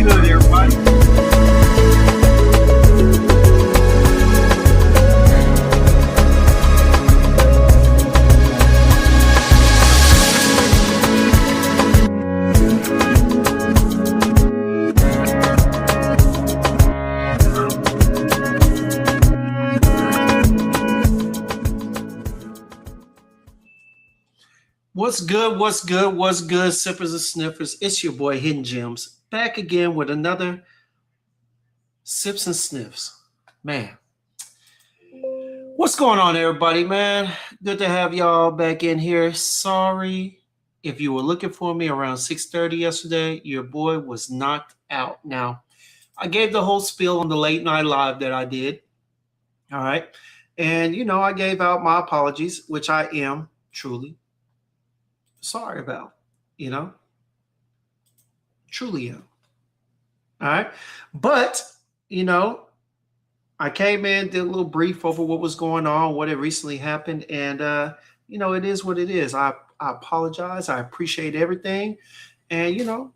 good, everybody? What's good? What's good? What's good, sippers and sniffers? It's your boy Hidden Gems back again with another Sips and Sniffs. Man, what's going on, everybody? Man, good to have y'all back in here. Sorry if you were looking for me around 6:30 yesterday. Your boy was knocked out. Now, I gave the whole spiel on the late night live that I did. All right, and I gave out my apologies, which I am truly sorry about, you know, truly am. All right. But, I came in, did a little brief over what was going on, what had recently happened. And, it is what it is. I apologize. I appreciate everything. And,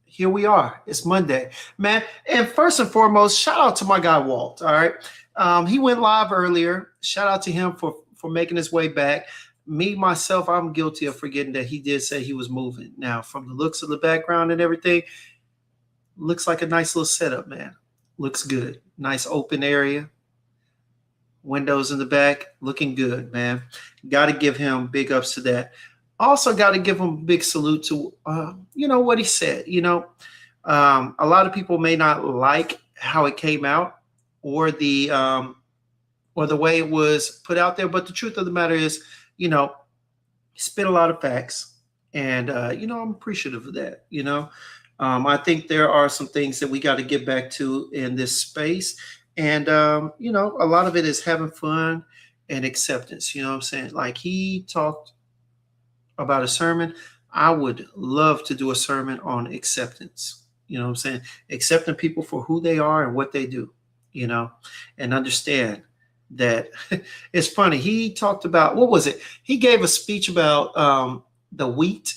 here we are. It's Monday, man. And first and foremost, shout out to my guy, Walt. All right. He went live earlier. Shout out to him for making his way back. Me, myself, I'm guilty of forgetting that he did say he was moving. Now, from the looks of the background and everything, looks like a nice little setup, man. Looks good. Nice open area. Windows in the back. Looking good, man. Got to give him big ups to that. Also got to give him a big salute to, what he said. A lot of people may not like how it came out or the way it was put out there. But the truth of the matter is, he spit a lot of facts, and I'm appreciative of that. I think there are some things that we got to get back to in this space, and a lot of it is having fun and acceptance. You know what I'm saying? Like, he talked about a sermon. I would love to do a sermon on acceptance. You know what I'm saying? Accepting people for who they are and what they do. And understand that it's funny. He talked about, what was it? He gave a speech about the wheat.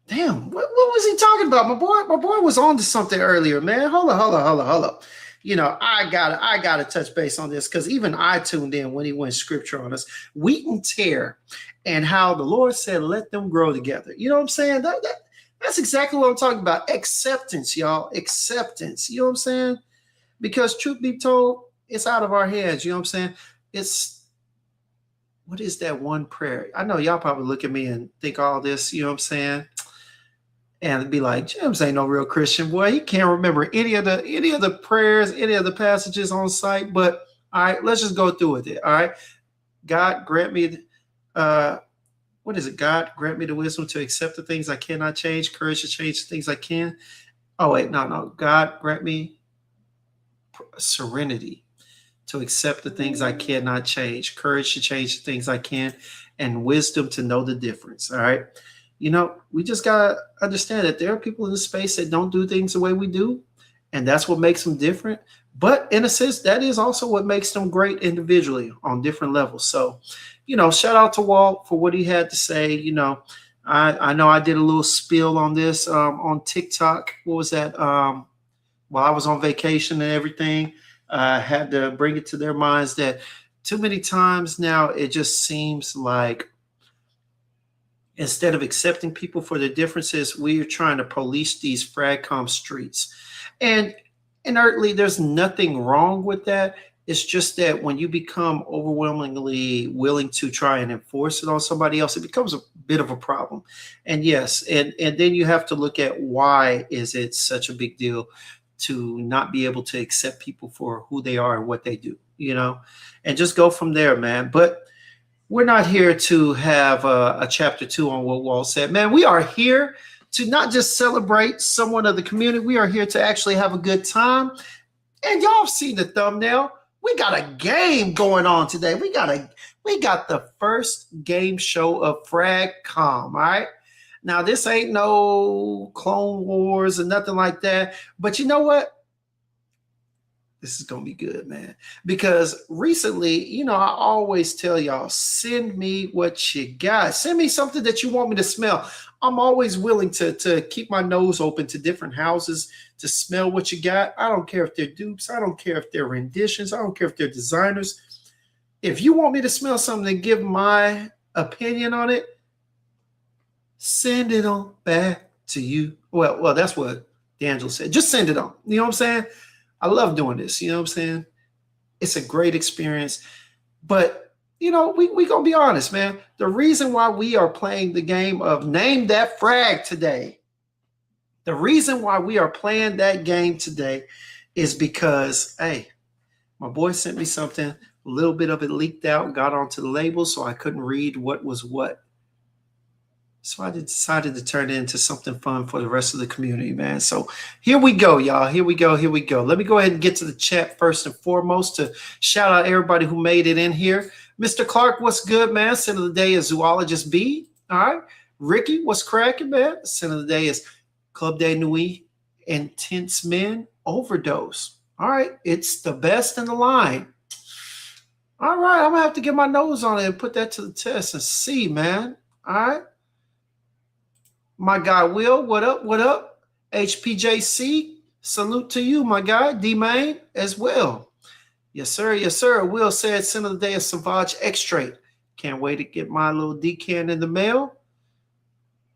Damn, what was he talking about? My boy was on to something earlier, man. Hold up. I gotta touch base on this because even I tuned in when he went scripture on us. Wheat and tear, and how the Lord said, let them grow together. You know what I'm saying? That's exactly what I'm talking about. Acceptance, y'all. Acceptance. You know what I'm saying? Because truth be told, it's out of our heads. You know what I'm saying? What is that one prayer? I know y'all probably look at me and think all this, you know what I'm saying? And be like, James ain't no real Christian, boy. He can't remember any of the prayers, any of the passages on site. But all right, let's just go through with it. All right. God grant me what is it? God grant me the wisdom to accept the things I cannot change, courage to change the things I can. Oh, wait, no. God grant me serenity to accept the things I cannot change, courage to change the things I can, and wisdom to know the difference. All right. We just got to understand that there are people in this space that don't do things the way we do. And that's what makes them different. But in a sense, that is also what makes them great individually on different levels. So, shout out to Walt for what he had to say. I know I did a little spiel on this on TikTok. What was that? While I was on vacation and everything, I had to bring it to their minds that too many times now it just seems like instead of accepting people for their differences, we are trying to police these FRAG streets. And inertly, there's nothing wrong with that. It's just that when you become overwhelmingly willing to try and enforce it on somebody else, it becomes a bit of a problem. And yes, and then you have to look at why is it such a big deal to not be able to accept people for who they are and what they do, and just go from there, man. But we're not here to have a chapter 2 on what Walt said, man. We are here to not just celebrate someone of the community. We are here to actually have a good time. And y'all have seen the thumbnail. We got a game going on today. We got the first game show of FRAG.com, all right? Now, this ain't no Clone Wars or nothing like that. But you know what? This is going to be good, man. Because recently, I always tell y'all, send me what you got. Send me something that you want me to smell. I'm always willing to keep my nose open to different houses to smell what you got. I don't care if they're dupes. I don't care if they're renditions. I don't care if they're designers. If you want me to smell something and give my opinion on it, send it on back to you. Well, that's what D'Angelo said. Just send it on. You know what I'm saying? I love doing this. You know what I'm saying? It's a great experience. But, we going to be honest, man. The reason why we are playing the game of Name That Frag today, the reason why we are playing that game today is because, hey, my boy sent me something. A little bit of it leaked out, got onto the label, so I couldn't read what was what. So I decided to turn it into something fun for the rest of the community, man. So here we go, y'all. Here we go. Let me go ahead and get to the chat first and foremost to shout out everybody who made it in here. Mr. Clark, what's good, man? Center of the day is Zoologist B. All right. Ricky, what's cracking, man? Center of the day is Club de Nuit, Intense Men, Overdose. All right. It's the best in the line. All right. I'm going to have to get my nose on it and put that to the test and see, man. All right. My guy Will, what up? What up? HPJC, salute to you, my guy. D-Main as well. Yes, sir. Yes, sir. Will said, center of the day is Sauvage Extrait. Can't wait to get my little decan in the mail.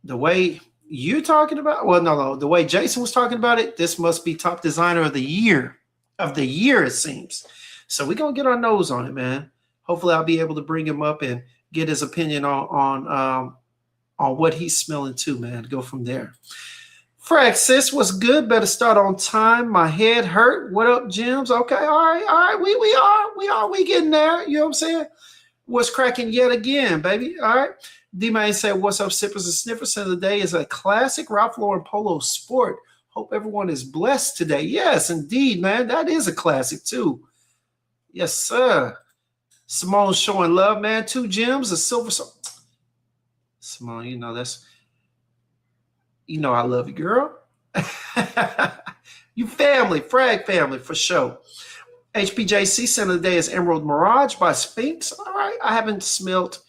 The way you're talking about, well, no. The way Jason was talking about it, this must be top designer of the year. It seems. So we're going to get our nose on it, man. Hopefully I'll be able to bring him up and get his opinion on what he's smelling too, man. Go from there. Frag sis, what's good? Better start on time. My head hurt. What up, Jims? Okay, all right. We getting there. You know what I'm saying? What's cracking yet again, baby? All right. D-Man said, what's up, sippers and sniffers? Of the day is a classic Ralph Lauren Polo Sport. Hope everyone is blessed today. Yes, indeed, man. That is a classic too. Yes, sir. Simone showing love, man. 2 gems, a silver. Simone, I love you, girl. You family, Frag family, for sure. HPJC center of the day is Emerald Mirage by Sphinx. All right, I haven't smelt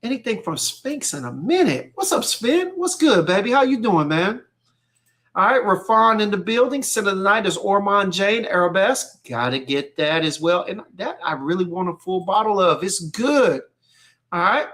anything from Sphinx in a minute. What's up, Spin? What's good, baby? How you doing, man? All right, Rafan in the building. Center of the night is Ormond Jane Arabesque. Gotta get that as well. And that I really want a full bottle of. It's good. All right.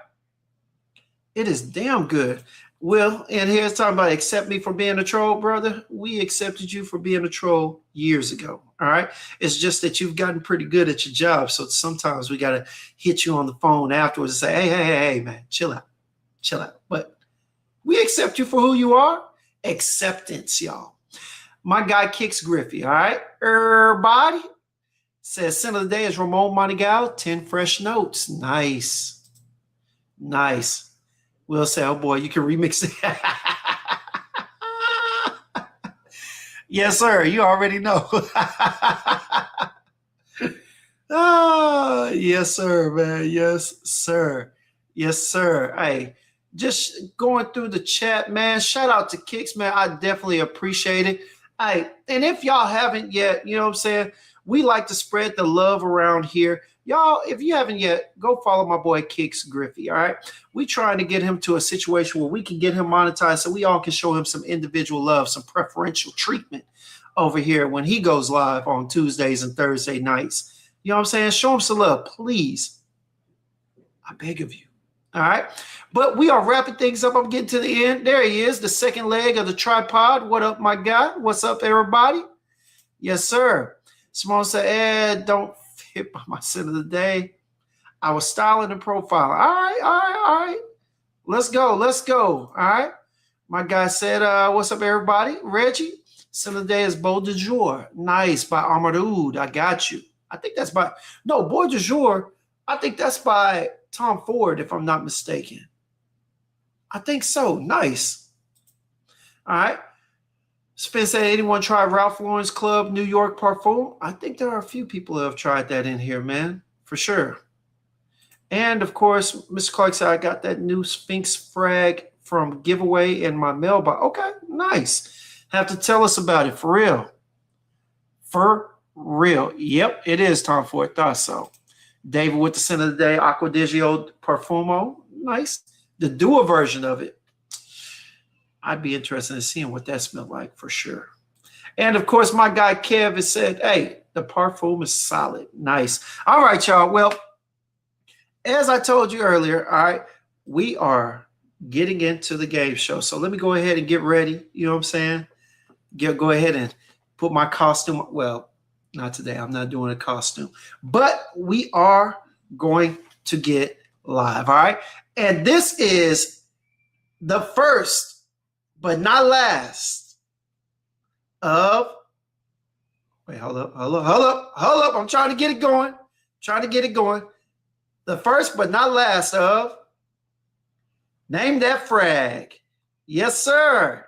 It is damn good. Will, and here's talking about accept me for being a troll, brother. We accepted you for being a troll years ago. All right. It's just that you've gotten pretty good at your job. So sometimes we got to hit you on the phone afterwards and say, hey, man, chill out. But we accept you for who you are. Acceptance, y'all. My guy Kicks Griffey. All right. Everybody says center of the day is Ramon Monegal. 10 fresh notes. Nice. Will say, oh boy, you can remix it. Yes, sir. You already know. Oh, yes, sir, man. Yes, sir. Hey, just going through the chat, man. Shout out to Kicks, man. I definitely appreciate it. Hey, and if y'all haven't yet, you know what I'm saying? We like to spread the love around here. Y'all, if you haven't yet, go follow my boy Kicks Griffey, all right? We trying to get him to a situation where we can get him monetized so we all can show him some individual love, some preferential treatment over here when he goes live on Tuesdays and Thursday nights. You know what I'm saying? Show him some love, please. I beg of you, all right? But we are wrapping things up. I'm getting to the end. There he is, the second leg of the tripod. What up, my guy? What's up, everybody? Yes, sir. Simone said, don't fit by my center of the day. I was styling and profiling. All right. Let's go. All right. My guy said, what's up, everybody? Reggie, center of the day is Beau de Jour. Nice, by Amarud. I got you. I think that's by, no, Beau de Jour. I think that's by Tom Ford, if I'm not mistaken. I think so. Nice. All right. Spence said, anyone try Ralph Lauren's Club New York Parfum? I think there are a few people who have tried that in here, man, for sure. And, of course, Mr. Clark said, I got that new Sphinx Frag from giveaway in my mailbox. Okay, nice. Have to tell us about it, for real. For Real. Yep, it is Tom Ford. Thought so. David with the scent of the day, Acqua di Gio Profumo. Nice. The dual version of it. I'd be interested in seeing what that smelled like for sure. And of course, my guy Kev has said, hey, the parfum is solid. Nice. All right, y'all. Well, as I told you earlier, all right, we are getting into the game show. So let me go ahead and get ready. You know what I'm saying? Go ahead and put my costume. Well, not today. I'm not doing a costume. But we are going to get live. All right. And this is the first, but not last of. Wait, hold up. I'm trying to get it going. The first, but not last of. Name That Frag. Yes, sir.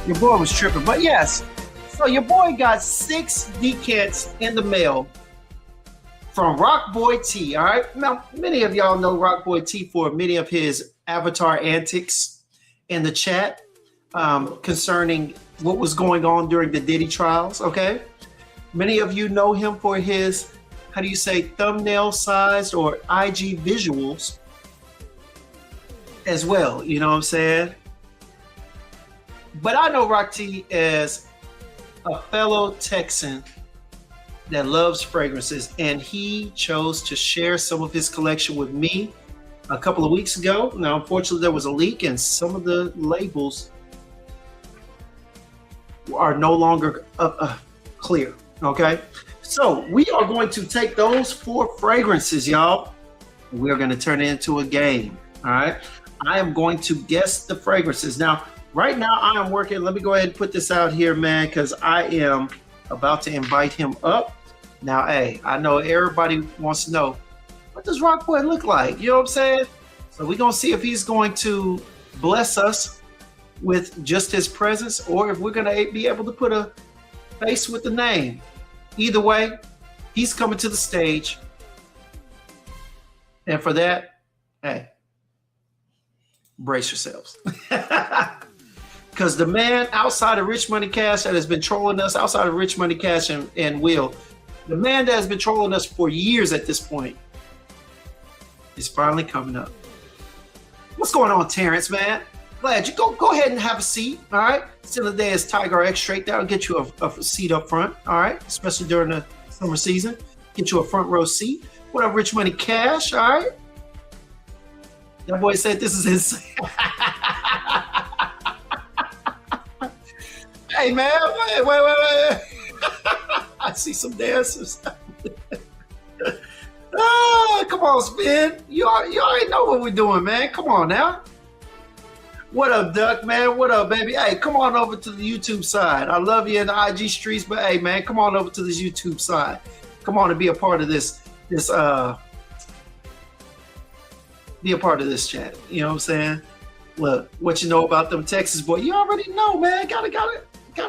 Your boy was tripping, but yes. So your boy got 6 decants in the mail from Rockboy-T. All right. Now, many of y'all know Rockboy-T for many of his avatar antics in the chat concerning what was going on during the Diddy trials. Okay. Many of you know him for his, how do you say, thumbnail sized or IG visuals as well. You know what I'm saying? But I know Rock T as a fellow Texan that loves fragrances, and he chose to share some of his collection with me a couple of weeks ago. Now, unfortunately, there was a leak, and some of the labels are no longer clear. Okay, so we are going to take those 4 fragrances, y'all. We're going to turn it into a game. All right, I am going to guess the fragrances now. Right now, I am working. Let me go ahead and put this out here, man, because I am about to invite him up. Now, hey, I know everybody wants to know, what does Rockboy look like? You know what I'm saying? So we're going to see if he's going to bless us with just his presence or if we're going to be able to put a face with the name. Either way, he's coming to the stage. And for that, hey, brace yourselves. Because the man outside of Rich Money Cash that has been trolling us, outside of Rich Money Cash and Will, the man that has been trolling us for years at this point is finally coming up. What's going on, Terrence, man? Glad you go ahead and have a seat, all right? Still the day is Tiger X straight. That'll get you a seat up front, all right? Especially during the summer season. Get you a front row seat. What up, Rich Money Cash, all right? That boy said this is insane. Hey, man, wait. I see some dancers. Oh, come on, Spin. You already know what we're doing, man. Come on now. What up, Duck, man? What up, baby? Hey, come on over to the YouTube side. I love you in the IG streets, but hey, man, come on over to this YouTube side. Come on and be a part of this be a part of this chat. You know what I'm saying? Look, what you know about them Texas boys, you already know, man. Gotta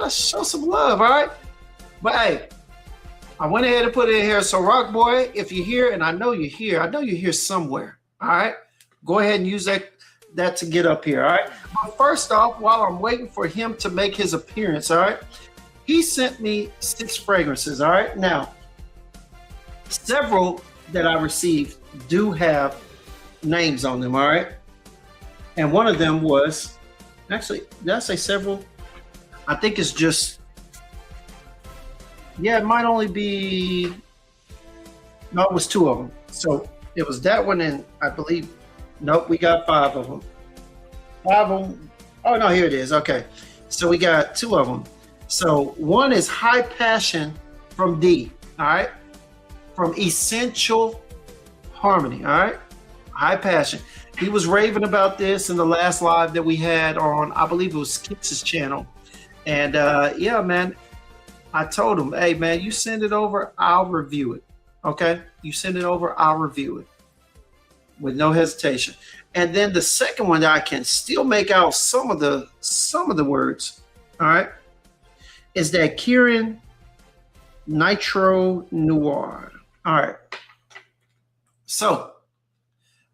show some love, all right? But hey, I went ahead and put it in here. So Rock Boy, if you're here, and I know you're here somewhere, all right? Go ahead and use that to get up here, all right? But first off, while I'm waiting for him to make his appearance, all right? He sent me 6 fragrances, all right? Now, several that I received do have names on them, all right? And one of them was, actually, did I say several? I think it's just Yeah, it might only be. No, it was two of them. So it was that one, and I believe. Nope, we got five of them. Five of them. Oh no, here it is. Okay, so we got two of them. So one is High Passion from D. All right, from Essential Harmony. All right, High Passion. He was raving about this in the last live that we had on, I believe it was Kix's channel. And yeah, man, I told him, hey, man, you send it over, I'll review it. Okay, you send it over, I'll review it with no hesitation. And then the second one that I can still make out some of the words, all right, is that Kieran Nitro Noir. All right. So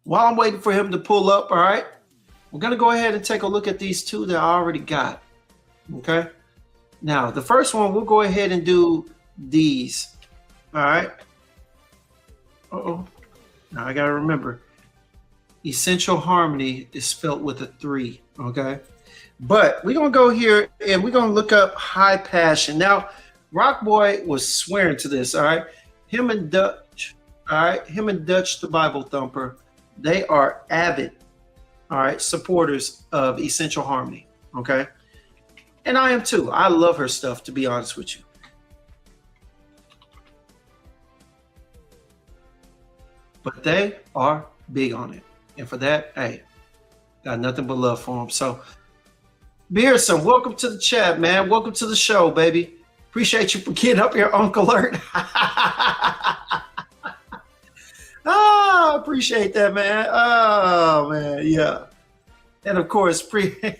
while I'm waiting for him to pull up, all right, we're gonna go ahead and take a look at these two that I already got. Okay. Now the first one, we'll go ahead and do these. All right. Uh-oh. Now I gotta remember. Essential Harmony is spelled with a 3, okay? But we're gonna go here and we're gonna look up High Passion. Now, Rockboy was swearing to this, all right? Him and Dutch, all right? Him and Dutch, the Bible Thumper, they are avid, all right, supporters of Essential Harmony, okay? And I am too. I love her stuff, to be honest with you. But they are big on it. And for that, hey, got nothing but love for them. So, Beerson, welcome to the chat, man. Welcome to the show, baby. Appreciate you for getting up here, Uncle Alert. Appreciate that, man. Oh, man, yeah. And of course, the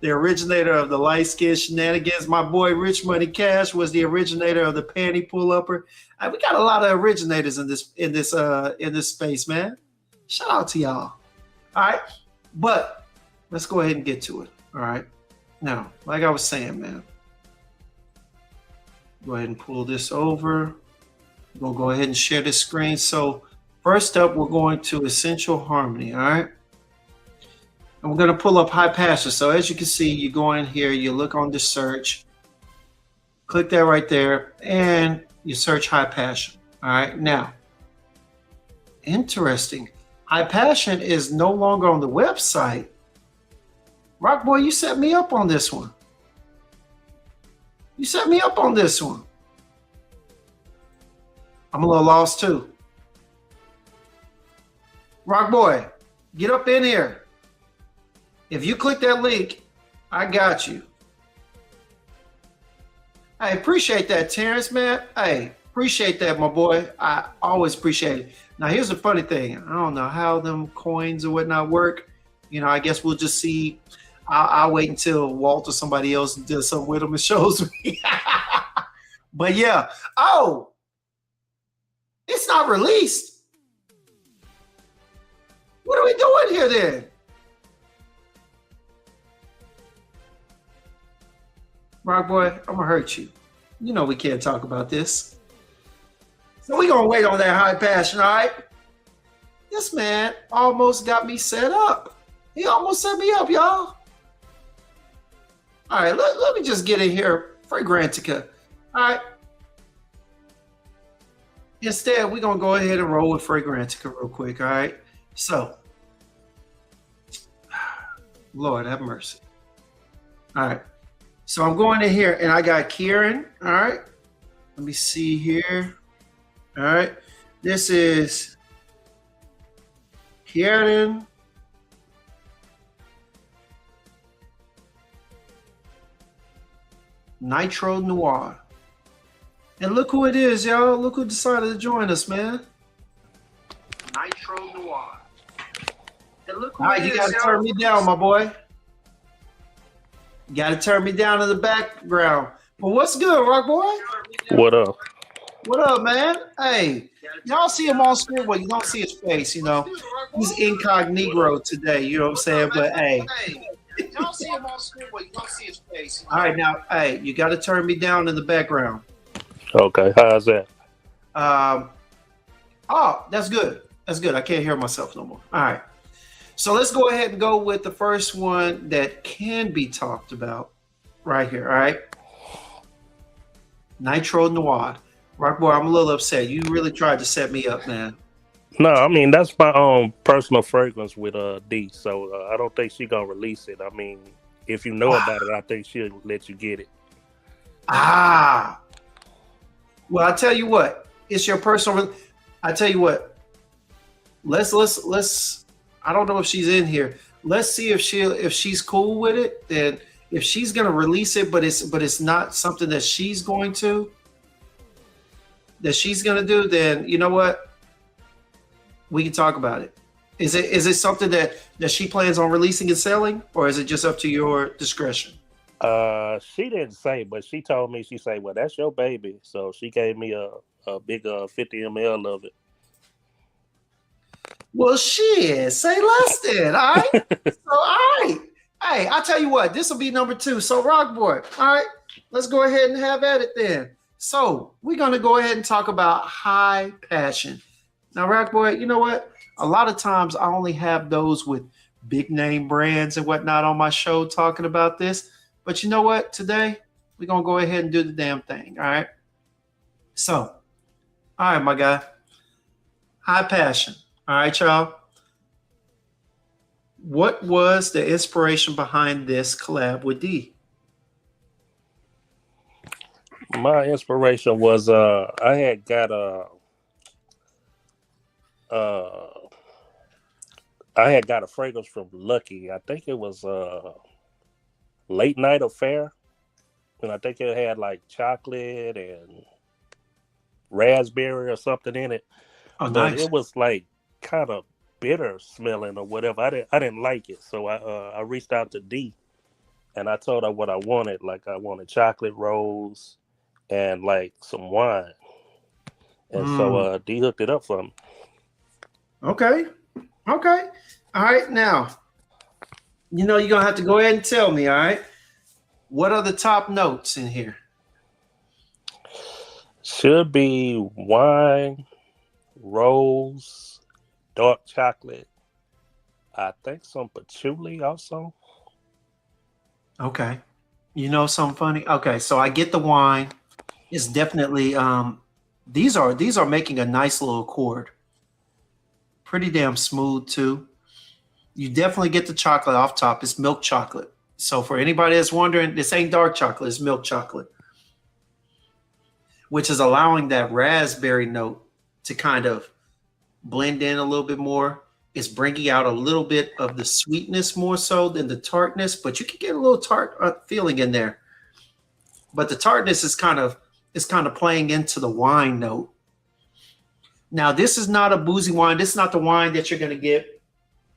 originator of the light skin shenanigans, my boy Rich Money Cash was the originator of the panty pull upper. We got a lot of originators in this space, man. Shout out to y'all. All right, but let's go ahead and get to it. All right. Now, like I was saying, man, go ahead and pull this over. We'll go ahead and share this screen. So first up, we're going to Essential Harmony. All right. And we're going to pull up High Passion. So as you can see, you go in here, you look on the search, click that right there, and you search High Passion. All right. Now, interesting. High Passion is no longer on the website. Rockboy, you set me up on this one. You set me up on this one. I'm a little lost too. Rockboy, get up in here. If you click that link, I got you. I appreciate that, Terrence, man. Hey, appreciate that, my boy. I always appreciate it. Now, here's the funny thing. I don't know how them coins or whatnot work. You know, I guess we'll just see. I'll wait until Walt or somebody else does something with them and shows me. But yeah. Oh, it's not released. What are we doing here then? Rockboy, I'm gonna hurt you. You know we can't talk about this. So we're gonna wait on that High Passion, all right? This man almost got me set up. He almost set me up, y'all. All right, let me just get in here. Fragrantica. All right. Instead, we're gonna go ahead and roll with Fragrantica real quick, all right? So, Lord have mercy. All right. So I'm going in here and I got Kieran. All right. Let me see here. All right. This is Kieran. Nitro Noir. And look who it is, y'all. Look who decided to join us, man. Nitro Noir. And look who you got to turn me down, my boy. You got to turn me down in the background. But what's good, Rock Boy? What up? What up, man? Hey, y'all see him on screen, but you don't see his face, you know. He's incognito today, you know what I'm saying? But hey, y'all see him on screen, but you don't see his face. You know? All right, now, hey, you got to turn me down in the background. Okay, how's that? Oh, that's good. That's good. I can't hear myself no more. All right. So let's go ahead and go with the first one that can be talked about right here. All right. Nitro Noir. Rock boy, I'm a little upset. You really tried to set me up, man. No, I mean that's my own personal fragrance with D. So I don't think she gonna release it. I mean, if you know about it, I think she'll let you get it. Ah, well, I tell you what, it's your personal. I tell you what, let's. I don't know if she's in here. Let's see if she's cool with it. Then if she's gonna release it, but it's not something that she's going to do. Then you know what, we can talk about it. Is it something that she plans on releasing and selling, or is it just up to your discretion? She didn't say, but she told me. She said, "Well, that's your baby." So she gave me a big 50 ml of it. Well, shit, say less then. All right. So, all right. Hey, I'll tell you what, this will be number 2. So, Rock Boy, all right, let's go ahead and have at it then. So, we're going to go ahead and talk about high passion. Now, Rock Boy, you know what? A lot of times I only have those with big name brands and whatnot on my show talking about this. But you know what? Today, we're going to go ahead and do the damn thing. All right. So, all right, my guy. High passion. All right, y'all. What was the inspiration behind this collab with D? My inspiration was I had got a fragrance from Lucky. I think it was Late Night Affair, and I think it had like chocolate and raspberry or something in it. Oh, But nice. it was like kind of bitter smelling or whatever. I didn't like it, so I reached out to D and I told her what I wanted. Like I wanted chocolate rose and like some wine, and so D hooked it up for me. Okay. Okay. All right. Now, you're going to have to go ahead and tell me, all right, what are the top notes in here? Should be wine, rose, dark chocolate. I think some patchouli also. Okay. You know something funny? Okay, so I get the wine. It's definitely these are making a nice little accord. Pretty damn smooth too. You definitely get the chocolate off top. It's milk chocolate. So for anybody that's wondering, this ain't dark chocolate, it's milk chocolate, which is allowing that raspberry note to kind of blend in a little bit more. It's bringing out a little bit of the sweetness more so than the tartness, but you can get a little tart feeling in there. But the tartness is kind of playing into the wine note. Now, this is not a boozy wine. This is not the wine that you're going to get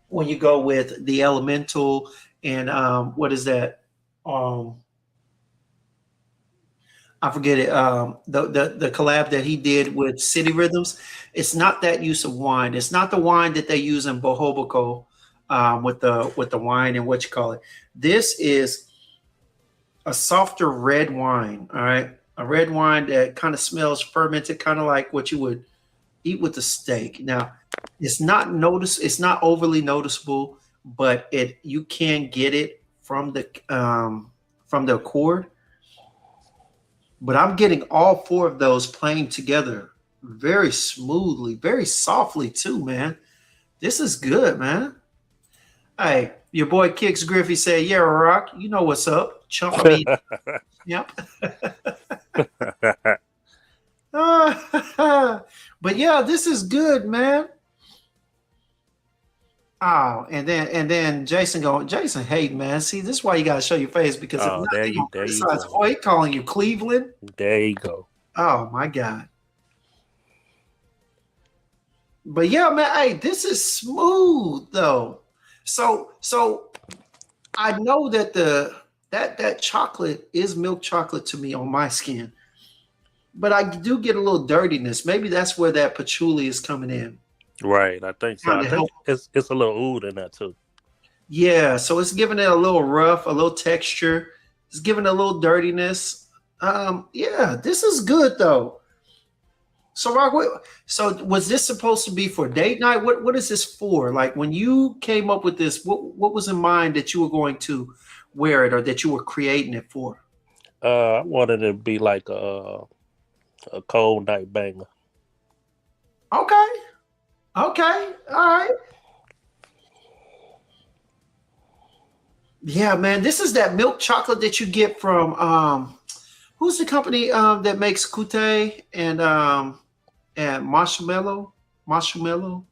when you go with the Elemental and what is that? I forget it. The collab that he did with City Rhythms. It's not that use of wine. It's not the wine that they use in Bohobico with the wine and what you call it. This is a softer red wine. All right, a red wine that kind of smells fermented, kind of like what you would eat with a steak. Now, it's not overly noticeable, but you can get it from the accord. But I'm getting all 4 of those playing together very smoothly, very softly too, man. This is good, man. Hey, your boy Kix Griffey said, "Yeah, Rock, you know what's up, chump me." Yep. But yeah, this is good, man. Oh, and then Jason hate, man. See, this is why you gotta show your face, because if not, there they you gonna there you criticize. go. Oh, he calling you Cleveland. There you go. Oh my God. But yeah, man, hey, this is smooth though. So I know that that chocolate is milk chocolate to me on my skin, but I do get a little dirtiness. Maybe that's where that patchouli is coming in. Right, I think so. Trying I to think help. it's a little oud in that too. Yeah, so it's giving it a little rough, a little texture. It's giving it a little dirtiness. Yeah, this is good though. So, Rock, so was this supposed to be for date night? What is this for? Like when you came up with this, what was in mind that you were going to wear it or that you were creating it for? I wanted it to be like a cold night banger. Okay. Okay. All right. Yeah, man. This is that milk chocolate that you get from who's the company that makes Kute and marshmallow? Marshmallow.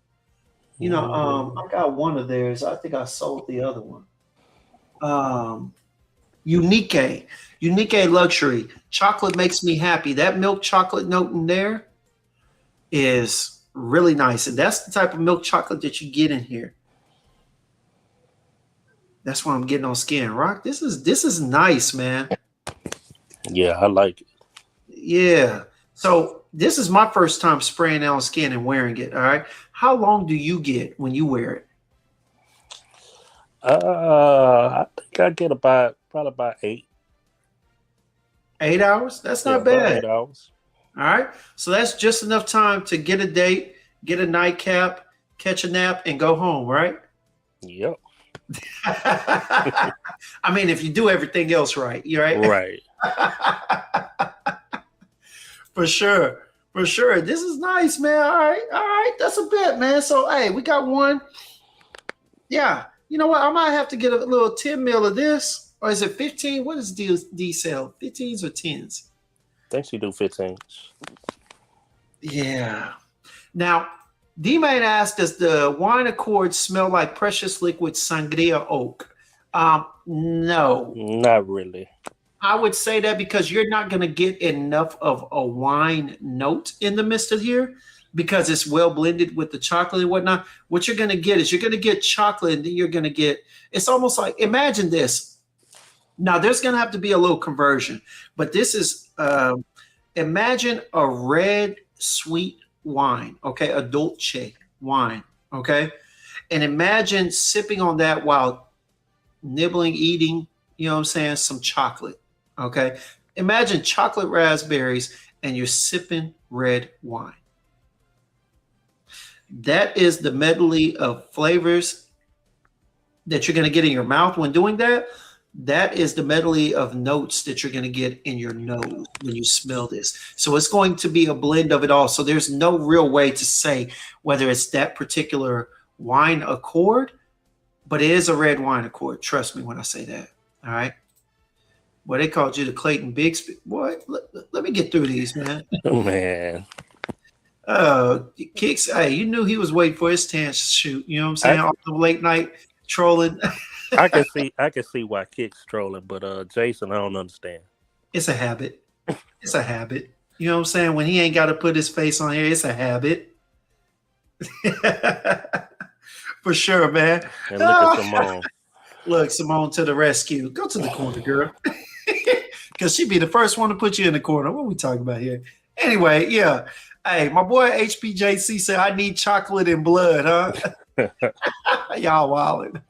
Mm, I got one of theirs. I think I sold the other one. Um Unique. Unique luxury. Chocolate makes me happy. That milk chocolate note in there is really nice. And that's the type of milk chocolate that you get in here. That's what I'm getting on Skin Rock. This is nice, man. yeah, I like it. Yeah. So this is my first time spraying it on skin and wearing it. All right. How long do you get when you wear it? I think I get about probably about 8. 8 hours? That's Yeah, not about bad. 8 hours. All right. So that's just enough time to get a date, get a nightcap, catch a nap, and go home, right? Yep. I mean, if you do everything else right, you right? Right. For sure. For sure. This is nice, man. All right. All right. That's a bet, man. So, hey, we got one. Yeah. You know what? I might have to get a little 10 mil of this. Or is it 15? What is D sell? 15s or 10s? Think she do 15. Yeah. Now, D-Man asked, does the wine accord smell like precious liquid sangria oak? No. Not really. I would say that because you're not going to get enough of a wine note in the midst of here because it's well blended with the chocolate and whatnot. What you're going to get is you're going to get chocolate and then you're going to get, it's almost like, imagine this. Now, there's going to have to be a little conversion, but this is, imagine a red sweet wine, okay? A dolce wine, okay? And imagine sipping on that while nibbling, eating, you know what I'm saying, some chocolate. Okay. Imagine chocolate raspberries and you're sipping red wine. That is the medley of flavors that you're going to get in your mouth when doing that. That is the medley of notes that you're going to get in your nose when you smell this. So it's going to be a blend of it all. So there's no real way to say whether it's that particular wine accord, but it is a red wine accord. Trust me when I say that. All right. Well, they called you the Clayton Bigsby. Boy, let me get through these, man. Oh, man. Kicks, hey, you knew he was waiting for his chance to shoot. You know what I'm saying? I, All the late night trolling. I can see why Kick's trolling, but Jason, I don't understand. It's a habit. It's a habit. You know what I'm saying? When he ain't got to put his face on here, it's a habit. For sure, man. And look at Simone. Look, Simone to the rescue. Go to the corner, girl. Because she'd be the first one to put you in the corner. What are we talking about here? Anyway, yeah. Hey, my boy HPJC said, I need chocolate and blood, huh? Y'all wildin'.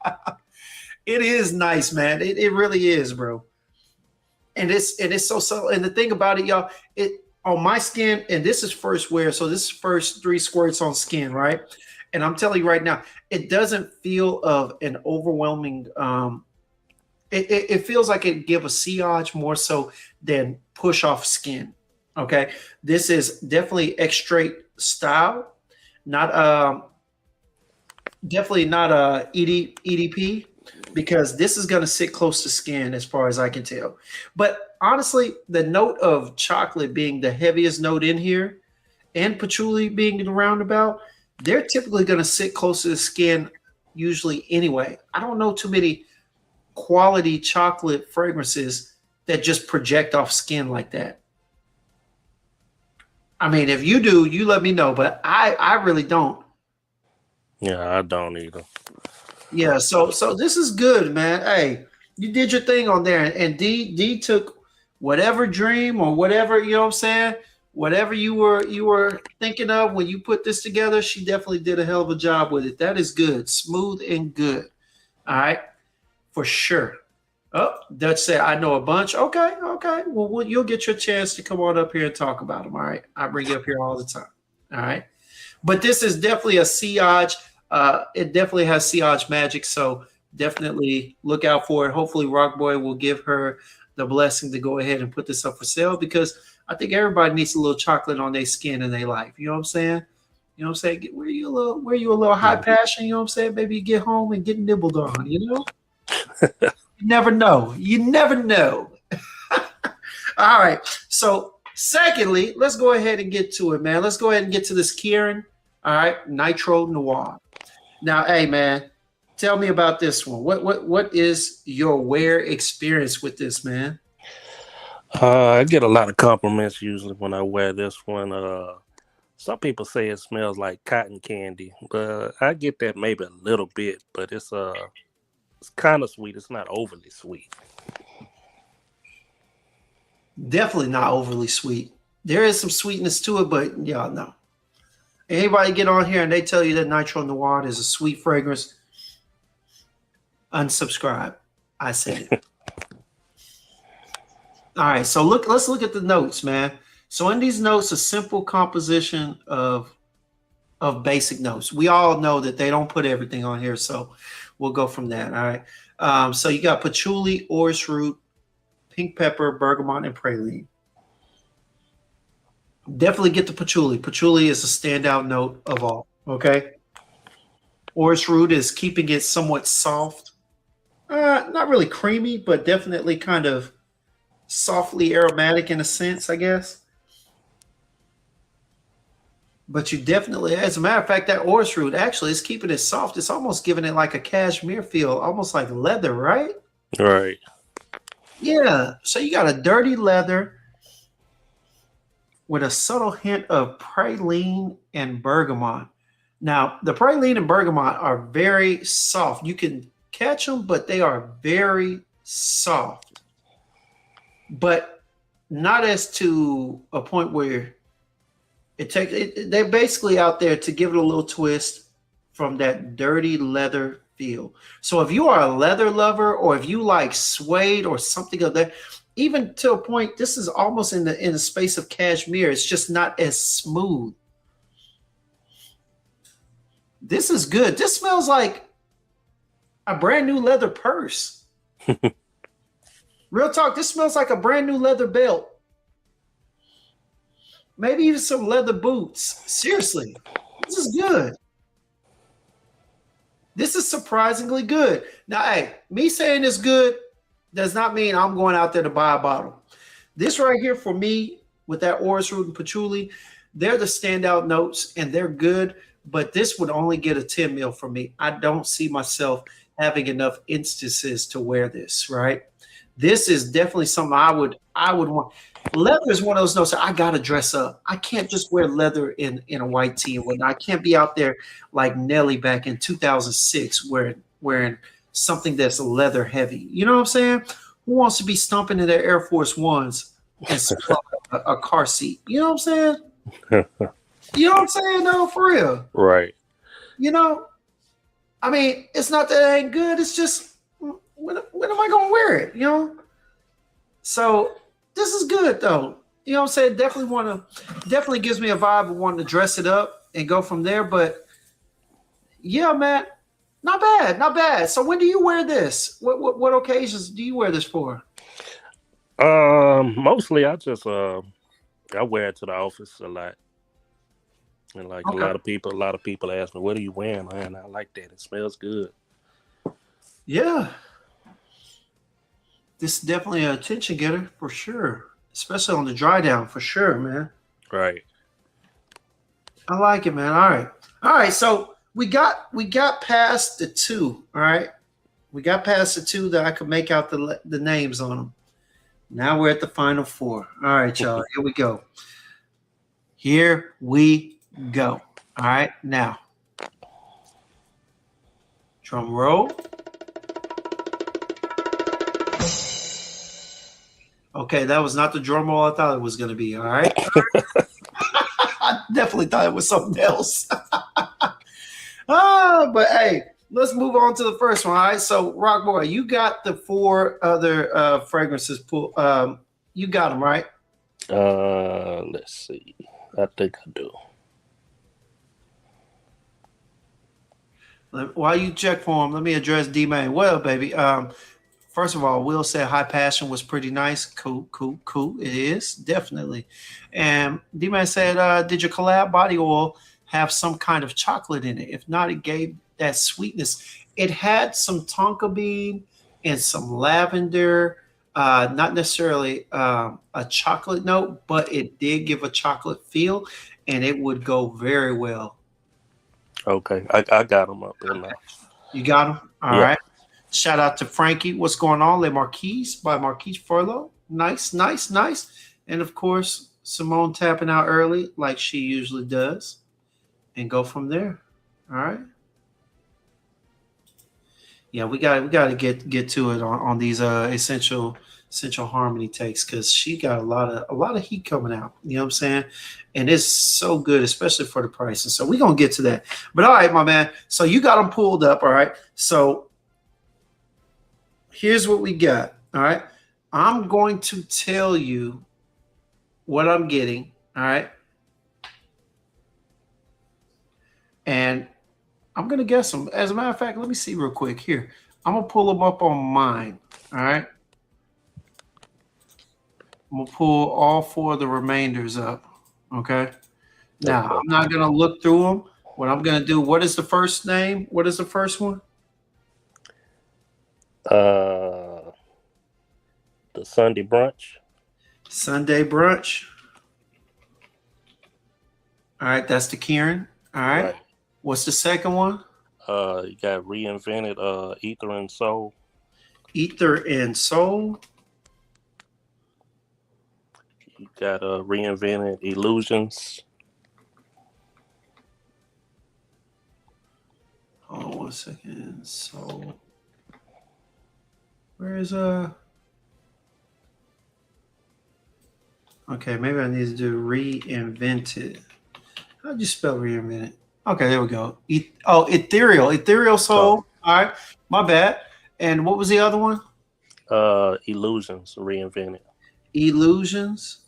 It is nice, man. It really is, bro. And it's so subtle. And the thing about it, y'all, it on my skin, and this is first wear, so this is first 3 squirts on skin, right? And I'm telling you right now, it doesn't feel of an overwhelming it feels like it give a sillage more so than push off skin. Okay. This is definitely extrait style, not definitely not EDP, because this is going to sit close to skin as far as I can tell. But honestly, the note of chocolate being the heaviest note in here and patchouli being the roundabout, they're typically going to sit close to the skin usually anyway. I don't know too many quality chocolate fragrances that just project off skin like that. I mean, if you do, you let me know, but I really don't. Yeah, I don't either. Yeah, so this is good, man. Hey, you did your thing on there, and D took whatever dream or whatever, you know what I'm saying, whatever you were thinking of when you put this together. She definitely did a hell of a job with it. That is good, smooth and good. All right, for sure. Oh, Dutch said, I know a bunch. Okay. Well, you'll get your chance to come on up here and talk about them. All right, I bring you up here all the time. All right, but this is definitely a sillage. It definitely has sillage magic, so definitely look out for it. Hopefully, Rockboy will give her the blessing to go ahead and put this up for sale because I think everybody needs a little chocolate on their skin in their life. You know what I'm saying? You know what I'm saying? Where you a little high passion, you know what I'm saying? Maybe you get home and get nibbled on, you know? You never know. You never know. All right. So secondly, let's go ahead and get to it, man. Let's go ahead and get to this Kieran. All right, Nitro Noir. Now, hey, man, tell me about this one. What is your wear experience with this, man? I get a lot of compliments usually when I wear this one. Some people say it smells like cotton candy, but I get that maybe a little bit. But it's kind of sweet. It's not overly sweet. Definitely not overly sweet. There is some sweetness to it, but y'all know. Anybody get on here and they tell you that Nitro Noir is a sweet fragrance, unsubscribe. I said it. All right, so let's look at the notes, man. So in these notes, a simple composition of basic notes. We all know that they don't put everything on here, so we'll go from that. All right. So you got patchouli, orris root, pink pepper, bergamot, and praline. Definitely get the patchouli. Patchouli is a standout note of all. Okay. Orris root is keeping it somewhat soft. Not really creamy, but definitely kind of softly aromatic in a sense, I guess. But you definitely, as a matter of fact, that orris root actually is keeping it soft. It's almost giving it like a cashmere feel, almost like leather, right? Right. Yeah. So you got a dirty leather with a subtle hint of praline and bergamot. Now, the praline and bergamot are very soft. You can catch them, but they are very soft. But not as to a point where they're basically out there to give it a little twist from that dirty leather feel. So if you are a leather lover or if you like suede or something of that, even to a point, this is almost in the space of cashmere. It's just not as smooth. This is good. This smells like a brand new leather purse. Real talk, this smells like a brand new leather belt. Maybe even some leather boots. Seriously, this is good. This is surprisingly good. Now, hey, me saying it's good does not mean I'm going out there to buy a bottle. This right here for me, with that orris root and patchouli, they're the standout notes and they're good, but this would only get a 10 mil for me. I don't see myself having enough instances to wear this, right? This is definitely something I would want. Leather is one of those notes that I gotta dress up. I can't just wear leather in a white tee and whatnot. I can't be out there like Nelly back in 2006 wearing something that's leather heavy. You know what I'm saying? Who wants to be stomping in their Air Force Ones and a car seat? You know what I'm saying? You know what I'm saying? No, for real. Right. You know, I mean, it's not that it ain't good. It's just when am I gonna wear it? You know. So this is good though. You know what I'm saying? Definitely gives me a vibe of wanting to dress it up and go from there. But yeah, man, not bad, not bad. So when do you wear this? What occasions do you wear this for? Mostly I just I wear it to the office a lot. And like Okay. a lot of people ask me, "What are you wearing?" Man, I like that. It smells good. Yeah. This is definitely an attention getter for sure. Especially on the dry down for sure, man. Right. I like it, man. All right. All right. So we got past the two. All right. We got past the two that I could make out the names on them. Now we're at the final four. All right, y'all. Here we go. Here we go. All right. Now, drum roll. Okay, that was not the drum roll I thought it was going to be. All right. I definitely thought it was something else. But hey, let's move on to the first one. All right. So, Rockboy, you got the four other fragrances. You got them, right? Let's see. I think I do. While you check for them, let me address D-Man. Well, baby, First of all, Will said High Passion was pretty nice. Cool, cool, cool. It is, definitely. And D-Man said, did your collab body oil have some kind of chocolate in it? If not, it gave that sweetness. It had some tonka bean and some lavender, not necessarily a chocolate note, but it did give a chocolate feel, and it would go very well. Okay, I got them up there now. You got them? All Yeah. right. Shout out to Frankie. What's going on? Le Marquise by Marquise Furlow. Nice, nice, nice. And of course, Simone tapping out early like she usually does. And go from there. All right. Yeah, we got to get to it on these essential harmony takes, because she got a lot of heat coming out. You know what I'm saying? And it's so good, especially for the price. And so we're gonna get to that. But all right, my man. So you got them pulled up. All right. So here's what we got. All right. I'm going to tell you what I'm getting. All right. And I'm going to guess them. As a matter of fact, let me see real quick here. I'm going to pull them up on mine. All right. I'm going to pull all four of the remainders up. Okay. Now, I'm not going to look through them. What I'm going to do, what is the first name? What is the first one? The Sunday brunch. Sunday brunch. All right. That's the Kieran. All right. What's the second one? You got Reinvented Ether and Soul. Ether and Soul. You got Reinvented Illusions. Hold on 1 second. Soul. Where is Okay, maybe I need to do Reinvented. How'd you spell Reinvented? Okay, there we go. Ethereal Soul. All right, my bad. And what was the other one? Illusions Reinvented. Illusions.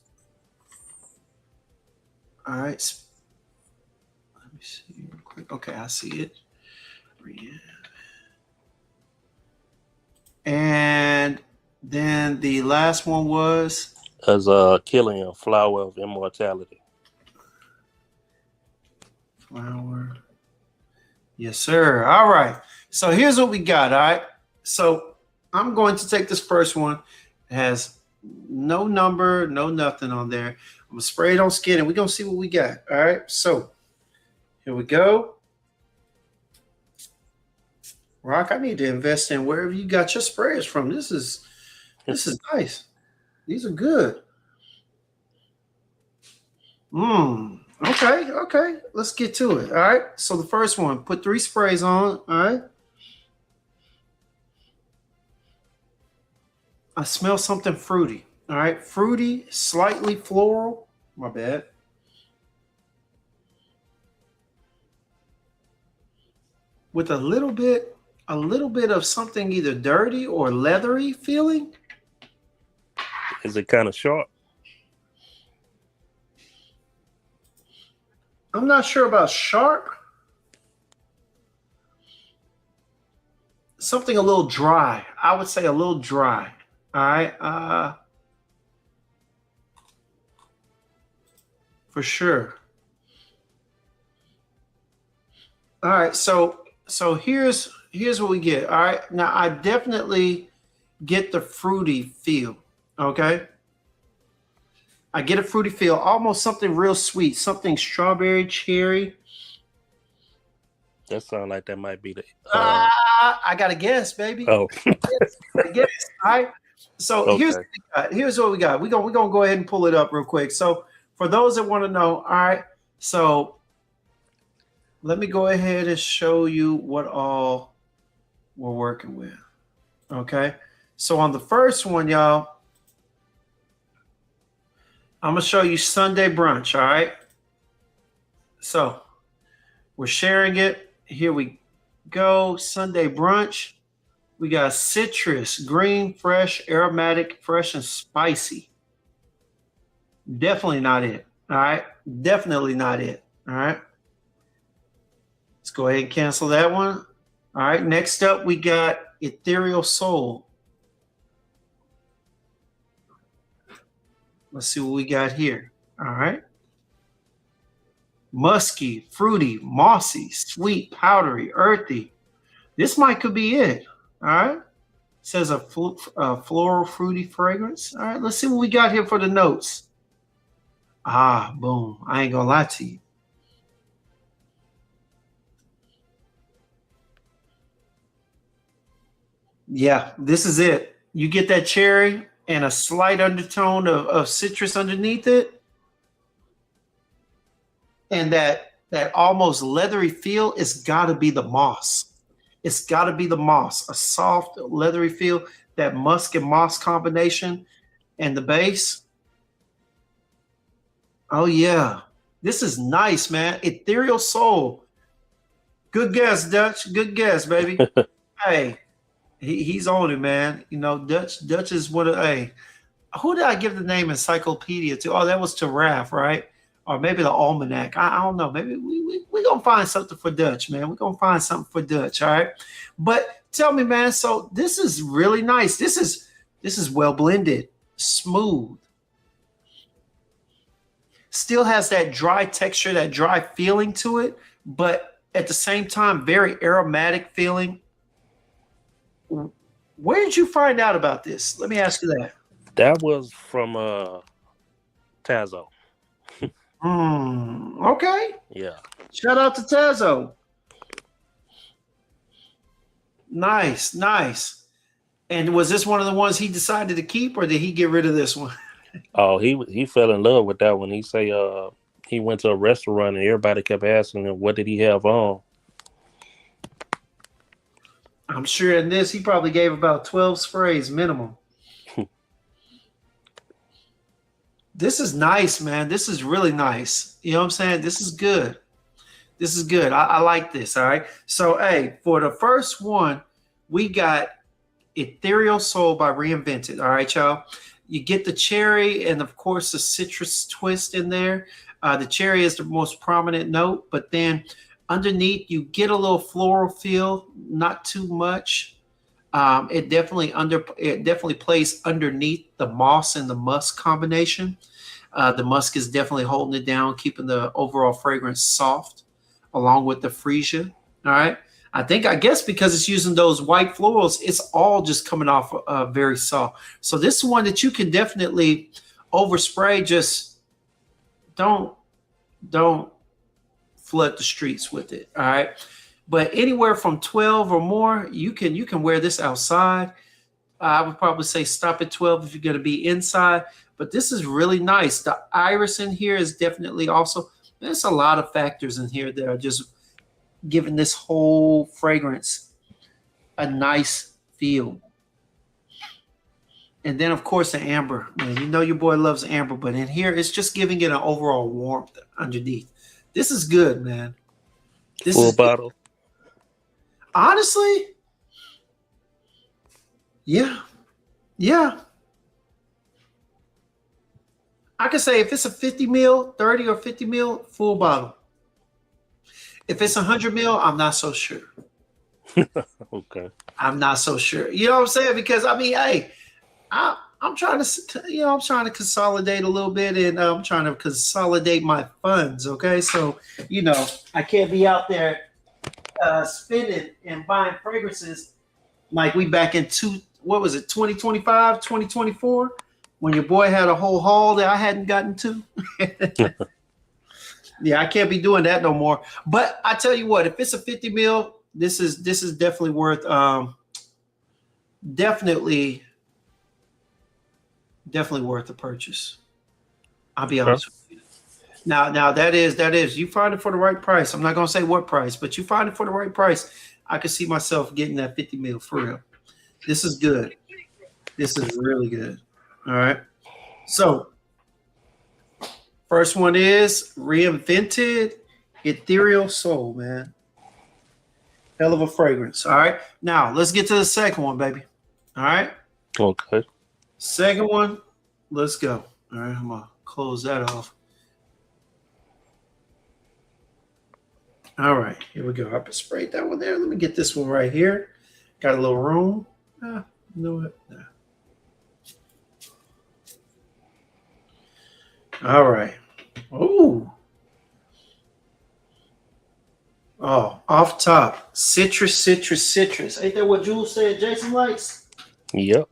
All right. Let me see real quick. Okay, I see it. And then the last one was as Killing a Flower of Immortality. Flower. Yes, sir. All right. So here's what we got. All right. So I'm going to take this first one. It has no number, no nothing on there. I'm going to spray it on skin, and we're going to see what we got. All right. So here we go. Rock, I need to invest in wherever you got your sprayers from. This is nice. These are good. Okay. Let's get to it. All right. So the first one, put 3 sprays on. All right. I smell something fruity. All right. Fruity, slightly floral. My bad. With a little bit of something either dirty or leathery feeling. Is it kind of sharp? I'm not sure about sharp. Something a little dry. I would say a little dry. All right. For sure. All right. So here's what we get. All right. Now I definitely get the fruity feel. Okay. I get a fruity feel, almost something real sweet, something strawberry, cherry. That sounds like that might be the. I got to guess, baby. Oh. I guess. All right. So Okay. here's what we got. We're gonna go ahead and pull it up real quick. So for those that want to know, all right. So let me go ahead and show you what all we're working with. Okay. So on the first one, y'all, I'm going to show you Sunday brunch. All right. So we're sharing it. Here we go. Sunday brunch. We got citrus, green, fresh, aromatic, fresh, and spicy. Definitely not it. All right. Definitely not it. All right. Let's go ahead and cancel that one. All right. Next up, we got Ethereal Soul. Let's see what we got here. All right. Musky, fruity, mossy, sweet, powdery, earthy. This might could be it. All right. Says a floral, fruity fragrance. All right. Let's see what we got here for the notes. Ah, boom. I ain't gonna lie to you. Yeah, this is it. You get that cherry and a slight undertone of citrus underneath it, and that almost leathery feel. It's got to be the moss. It's got to be the moss. A soft, leathery feel. That musk and moss combination, and the base. Oh yeah, this is nice, man. Ethereal soul. Good guess, Dutch. Good guess, baby. Hey, he's on it, man. You know, Dutch is what. Hey, who did I give the name encyclopedia to? Oh, that was to Raph, right? Or maybe the almanac. I don't know. Maybe we gonna find something for Dutch, man. We're gonna find something for Dutch, all right? But tell me, man. So this is really nice. This is well blended, smooth. Still has that dry texture, that dry feeling to it, but at the same time, very aromatic feeling. Where did you find out about this? Let me ask you that. That was from Tazo. Okay. Yeah. Shout out to Tazo. Nice, nice. And was this one of the ones he decided to keep, or did he get rid of this one? Oh, he fell in love with that one. He say he went to a restaurant and everybody kept asking him what did he have on. I'm sure in this he probably gave about 12 sprays minimum. This is nice, man. This is really nice. You know what I'm saying? This is good. This is good. I like this. All right. So, hey, for the first one, we got Ethereal Soul by Reinvented. All right, y'all. You get the cherry and, of course, the citrus twist in there. The cherry is the most prominent note, but then underneath you get a little floral feel, not too much. It definitely plays underneath the moss and the musk combination. The musk is definitely holding it down, keeping the overall fragrance soft, along with the freesia. All right. I guess because it's using those white florals, it's all just coming off very soft. So this is one that you can definitely overspray. Just don't flood the streets with it. All right. But anywhere from 12 or more, you can wear this outside. I would probably say stop at 12 if you're going to be inside. But this is really nice. The iris in here is definitely also, there's a lot of factors in here that are just giving this whole fragrance a nice feel. And then, of course, the amber. Man, you know your boy loves amber, but in here, it's just giving it an overall warmth underneath. This is good, man. This Full is bottle. Honestly, yeah. I could say if it's a 50 mil, 30 or 50 mil, full bottle. If it's 100 mil, I'm not so sure. Okay. I'm not so sure. You know what I'm saying? Because I mean, hey, I'm trying to, I'm trying to consolidate a little bit, and I'm trying to consolidate my funds. Okay, so I can't be out there spending and buying fragrances like we back in 2025, 2024, when your boy had a whole haul that I hadn't gotten to. Yeah, I can't be doing that no more. But I tell you what, if it's a 50 mil, this is definitely worth definitely worth the purchase. I'll be honest with you. Now that is you find it for the right price. I'm not gonna say what price, but you find it for the right price. I could see myself getting that 50 mil for real. This is good. This is really good. All right. So first one is Reinvented Ethereal Soul, man. Hell of a fragrance. All right. Now let's get to the second one, baby. All right. Okay. Second one. Let's go. All right. I'm gonna close that off. All right. Here we go. I sprayed that one there. Let me get this one right here. Got a little room. You know what? Nah. All right. Ooh. Oh, off top. Citrus, citrus, citrus. Ain't that what Jules said Jason likes? Yep.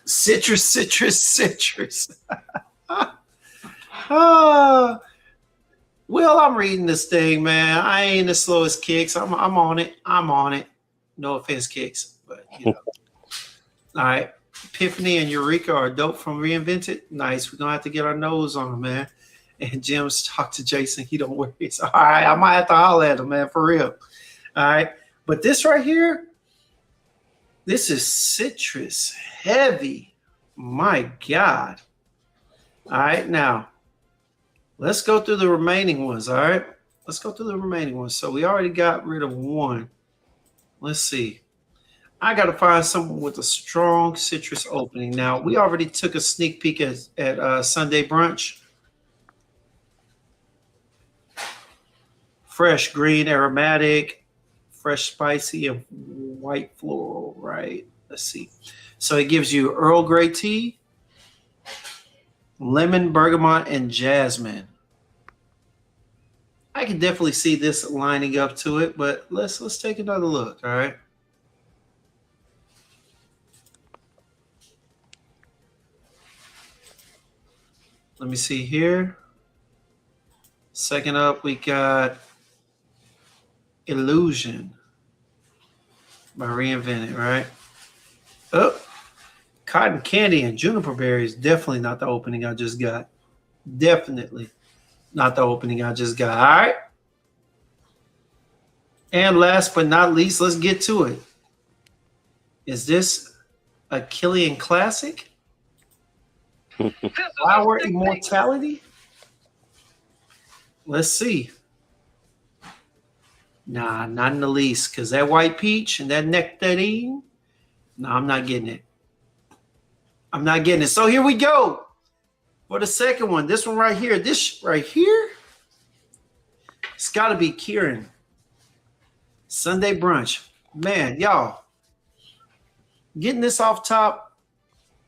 Citrus, citrus, citrus. Ah, well, I'm reading this thing, man. I ain't as slow as Kicks. I'm on it. I'm on it. No offense, Kicks, but you know. All right. Epiphany and Eureka are dope from Reinvented. Nice. We're gonna have to get our nose on them, man. And Jim's talk to Jason. He don't worry. So, all right, I might have to holler at him, man, for real. All right. But this right here, this is citrus heavy. My God. All right, now let's go through the remaining ones. All right. Let's go through the remaining ones. So we already got rid of one. Let's see. I got to find someone with a strong citrus opening. Now, we already took a sneak peek at Sunday Brunch. Fresh green aromatic, fresh spicy, and white floral, right? Let's see. So it gives you Earl Grey tea, lemon, bergamot, and jasmine. I can definitely see this lining up to it, but let's take another look, all right? Let me see here. Second up, we got Illusion by Reinvented, right? Oh, Cotton Candy and Juniper Berries. Definitely not the opening I just got. Definitely not the opening I just got. All right. And last but not least, let's get to it. Is this a Killian classic? Flower Immortality? Let's see. Nah, not in the least. Because that white peach and that nectarine, no, I'm not getting it. I'm not getting it. So here we go. For the second one, this one right here. This right here, it's got to be Kieran. Sunday Brunch. Man, y'all, getting this off top,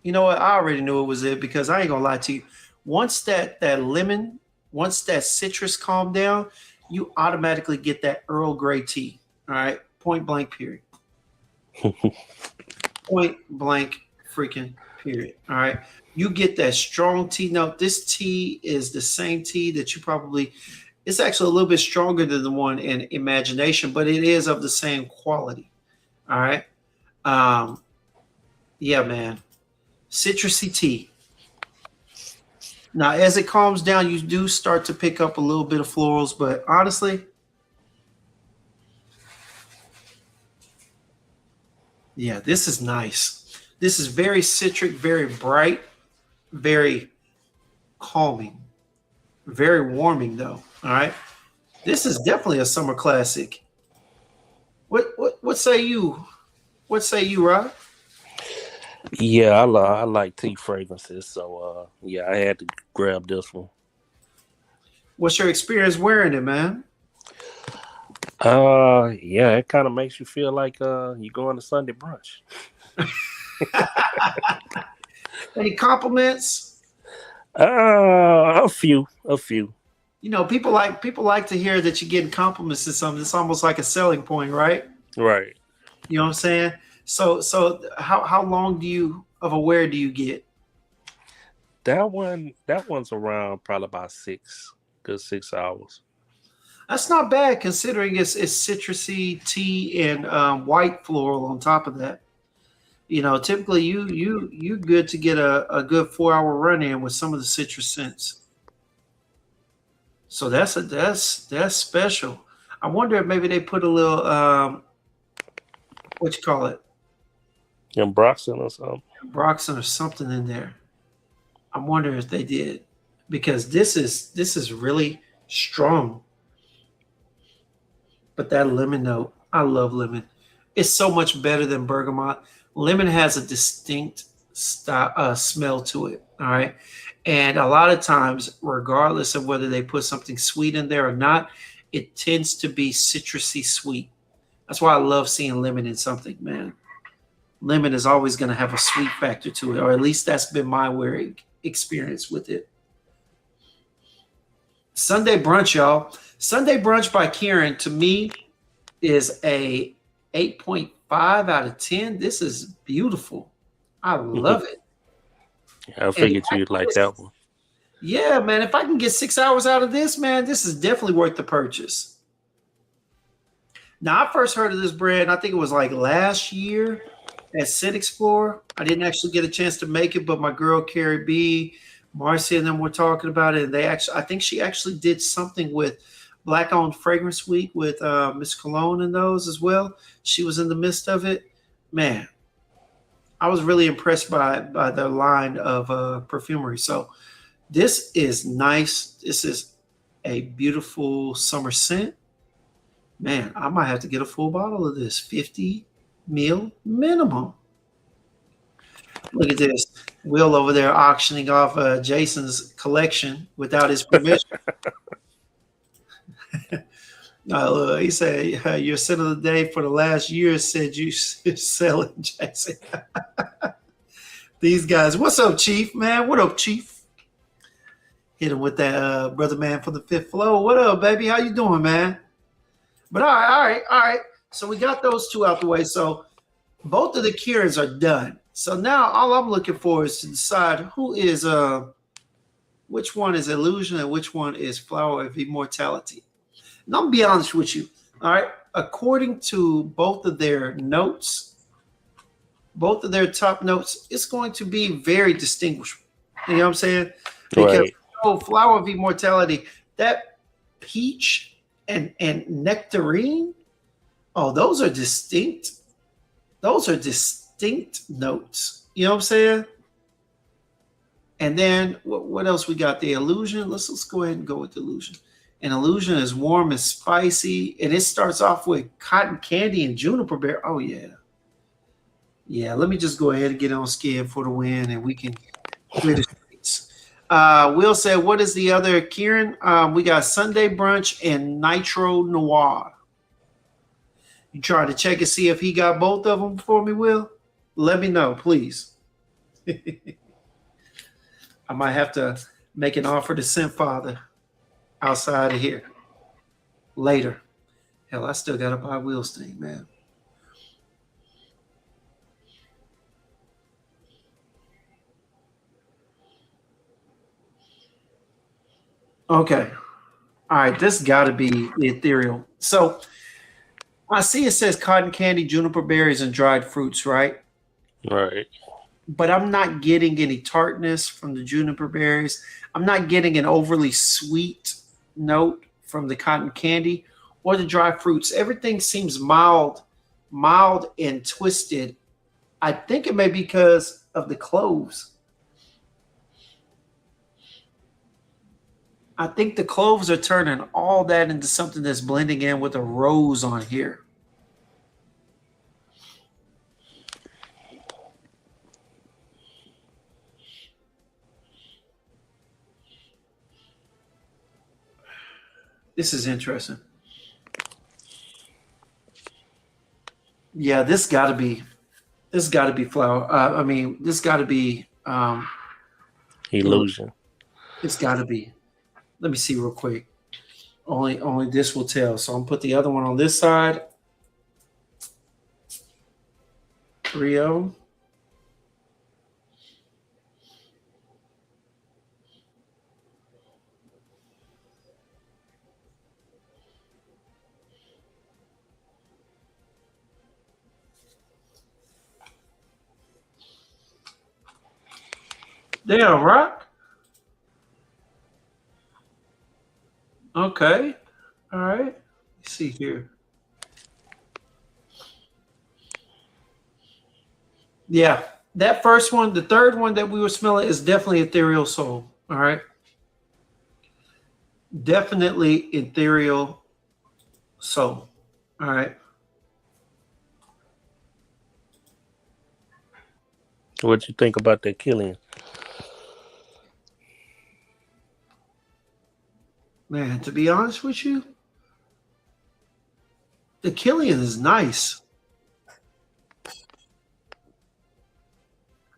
you know what? I already knew it was it because I ain't going to lie to you. Once that lemon, once that citrus calmed down, you automatically get that Earl Grey tea. All right. Point blank, period. Point blank, freaking period. All right. You get that strong tea note. This tea is the same tea that you probably, it's actually a little bit stronger than the one in Imagination, but it is of the same quality. All right. Yeah, man. Citrusy tea. Now, as it calms down, you do start to pick up a little bit of florals, but honestly, yeah, this is nice. This is very citric, very bright, very calming, very warming, though. All right, this is definitely a summer classic. What say you? What say you, Rod? Yeah, I like tea fragrances, so yeah, I had to grab this one. What's your experience wearing it, man? Yeah, it kind of makes you feel like you going to Sunday brunch. Any compliments? A few, a few. You know, people like to hear that you're getting compliments and something. It's almost like a selling point, right? Right. You know what I'm saying? So how long do you of a wear do you get? That one's around probably about good 6 hours. That's not bad considering it's citrusy tea and white floral on top of that. You know, typically you good to get a good 4 hour run in with some of the citrus scents. So that's special. I wonder if maybe they put a little what you call it, And Broxton or something. Broxton or something in there. I'm wondering if they did because this is really strong. But that lemon note, I love lemon. It's so much better than bergamot. Lemon has a distinct smell to it. All right. And a lot of times, regardless of whether they put something sweet in there or not, it tends to be citrusy sweet. That's why I love seeing lemon in something, man. Lemon is always going to have a sweet factor to it, or at least that's been my wearing experience with it. Sunday brunch, y'all. Sunday brunch by Kieran to me is a 8.5 out of 10. This is beautiful. I love it. I And figured you'd like that one. yeah, man, if I can get 6 hours out of this, man, this is definitely worth the purchase. Now, I first heard of this brand, I think it was like last year at Sit Explorer. I didn't actually get a chance to make it, but my girl Carrie B, Marcy, and them were talking about it. And they actually, I think she actually did something with Black Owned Fragrance Week with Miss Cologne and those as well. She was in the midst of it. Man, I was really impressed by the line of perfumery. So this is nice. This is a beautiful summer scent. Man, I might have to get a full bottle of this. 50 mil minimum. Look at this. Will over there auctioning off Jason's collection without his permission. He said, your scent of the day for the last year said you sell it, Jason. These guys. What's up, Chief, man? What up, Chief? Hit him with that brother man from the fifth floor. What up, baby? How you doing, man? But all right. So we got those two out the way. So both of the Kierans are done. So now all I'm looking for is to decide who is which one is Illusion and which one is Flower of Immortality. And I'm gonna be honest with you. All right. According to both of their notes, both of their top notes, it's going to be very distinguishable. You know what I'm saying? Because Flower of Immortality, that peach and nectarine, oh, those are distinct. Those are distinct notes. You know what I'm saying? And then what else we got? The Illusion. Let's go ahead and go with Illusion. And Illusion is warm and spicy, and it starts off with cotton candy and juniper bear. Oh yeah, yeah. Let me just go ahead and get on Skin for the win, and we can clear the streets. Will said, what is the other, Kieran? We got Sunday Brunch and Nitro Noir. You try to check and see if he got both of them for me, Will? Let me know, please. I might have to make an offer to Scent Father outside of here later. Hell, I still got to buy Will's thing, man. Okay. All right. This got to be the ethereal. So I see it says cotton candy, juniper berries, and dried fruits, right? Right. But I'm not getting any tartness from the juniper berries. I'm not getting an overly sweet note from the cotton candy or the dry fruits. Everything seems mild and twisted. I think it may be because of the cloves. I think the cloves are turning all that into something that's blending in with a rose on here. This is interesting. Yeah, this got to be flower. This got to be Illusion. It's got to be. Let me see real quick. Only this will tell. So I'm gonna put the other one on this side. Rio. Damn, Rock. Okay. All right. Let's see here. Yeah, that first one, the third one that we were smelling is definitely ethereal soul. All right. Definitely ethereal soul. All right. What you think about that Killian? Man, to be honest with you, the Killian is nice.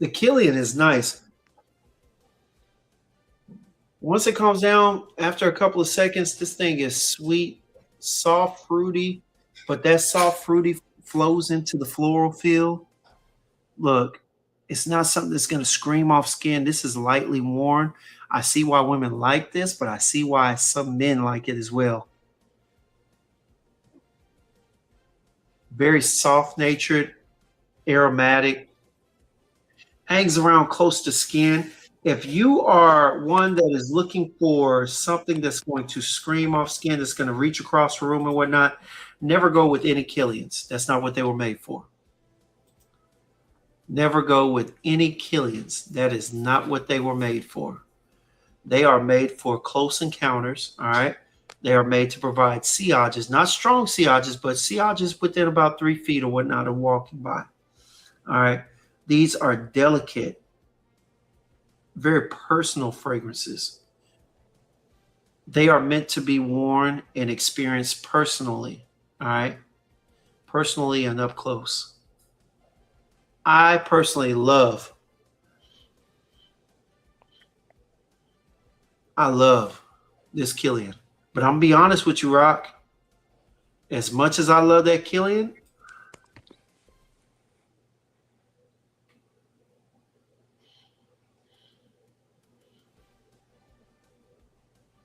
The Killian is nice. Once it calms down, after a couple of seconds, this thing is sweet, soft, fruity, but that soft, fruity flows into the floral feel. Look, it's not something that's going to scream off skin. This is lightly worn. I see why women like this, but I see why some men like it as well. Very soft natured, aromatic, hangs around close to skin. If you are one that is looking for something that's going to scream off skin, that's going to reach across the room and whatnot, never go with any Killians. That's not what they were made for. Never go with any Killians. That is not what they were made for. They are made for close encounters, all right? They are made to provide sillage, not strong sillage, but sillage within about 3 feet or whatnot of walking by, all right? These are delicate, very personal fragrances. They are meant to be worn and experienced personally, all right? Personally and up close. I personally love this Killian. But I'm gonna be honest with you, Rock. As much as I love that Killian,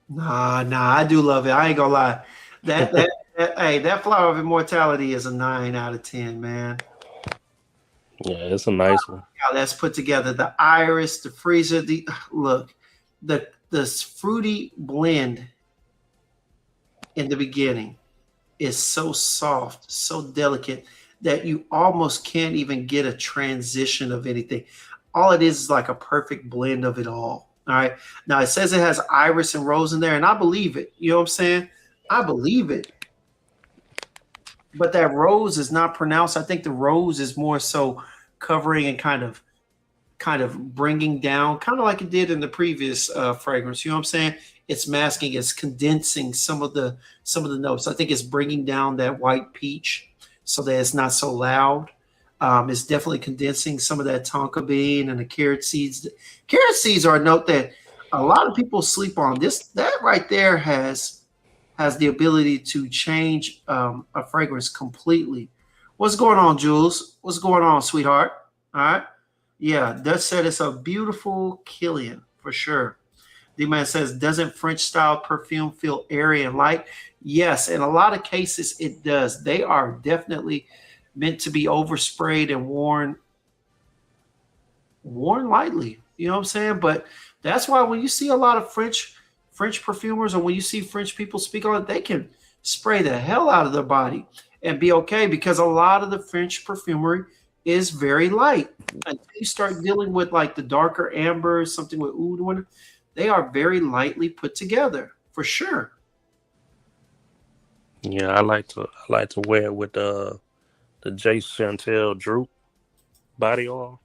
nah, I do love it. I ain't gonna lie. Hey, that flower of immortality is a 9 out of 10, man. Yeah, it's a nice one. How that's put together. The iris, the freezer, look, the fruity blend in the beginning is so soft, so delicate that you almost can't even get a transition of anything. All it is like a perfect blend of it all. All right. Now it says it has iris and rose in there, and I believe it. You know what I'm saying? I believe it. But that rose is not pronounced. I think the rose is more so covering and kind of bringing down, kind of like it did in the previous fragrance. You know what I'm saying? It's masking, it's condensing some of the notes. I think it's bringing down that white peach so that it's not so loud. It's definitely condensing some of that tonka bean and the carrot seeds. Carrot seeds are a note that a lot of people sleep on. That right there has the ability to change a fragrance completely. What's going on, Jules? What's going on, sweetheart? All right. Yeah, that said it's a beautiful Killian for sure. D-Man says, doesn't French style perfume feel airy and light? Yes, in a lot of cases it does. They are definitely meant to be oversprayed and worn lightly. You know what I'm saying? But that's why when you see a lot of French perfumers, or when you see French people speak on it, they can spray the hell out of their body and be okay, because a lot of the French perfumery is very light. Until you start dealing with like the darker amber, something with oud, they are very lightly put together for sure. Yeah, I like to wear it with the J. Chantel Droop body oil.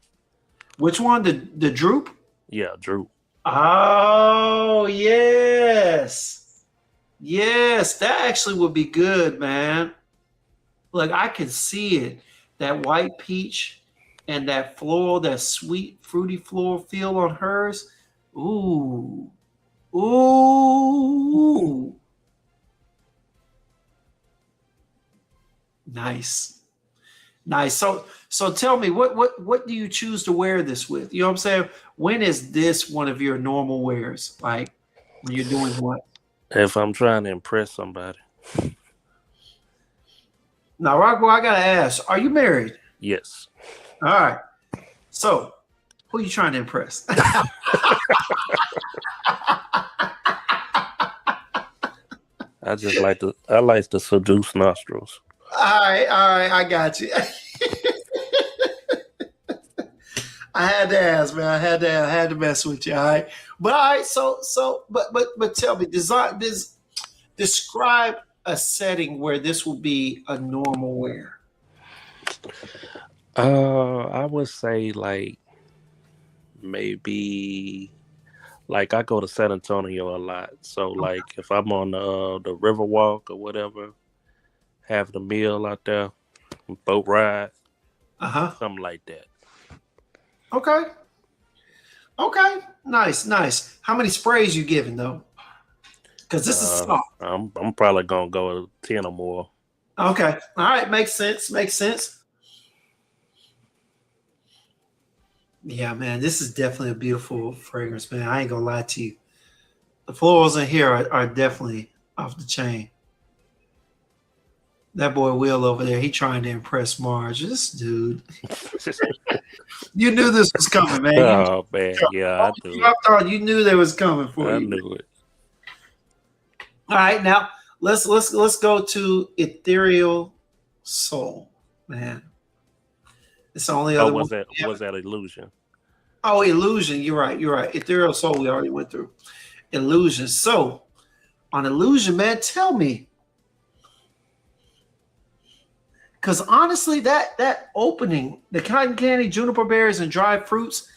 Which one? The Droop? Yeah, Droop. Oh yes, that actually would be good, man. Look, I can see it. That white peach and that floral, that sweet, fruity floral feel on hers. Ooh. Ooh. Nice. So tell me, what do you choose to wear this with? You know what I'm saying? When is this one of your normal wears? Like when you're doing what? If I'm trying to impress somebody. Now, Rockboy, I gotta ask, are you married? Yes. All right. So, who are you trying to impress? I like to seduce nostrils. All right, I got you. I had to ask, man. I had to mess with you. All right, but all right. But tell me, describe a setting where this will be a normal wear. I would say like maybe like I go to San Antonio a lot. So like if I'm on the river walk or whatever, having a meal out there, boat ride, something like that. Okay. Okay, nice, nice. How many sprays you giving though? Because this is soft. I'm probably gonna go 10 or more. Okay, all right, makes sense. Makes sense. Yeah, man, this is definitely a beautiful fragrance, man. I ain't gonna lie to you. The florals in here are definitely off the chain. That boy Will over there, he trying to impress Marge. This dude, you knew this was coming, man. Oh man, yeah, I knew I it. thought you knew they was coming for I you. knew it. All right, now let's go to Ethereal Soul, man. It's the only Oh, other one. was that illusion? Oh, Illusion. You're right. You're right. Ethereal Soul. We already went through Illusion. So on Illusion, man, tell me, because honestly, that opening, the cotton candy, juniper berries, and dried fruits,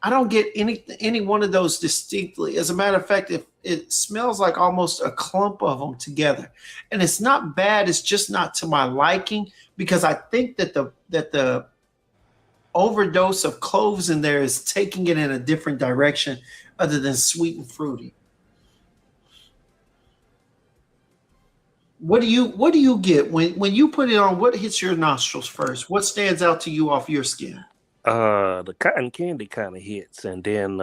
I don't get any one of those distinctly. As a matter of fact, it smells like almost a clump of them together, and it's not bad. It's just not to my liking because I think that the overdose of cloves in there is taking it in a different direction other than sweet and fruity. What do you get when you put it on? What hits your nostrils first? What stands out to you off your skin? The cotton candy kind of hits, and then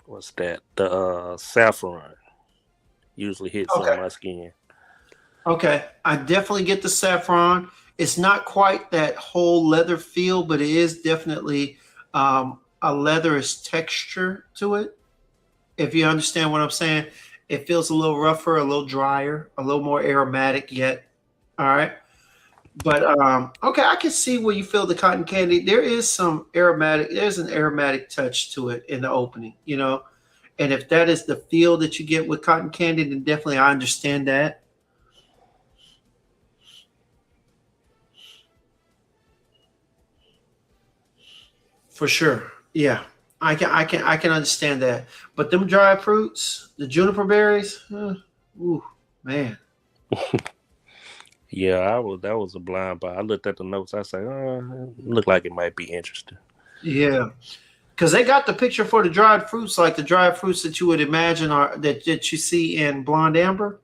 what's that? The saffron usually hits on Okay. my skin. Okay. I definitely get the saffron. It's not quite that whole leather feel, but it is definitely a leatherish texture to it. If you understand what I'm saying, it feels a little rougher, a little drier, a little more aromatic yet. All right. But okay, I can see where you feel the cotton candy. There is some aromatic, there's an aromatic touch to it in the opening, you know. And if that is the feel that you get with cotton candy, then definitely I understand that. For sure. Yeah. I can understand that. But them dried fruits, the juniper berries, ooh, man. Yeah, I was that was a blind buy. I looked at the notes. I said, it looked like it might be interesting. Yeah. Because they got the picture for the dried fruits, like the dried fruits that you would imagine are that you see in blonde amber.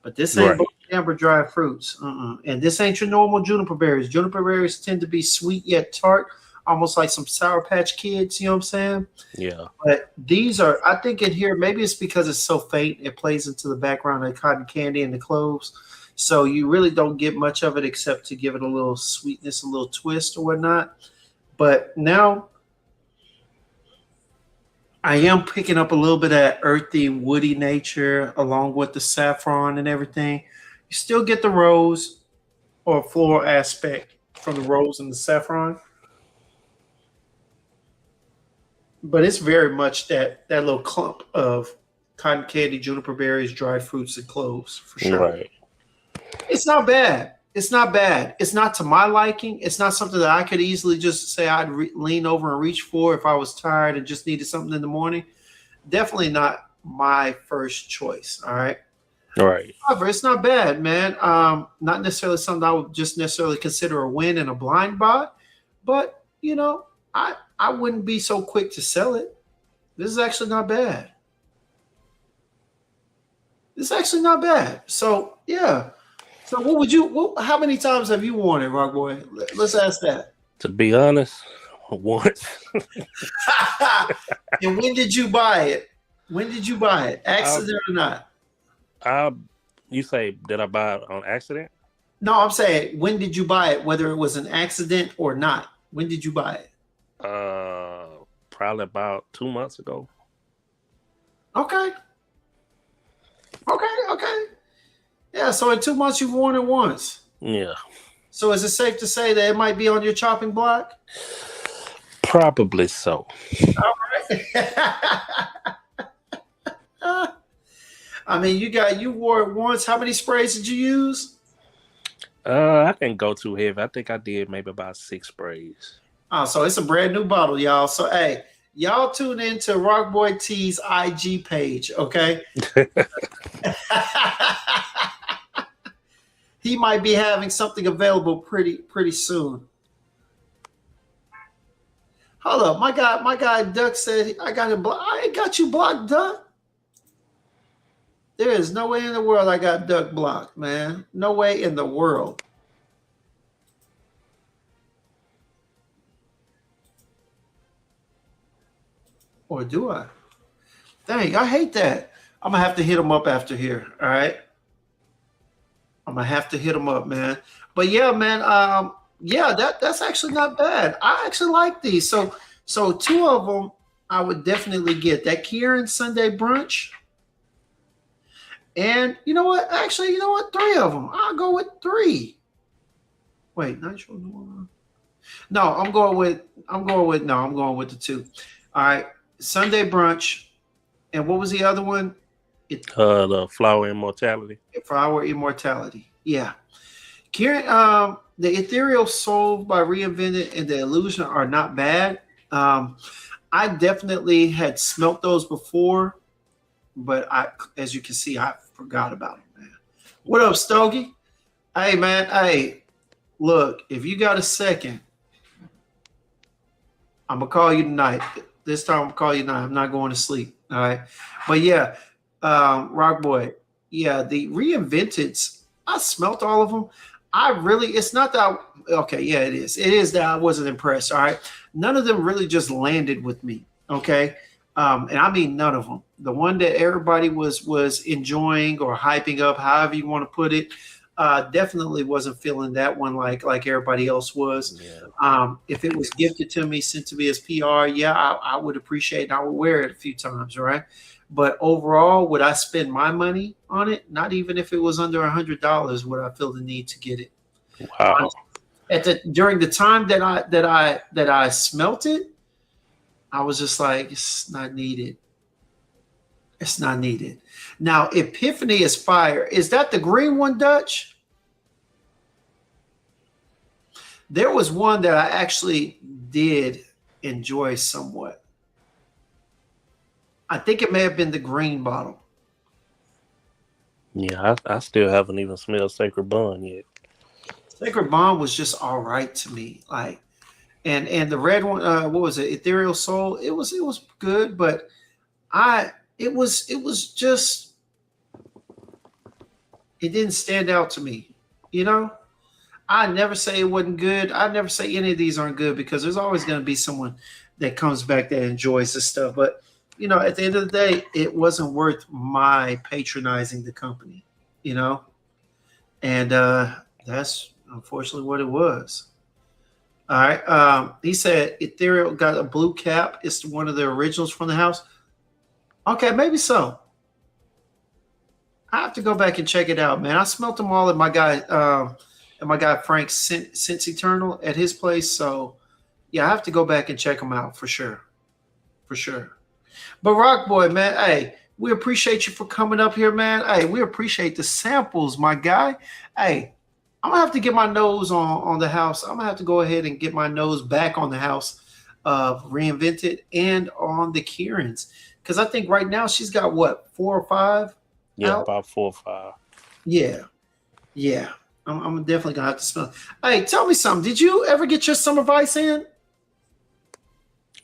But this ain't blonde Right. amber dried fruits. And this ain't your normal juniper berries. Juniper berries tend to be sweet yet tart, almost like some Sour Patch Kids. You know what I'm saying? Yeah. But these are, I think, in here, maybe it's because it's so faint, it plays into the background of the cotton candy and the cloves. So you really don't get much of it except to give it a little sweetness, a little twist or whatnot. But now I am picking up a little bit of that earthy, woody nature along with the saffron and everything. You still get the rose or floral aspect from the rose and the saffron, but it's very much that little clump of cotton candy, juniper berries, dried fruits, and cloves for sure. Right. It's not bad. It's not bad. It's not to my liking. It's not something that I could easily just say I'd lean over and reach for if I was tired and just needed something in the morning. Definitely not my first choice. All right. Right. However, it's not bad, man. Not necessarily something I would just necessarily consider a win and a blind buy, but I wouldn't be so quick to sell it. This is actually not bad. This is actually not bad. So yeah. So what would you? How many times have you worn it, Rock Boy? Let's ask that. To be honest, once And when did you buy it? When did you buy it? I Accident or not? I you say did I buy it on accident? No, I'm saying when did you buy it? Whether it was an accident or not. When did you buy it? Probably about 2 months ago. Okay. Okay. Okay. Yeah. So in 2 months you've worn it once. Yeah. So is it safe to say that it might be on your chopping block? Probably so. All right. I mean, you wore it once. How many sprays did you use? I didn't go too heavy. I think I did maybe about 6 sprays. Oh, so it's a brand new bottle, y'all. So hey, y'all tune into Rockboy-T's IG page, okay? He might be having something available pretty soon. Hold up, my guy Duck said I got him blocked. I ain't got you blocked, Duck. There is no way in the world I got Duck blocked, man. No way in the world. Or do I? Dang, I hate that. I'm gonna have to hit him up after here. All right. I'm gonna have to hit him up, man. But yeah, man. Yeah, that's actually not bad. I actually like these. So two of them I would definitely get. That Kieran Sunday brunch. And you know what? Actually, you know what? Three of them. I'll go with three. Wait, not sure. No, I'm going with the two. All right. Sunday brunch. And what was the other one? The Flower Immortality. For our immortality. Yeah. Kieran, the Ethereal Soul by Reinvented and the Illusion are not bad. I definitely had smelt those before, but as you can see, I forgot about them, man. What up, Stogie? Hey, man. Hey, look, if you got a second, I'm gonna call you tonight. This time I'm gonna call you tonight. I'm not going to sleep. All right. But yeah, Rock Boy. Yeah, the Reinventeds, I smelt all of them. It's not that, okay, yeah, it is. It is that I wasn't impressed. All right. None of them really just landed with me. Okay. And I mean none of them. The one that everybody was enjoying or hyping up, however you want to put it, definitely wasn't feeling that one like everybody else was. Yeah. If it was gifted to me, sent to me as PR, yeah, I would appreciate it. I would wear it a few times, right? But overall, would I spend my money on it? Not even if it was under $100, would I feel the need to get it? Wow. During the time that I smelt it, I was just like, it's not needed. It's not needed. Now, Epiphany is fire. Is that the green one, Dutch? There was one that I actually did enjoy somewhat. I think it may have been the green bottle. Yeah, I still haven't even smelled Sacred Bond yet. Sacred Bond was just all right to me. Like, and the red one, what was it? Ethereal Soul. It was good, but it was just, it didn't stand out to me. You know, I never say it wasn't good. I never say any of these aren't good because there's always going to be someone that comes back that enjoys this stuff. But you know, at the end of the day, it wasn't worth my patronizing the company. You know, and that's unfortunately what it was. All right. He said Ethereal got a blue cap. It's one of the originals from the house. Okay, maybe so. I have to go back and check it out, man. I smelt them all at my guy Frank Since Eternal at his place. So yeah, I have to go back and check them out for sure. For sure. But Rock Boy, man, hey, we appreciate you for coming up here, man. Hey, we appreciate the samples, my guy. Hey, I'm gonna have to get my nose on the house. I'm gonna have to go ahead and get my nose back on the house of Reinvented and on the Kieran's. Because I think right now she's got what, 4 or 5? Yeah, out? about 4 or 5. Yeah. Yeah. I'm definitely gonna have to smell. Hey, tell me something. Did you ever get your Summer Vice in?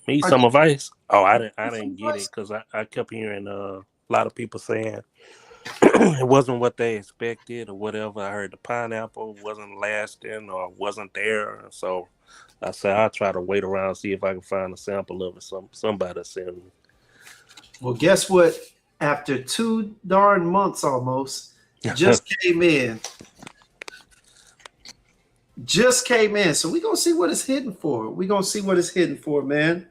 Me some advice? Oh, I didn't get it because I kept hearing a lot of people saying it wasn't what they expected or whatever. I heard the pineapple wasn't lasting or wasn't there, so I said I'll try to wait around see if I can find a sample of it. Somebody sent me. Well, guess what? After 2 darn months almost, just came in. Just came in. So we're going to see what it's hitting for. We're going to see what it's hitting for, man.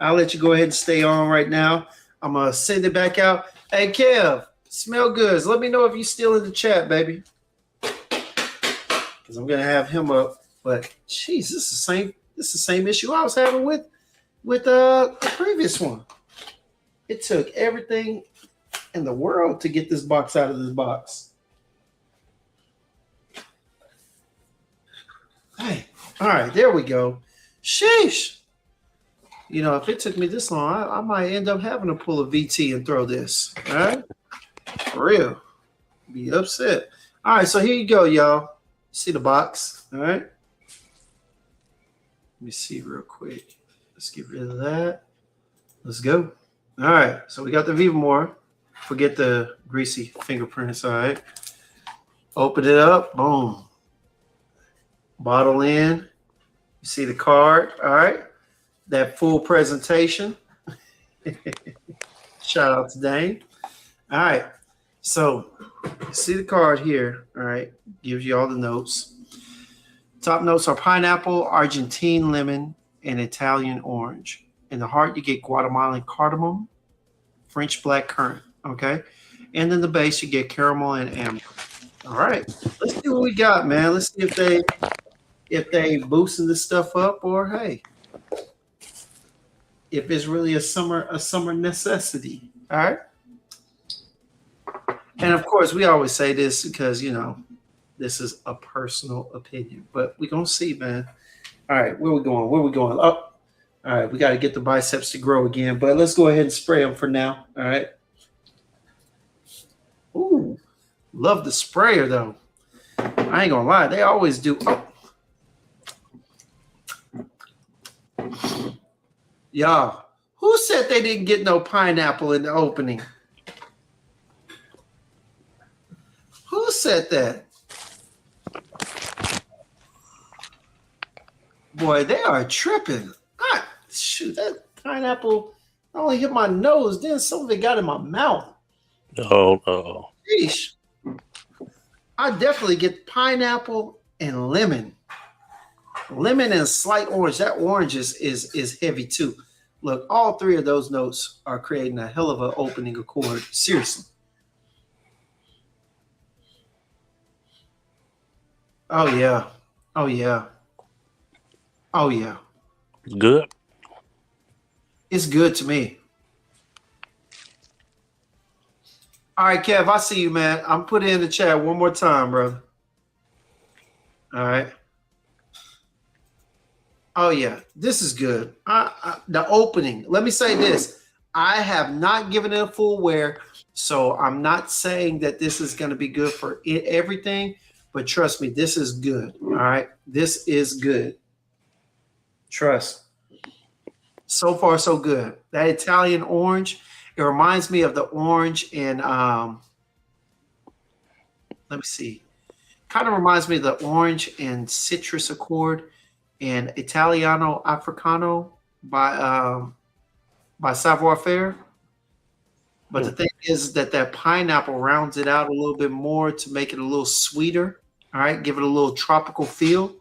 I'll let you go ahead and stay on right now. I'm going to send it back out. Hey, Kev, smell goods. Let me know if you're still in the chat, baby. Because I'm going to have him up. But, geez, this is the same issue I was having with the previous one. It took everything in the world to get this box out of this box. Hey, all right, there we go. Sheesh. You know, if it took me this long, I might end up having to pull a VT and throw this. All right? For real. Be upset. All right, so here you go, y'all. See the box, all right? Let me see real quick. Let's get rid of that. Let's go. All right. So we got the Vivamore. Forget the greasy fingerprints. All right. Open it up. Boom. Bottle in. You see the card. All right. That full presentation. Shout out to Dane. All right. So you see the card here. All right. Gives you all the notes. Top notes are pineapple, Argentine lemon, and Italian orange. In the heart, you get Guatemalan cardamom, French black currant. Okay. And then the base, you get caramel and amber. All right. Let's see what we got, man. Let's see if they boosting this stuff up, or hey, if it's really a summer necessity. All right. And of course, we always say this because this is a personal opinion, but we're gonna see, man. All right, where we going? Where we going? Up. All right, we got to get the biceps to grow again, but let's go ahead and spray them for now. All right. Ooh, love the sprayer though. I ain't gonna lie, they always do. Oh. Y'all, who said they didn't get no pineapple in the opening? Who said that? Boy, they are tripping. God, shoot, that pineapple only hit my nose. Then some of it got in my mouth. Oh. Sheesh. I definitely get pineapple and lemon. Lemon and slight orange. That orange is heavy too. Look, all three of those notes are creating a hell of an opening accord. Seriously. Oh yeah. Oh yeah. Oh yeah. Good. It's good to me. All right, Kev, I see you, man. I'm putting in the chat one more time, brother. All right. Oh yeah, this is good. The opening. Let me say this: I have not given it a full wear, so I'm not saying that this is going to be good for everything. But trust me, this is good. All right, this is good. Trust. So far, so good. That Italian orange, it reminds me of the orange in, let me see. Kind of reminds me of the orange and citrus accord and Italiano Africano by Savoir Faire. But the thing is that pineapple rounds it out a little bit more to make it a little sweeter. All right, give it a little tropical feel.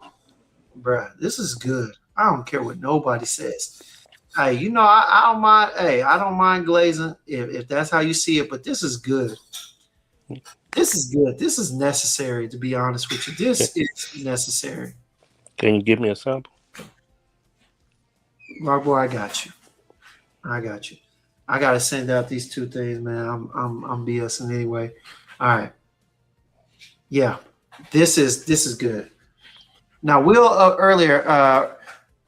Bruh, this is good. I don't care what nobody says. Hey, I don't mind. Hey, I don't mind glazing if that's how you see it. But this is good. This is good. This is necessary, to be honest with you. This is necessary. Can you give me a sample? Rockboy, I got you. I gotta send out these two things, man. I'm BSing anyway. All right. Yeah, this is good. Now, Will earlier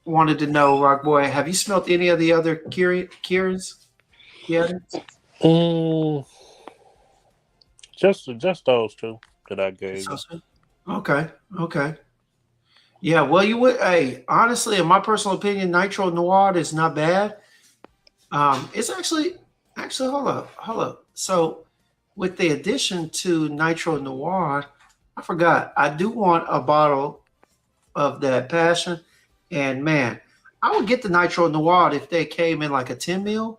wanted to know, Rockboy, have you smelt any of the other Kieran's? Yeah. Just those two that I gave. Okay. Yeah, well, you would. Hey, honestly, in my personal opinion, Nitro Noir is not bad. It's actually hold up. So, with the addition to Nitro Noir, I forgot. I do want a bottle of that Passion, and man, I would get the Nitro Noir if they came in like a 10 mil,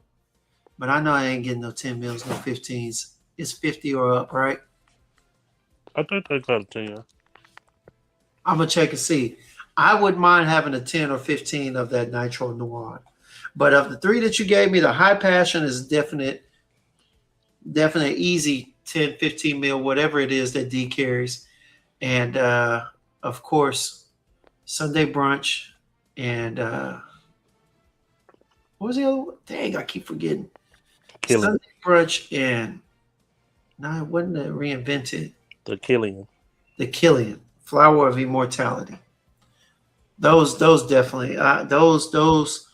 but I know I ain't getting no 10 mils, no 15s. It's 50 or up, right? I think they got 10. I'm gonna check and see. I wouldn't mind having a 10 or 15 of that Nitro Noir. But of the three that you gave me, the High Passion is definite easy 10, 15 mil, whatever it is that D carries. And of course, Sunday Brunch and what was the other one? Dang, I keep forgetting. Killian. Sunday Brunch and no, it wasn't the Reinvented. The Killian. The Killian, Flower of Immortality. Those definitely those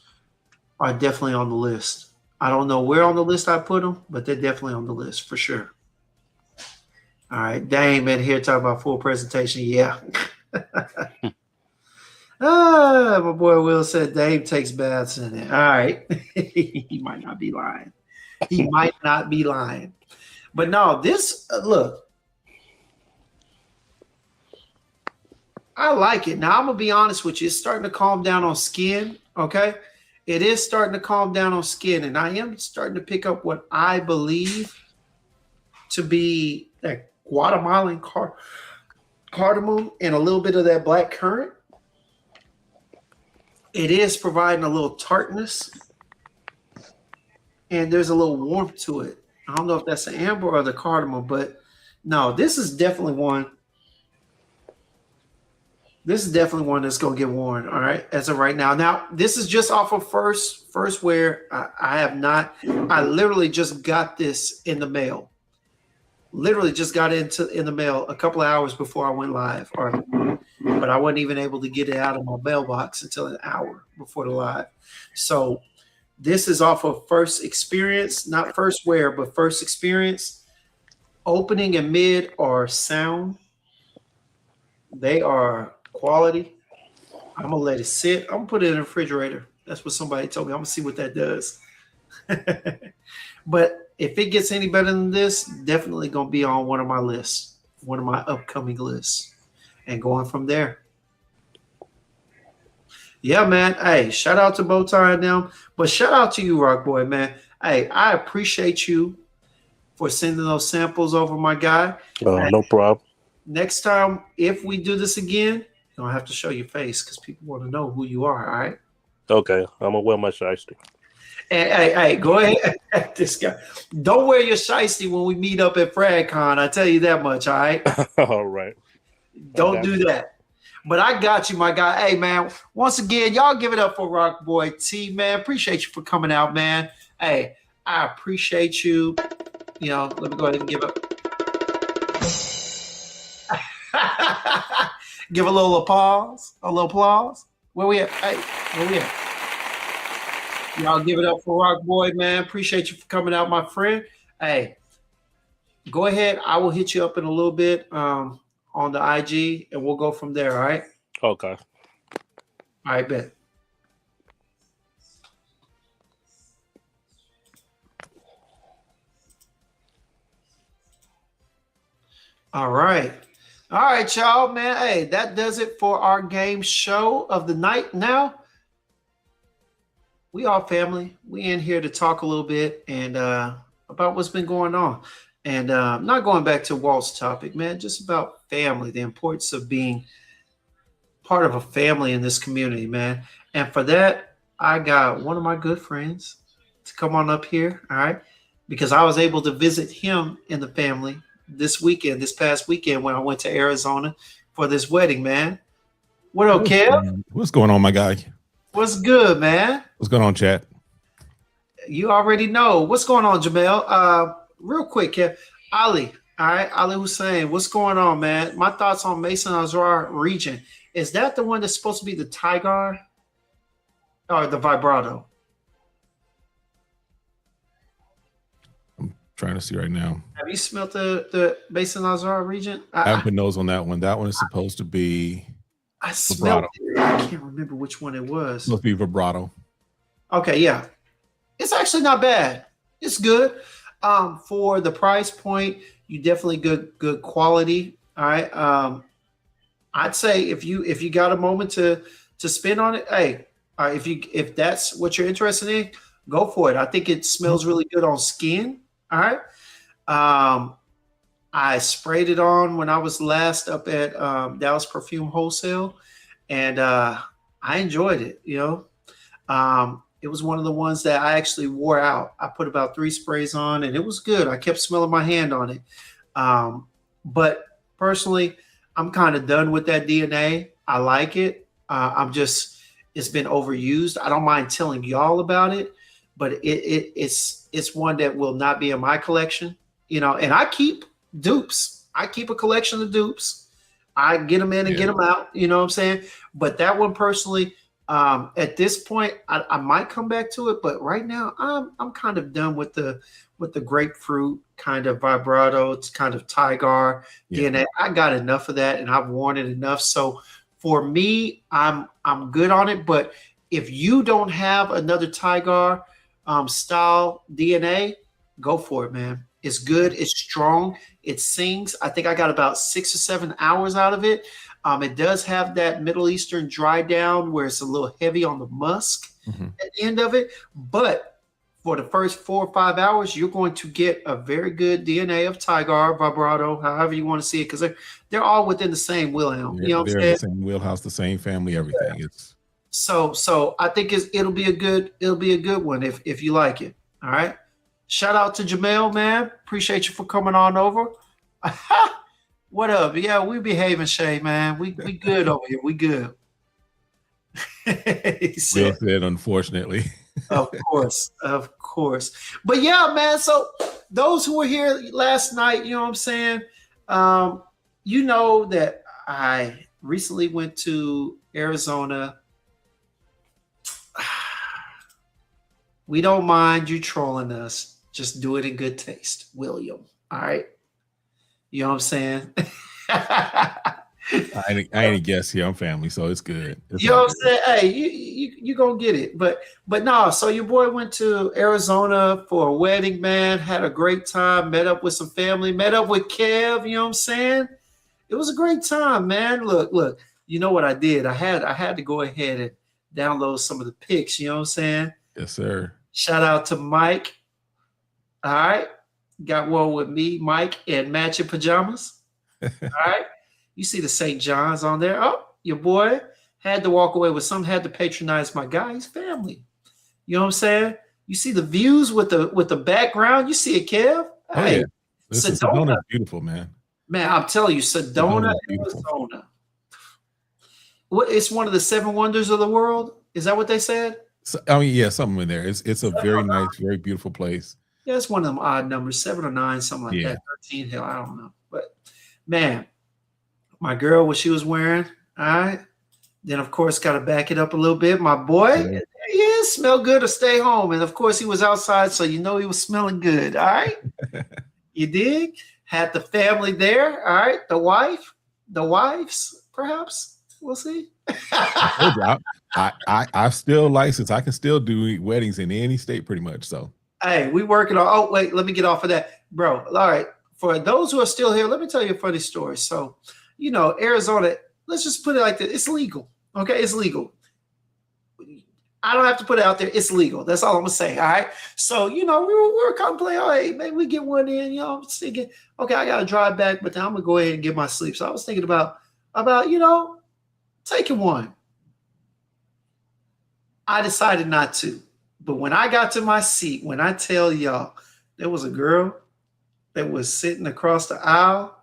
are definitely on the list. I don't know where on the list I put them, but they're definitely on the list for sure. All right, Dame in here talking about full presentation. Yeah. My boy Will said Dave takes baths in it. All right. He might not be lying. He might not be lying. But no, this, look, I like it. Now, I'm going to be honest with you. It's starting to calm down on skin. Okay. It is starting to calm down on skin. And I am starting to pick up what I believe to be that Guatemalan cardamom and a little bit of that black currant. It is providing a little tartness, and there's a little warmth to it. I don't know if that's the amber or the cardamom, but no, this is definitely one. This is definitely one that's gonna get worn. All right, as of right now. Now, this is just off of first wear. I have not. I literally just got this in the mail. Literally just got in the mail a couple of hours before I went live, but I wasn't even able to get it out of my mailbox until an hour before the live. So this is off of first experience, not first wear, but first experience. Opening and mid are sound. They are quality. I'm gonna let it sit. I'm gonna put it in the refrigerator. That's what somebody told me. I'm gonna see what that does. But if it gets any better than this, definitely gonna be on one of my lists, one of my upcoming lists, and going from there. Yeah, man. Hey, shout out to Bowtie and them, but shout out to you, Rock Boy, man. Hey, I appreciate you for sending those samples over, my guy. Hey, No problem. next time, if we do this again, you don't have to show your face because people want to know who you are. All right. Okay, I'm gonna wear my shiesty. Hey, go ahead. This guy. Don't wear your shiesty when we meet up at FragCon. I tell you that much, all right? All right. Don't do that. But I got you, my guy. Hey, man, once again, y'all give it up for Rockboy-T, man. Appreciate you for coming out, man. Hey, I appreciate you. You know, let me go ahead and give up. Give a little applause. A little applause. Where we at? Hey, where we at? Y'all give it up for Rock Boy, man. Appreciate you for coming out, my friend. Hey, go ahead. I will hit you up in a little bit on the IG, and we'll go from there, all right? Okay. All right, bet. All right. All right, y'all, man. Hey, that does it for our game show of the night now. We all family. We in here to talk a little bit and about what's been going on. And not going back to Walt's topic, man, just about family, the importance of being part of a family in this community, man. And for that, I got one of my good friends to come on up here, all right? Because I was able to visit him in the family this past weekend when I went to Arizona for this wedding, man. What up, Kev? What's going on, my guy? What's good, man? What's going on, chat? You already know. What's going on, Jamel? Real quick, Kev. Ali, all right? Ali Hussein, what's going on, man? My thoughts on Mason Azrar region. Is that the one that's supposed to be the Tigar or the Vibrato? I'm trying to see right now. Have you smelt the Mason Azrar region? I haven't put nose on that one. That one is supposed to be I smelled it. I can't remember which one it was. supposed to be vibrato. Okay, yeah. It's actually not bad. It's good. For the price point, you definitely good quality. All right. I'd say if you got a moment to spend on it, hey, if that's what you're interested in, go for it. I think it smells really good on skin. All right. I sprayed it on when I was last up at Dallas Perfume Wholesale, and I enjoyed it. You know, it was one of the ones that I actually wore out. I put about 3 sprays on, and it was good. I kept smelling my hand on it. But personally, I'm kind of done with that DNA. I like it. It's been overused. I don't mind telling y'all about it, but it's one that will not be in my collection. You know, and I keep dupes. I keep a collection of dupes. I get them in and get them out. You know what I'm saying? But that one personally, at this point, I might come back to it. But right now, I'm kind of done with the grapefruit kind of vibrato. It's kind of Tigar DNA. I got enough of that, and I've worn it enough. So For me, I'm good on it. But if you don't have another Tigar style DNA, go for it, man. It's good. It's strong. It sings. I think I got about 6 or 7 hours out of it. It does have that Middle Eastern dry down where it's a little heavy on the musk at the end of it. But for the first 4 or 5 hours, you're going to get a very good DNA of Tigar, Vibrato, however you want to see it, because they're all within the same wheelhouse. You know what I'm saying? The same wheelhouse, the same family, everything. It's so I think it'll be a good one if you like it. All right. Shout out to Jamel, man. Appreciate you for coming on over. What up? Yeah, we behaving, Shay, man. We good over here. We good. He said, Will said, unfortunately. of course. But yeah, man. So those who were here last night, you know what I'm saying? You know that I recently went to Arizona. We don't mind you trolling us. Just do it in good taste, William. All right. You know what I'm saying? I ain't a guest here. I'm family, so it's good. You know what I'm saying? Hey, you gonna get it. But no, so your boy went to Arizona for a wedding, man. Had a great time, met up with some family, met up with Kev, you know what I'm saying? It was a great time, man. Look, you know what I did? I had to go ahead and download some of the pics, you know what I'm saying? Yes, sir. Shout out to Mike. All right. Got one with me, Mike, and matching pajamas. All right. You see the St. John's on there. Oh, your boy had to walk away with some, had to patronize my guy's family. You know what I'm saying? You see the views with the background. You see it, Kev? Oh, hey, yeah. Sedona's beautiful, man. Man, I'm telling you, Sedona, Arizona. It's one of the 7 wonders of the world. Is that what they said? So, I mean, yeah, something in there. It's a very nice, very beautiful place. Yeah, it's one of them odd numbers, 7 or 9, something like that. 13, hell, I don't know. But man, my girl, what she was wearing, all right. Then of course, got to back it up a little bit. My boy, yeah, smell good or stay home. And of course, he was outside, so you know he was smelling good. All right. You dig? Had the family there. All right. The wives, perhaps. We'll see. I'm still licensed. I can still do weddings in any state pretty much. So hey, we working on. Oh, wait, let me get off of that. Bro. All right. For those who are still here, let me tell you a funny story. So, you know, Arizona, let's just put it like this. It's legal. Okay, it's legal. I don't have to put it out there. It's legal. That's all I'm gonna say. All right. So, you know, we were contemplating, oh, hey, maybe we get one in, you know, I'm thinking, okay, I gotta drive back, but then I'm gonna go ahead and get my sleep. So I was thinking about, you know, taking one. I decided not to. But when I got to my seat, when I tell y'all, there was a girl that was sitting across the aisle,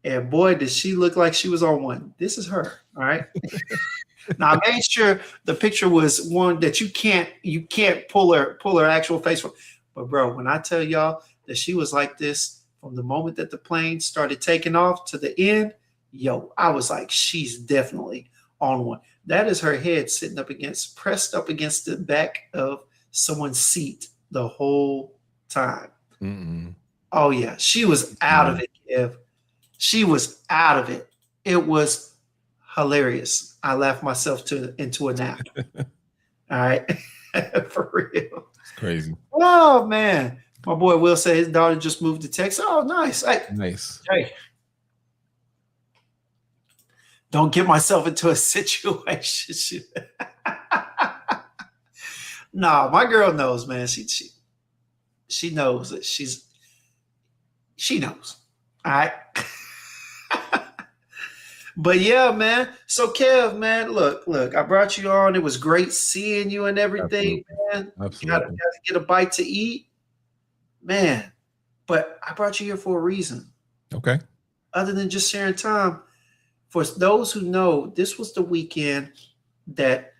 and boy, did she look like she was on one. This is her, all right? Now I made sure the picture was one that you can't pull her actual face from. But bro, when I tell y'all that she was like this from the moment that the plane started taking off to the end, yo, I was like, she's definitely on one. That is her head pressed up against the back of someone's seat the whole time. Oh yeah, she was out of it, Kev. She was out of it. It was hilarious. I laughed myself into a nap. All right, for real. It's crazy. Oh man, my boy Will said his daughter just moved to Texas. Oh, nice. Hey, nice. Hey. Don't get myself into a situation. No, my girl knows, man. She knows that she knows. All right. But yeah, man. So Kev, man, look, I brought you on. It was great seeing you and everything, man. Absolutely. Got to get a bite to eat, man. But I brought you here for a reason. Okay. Other than just sharing time. For those who know, this was the weekend that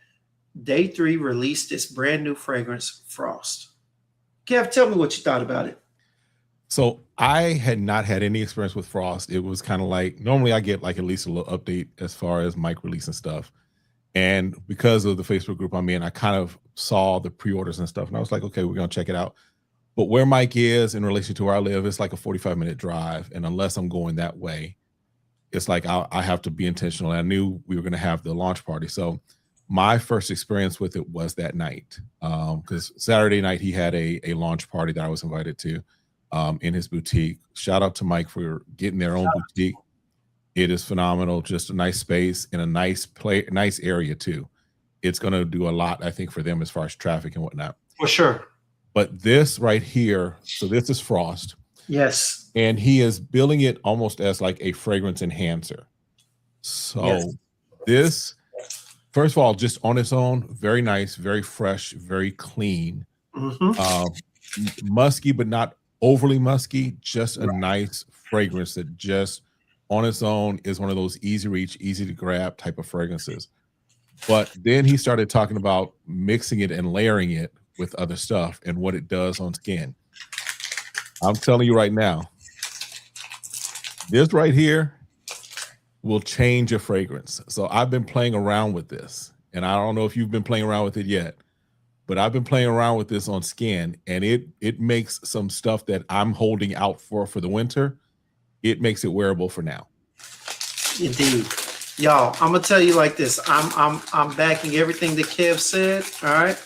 Day 3 released its brand new fragrance, Frost. Kev, tell me what you thought about it. So I had not had any experience with Frost. It was kind of like, normally I get like at least a little update as far as mic releasing stuff. And because of the Facebook group I'm in, I kind of saw the pre-orders and stuff. And I was like, okay, we're going to check it out. But where Mike is in relation to where I live, it's like a 45-minute drive. And unless I'm going that way, it's like I have to be intentional. I knew we were going to have the launch party. So my first experience with it was that night, because Saturday night he had a launch party that I was invited to in his boutique. Shout out to Mike for getting their own boutique. It is phenomenal. Just a nice space in a nice area too. It's going to do a lot, I think, for them as far as traffic and whatnot. For sure. But this right here, so this is Frost. Yes. And he is billing it almost as like a fragrance enhancer. So Yes. this, first of all, just on its own, very nice, very fresh, very clean. Musky, but not overly musky. Just a nice fragrance that just on its own is one of those easy reach, easy to grab type of fragrances. But then he started talking about mixing it and layering it with other stuff and what it does on skin. I'm telling you right now, this right here will change your fragrance. So I've been playing around with this, and I don't know if you've been playing around with it yet, but I've been playing around with this on skin, and it makes some stuff that I'm holding out for the winter. It makes it wearable for now. Indeed. Y'all, I'm gonna tell you like this. I'm backing everything that Kev said. All right.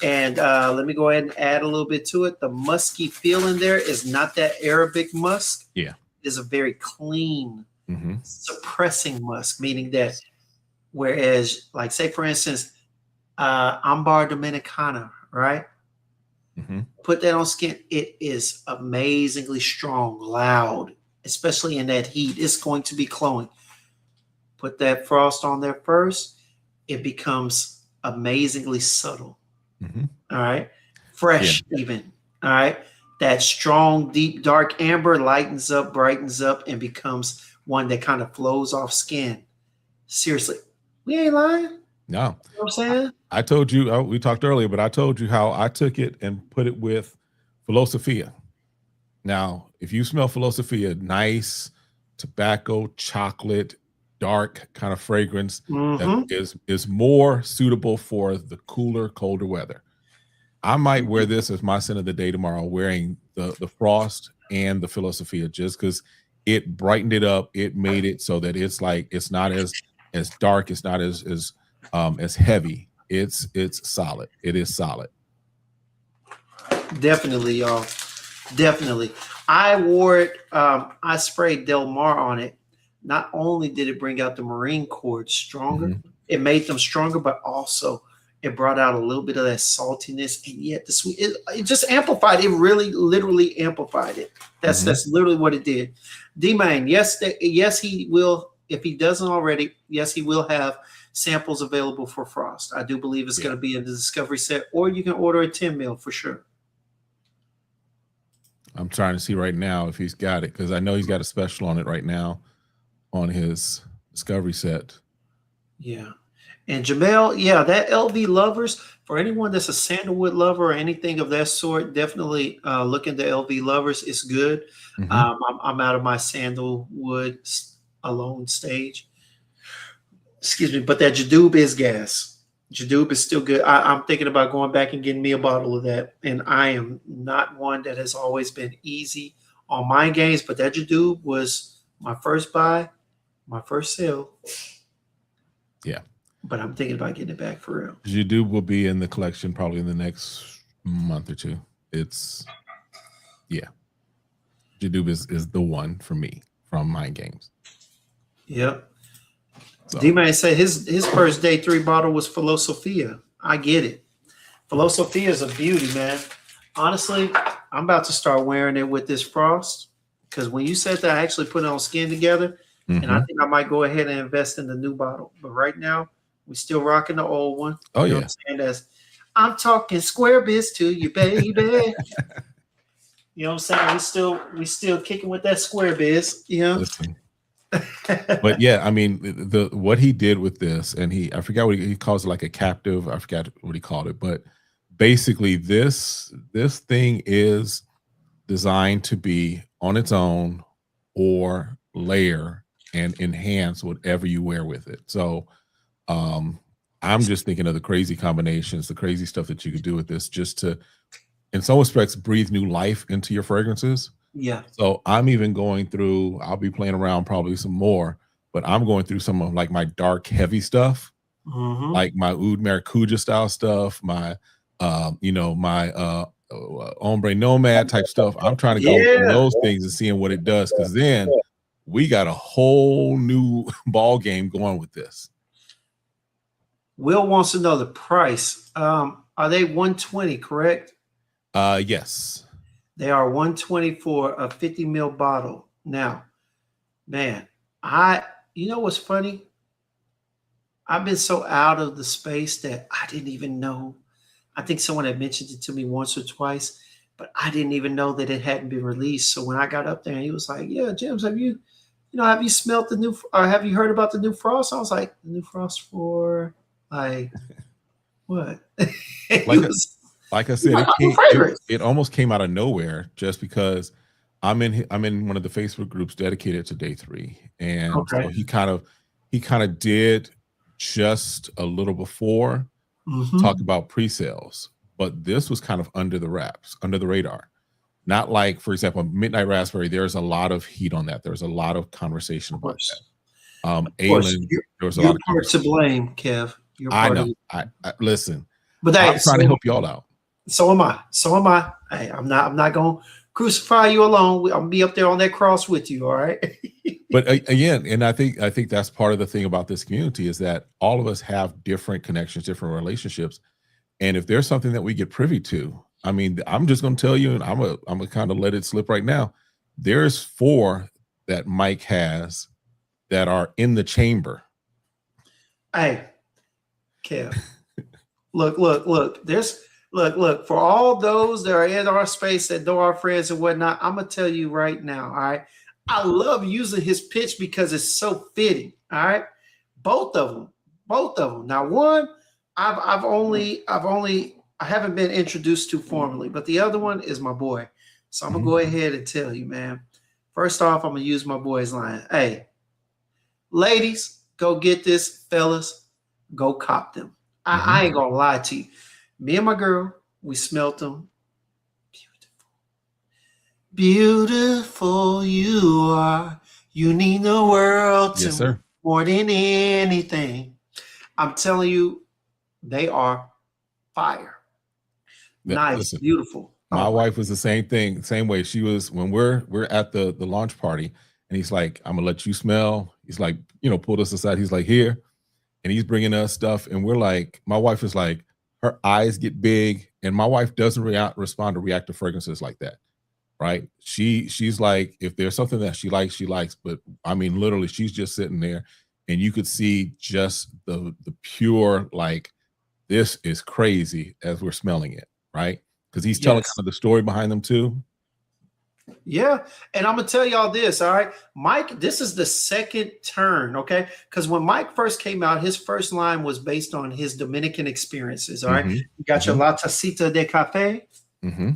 And let me go ahead and add a little bit to it. The musky feel in there is not that Arabic musk. Yeah. It is a very clean, suppressing musk, meaning that whereas, like, say, for instance, Ambar Dominicana, right? Put that on skin. It is amazingly strong, loud, especially in that heat. It's going to be glowing. Put that Frost on there first. It becomes amazingly subtle. All right. Fresh, even. All right. That strong, deep, dark amber lightens up, brightens up, and becomes one that kind of flows off skin. Seriously. We ain't lying. No. You know what I'm saying? I told you, we talked earlier, but I told you how I took it and put it with Philosophia. Now, if you smell Philosophia, nice tobacco, chocolate, dark kind of fragrance that is more suitable for the cooler, colder weather. I might wear this as my scent of the day tomorrow, wearing the Frost and the Philosophia, just because it brightened it up. It made it so that it's like it's not as dark, it's not as heavy. It's solid. It is solid. Definitely, y'all. Definitely. I wore it. I sprayed Del Mar on it. Not only did it bring out the marine chords stronger, it made them stronger, but also it brought out a little bit of that saltiness, and yet the sweet. It just amplified. It really, literally amplified it. That's literally what it did. D-Man, yes, he will. If he doesn't already, yes, he will have samples available for Frost. I do believe it's going to be in the Discovery set, or you can order a 10 mil for sure. I'm trying to see right now if he's got it, because I know he's got a special on it right now on his Discovery set. Yeah. And Jamel, that LV Lovers, for anyone that's a sandalwood lover or anything of that sort, definitely look into LV Lovers. It's good. I'm out of my sandalwood alone stage. Excuse me, but that Jadoob is gas. Jadoob is still good. I'm thinking about going back and getting me a bottle of that. And I am not one that has always been easy on my games, but that Jadoob was my first buy, my first sale. Yeah. But I'm thinking about getting it back for real. Jadoob will be in the collection probably in the next month or two. Jadoob is the one for me from Mind Games. Yep. So. D-Man said his first day 3 bottle was Philosophia. I get it. Philosophia is a beauty, man. Honestly, I'm about to start wearing it with this Frost, because when you said that, I actually put it on skin together, and I think I might go ahead and invest in the new bottle. But right now, we're still rocking the old one. Oh, you know what I'm saying? I'm talking square biz to you, baby. You know what I'm saying? We still kicking with that square biz. You know. Listen. But yeah, I mean, what he did with this, and I forgot what he calls it, like a captive. I forgot what he called it, but basically, this thing is designed to be on its own or layer and enhance whatever you wear with it. So, I'm just thinking of the crazy combinations, the crazy stuff that you could do with this, just to, in some respects, breathe new life into your fragrances. Yeah. So I'm even going through, I'll be playing around probably some more but I'm going through some of like my dark, heavy stuff, like my Oud Maracuja style stuff, my my Ombre Nomad type stuff. I'm trying to go through those things and seeing what it does, because then we got a whole new ball game going with this. Will wants to know the price. Are they 120, correct? Yes. They are 120 for a 50 ml bottle. Now, man, you know what's funny? I've been so out of the space that I didn't even know. I think someone had mentioned it to me once or twice, but I didn't even know that it hadn't been released. So when I got up there, he was like, "Yeah, James, have you smelt the new, or have you heard about the new Frost?" I was like, "The new Frost for like what?" Like I said, it almost came out of nowhere, just because I'm in one of the Facebook groups dedicated to Day 3, and so he kind of did just a little before talk about pre-sales, but this was kind of under the wraps, under the radar. Not like, for example, Midnight Raspberry. There's a lot of heat on that. There's a lot of conversation about that. Aylin, there was a lot of conversation. To blame, Kev. I know. I listen, but I'm trying to help y'all out. So am I. Hey, I'm not gonna crucify you alone. I'm gonna be up there on that cross with you. All right. But again, and I think that's part of the thing about this community, is that all of us have different connections, different relationships, and if there's something that we get privy to, I mean, I'm just going to tell you, and I'm gonna kind of let it slip right now. There's 4 that Mike has that are in the chamber. Hey, Kev, look. Look, for all those that are in our space that know our friends and whatnot, I'm gonna tell you right now. All right, I love using his pitch because it's so fitting. All right, both of them. Now, one, I haven't been introduced to formally, but the other one is my boy. So I'm gonna go ahead and tell you, man. First off, I'm gonna use my boy's line. Hey, ladies, go get this. Fellas, go cop them. I ain't gonna lie to you. Me and my girl, we smelt them. Beautiful you are. You need the world to more than anything. I'm telling you, they are fire. Nice, listen, beautiful. My wife was the same thing, same way. She was, when we're at the launch party, and he's like, "I'm gonna let you smell." He's like, pulled us aside. He's like, "Here," and he's bringing us stuff, and we're like, my wife is like, her eyes get big, and my wife doesn't respond to reactive fragrances like that, right? She's like, if there's something that she likes, but I mean, literally, she's just sitting there, and you could see just the pure, like, this is crazy as we're smelling it, right? Because he's telling kind of the story behind them too. Yeah, and I'm gonna tell y'all this, all right, Mike. This is the second turn, okay? Because when Mike first came out, his first line was based on his Dominican experiences. All right, you got your La Tacita de Café. All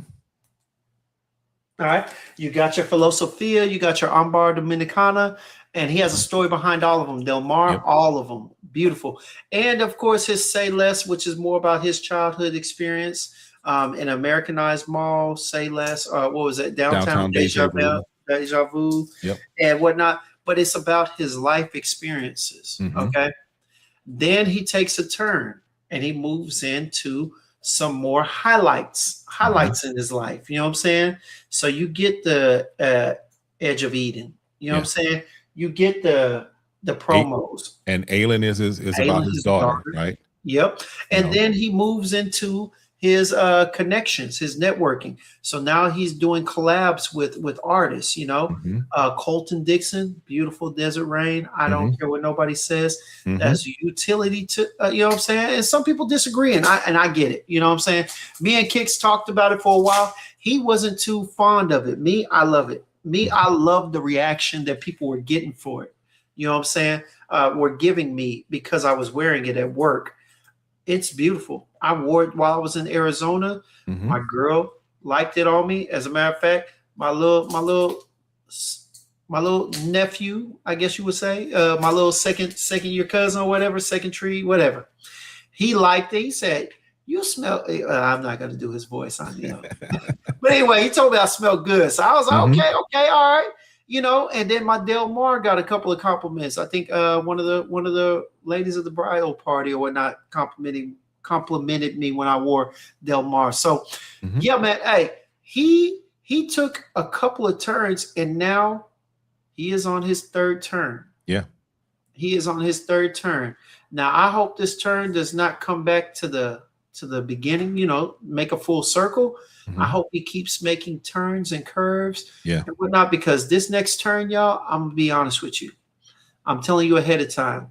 right, you got your Filosofia, you got your Ambar Dominicana, and he has a story behind all of them. Del Mar, all of them, beautiful, and of course his Say Less, which is more about his childhood experience. An Americanized mall, Say Less, what was it? Downtown Deja Vu, and whatnot. But it's about his life experiences. Okay. Then he takes a turn and he moves into some more highlights in his life. You know what I'm saying? So you get the Edge of Eden. You know what I'm saying? You get the promos. And Aylin is about his daughter, right? Yep. And then he moves into his connections, his networking. So now he's doing collabs with artists, Colton Dixon, Beautiful Desert Rain. I don't care what nobody says. That's utility to, you know what I'm saying? And some people disagree, and I get it. You know what I'm saying? Me and Kix talked about it for a while. He wasn't too fond of it. Me, I love it. Me, I love the reaction that people were getting for it. You know what I'm saying? Were giving me because I was wearing it at work. It's beautiful. I wore it while I was in Arizona. My girl liked it on me. As a matter of fact, my little nephew, I guess you would say, my little second year cousin or whatever, second tree, whatever. He liked it. He said, "You smell." I'm not going to do his voice on you. But anyway, he told me I smelled good. So I was like, okay, all right. you know, and then my Del Mar got a couple of compliments. I think one of the ladies of the bridal party or whatnot complimented me when I wore Del Mar. So yeah, man, hey, he took a couple of turns and now he is on his third turn. Yeah. He is on his third turn. Now I hope this turn does not come back to the beginning, you know, make a full circle. I hope he keeps making turns and curves and whatnot, because this next turn, y'all, I'm gonna be honest with you. I'm telling you ahead of time.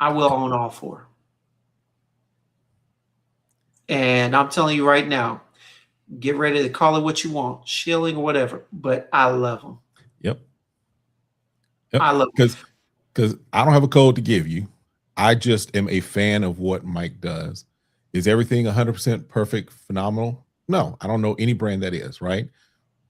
I will own all four. And I'm telling you right now, get ready to call it what you want, shilling or whatever, but I love them. Yep. I love them. Because I don't have a code to give you. I just am a fan of what Mike does. Is everything 100% perfect, phenomenal? No, I don't know any brand that is, right?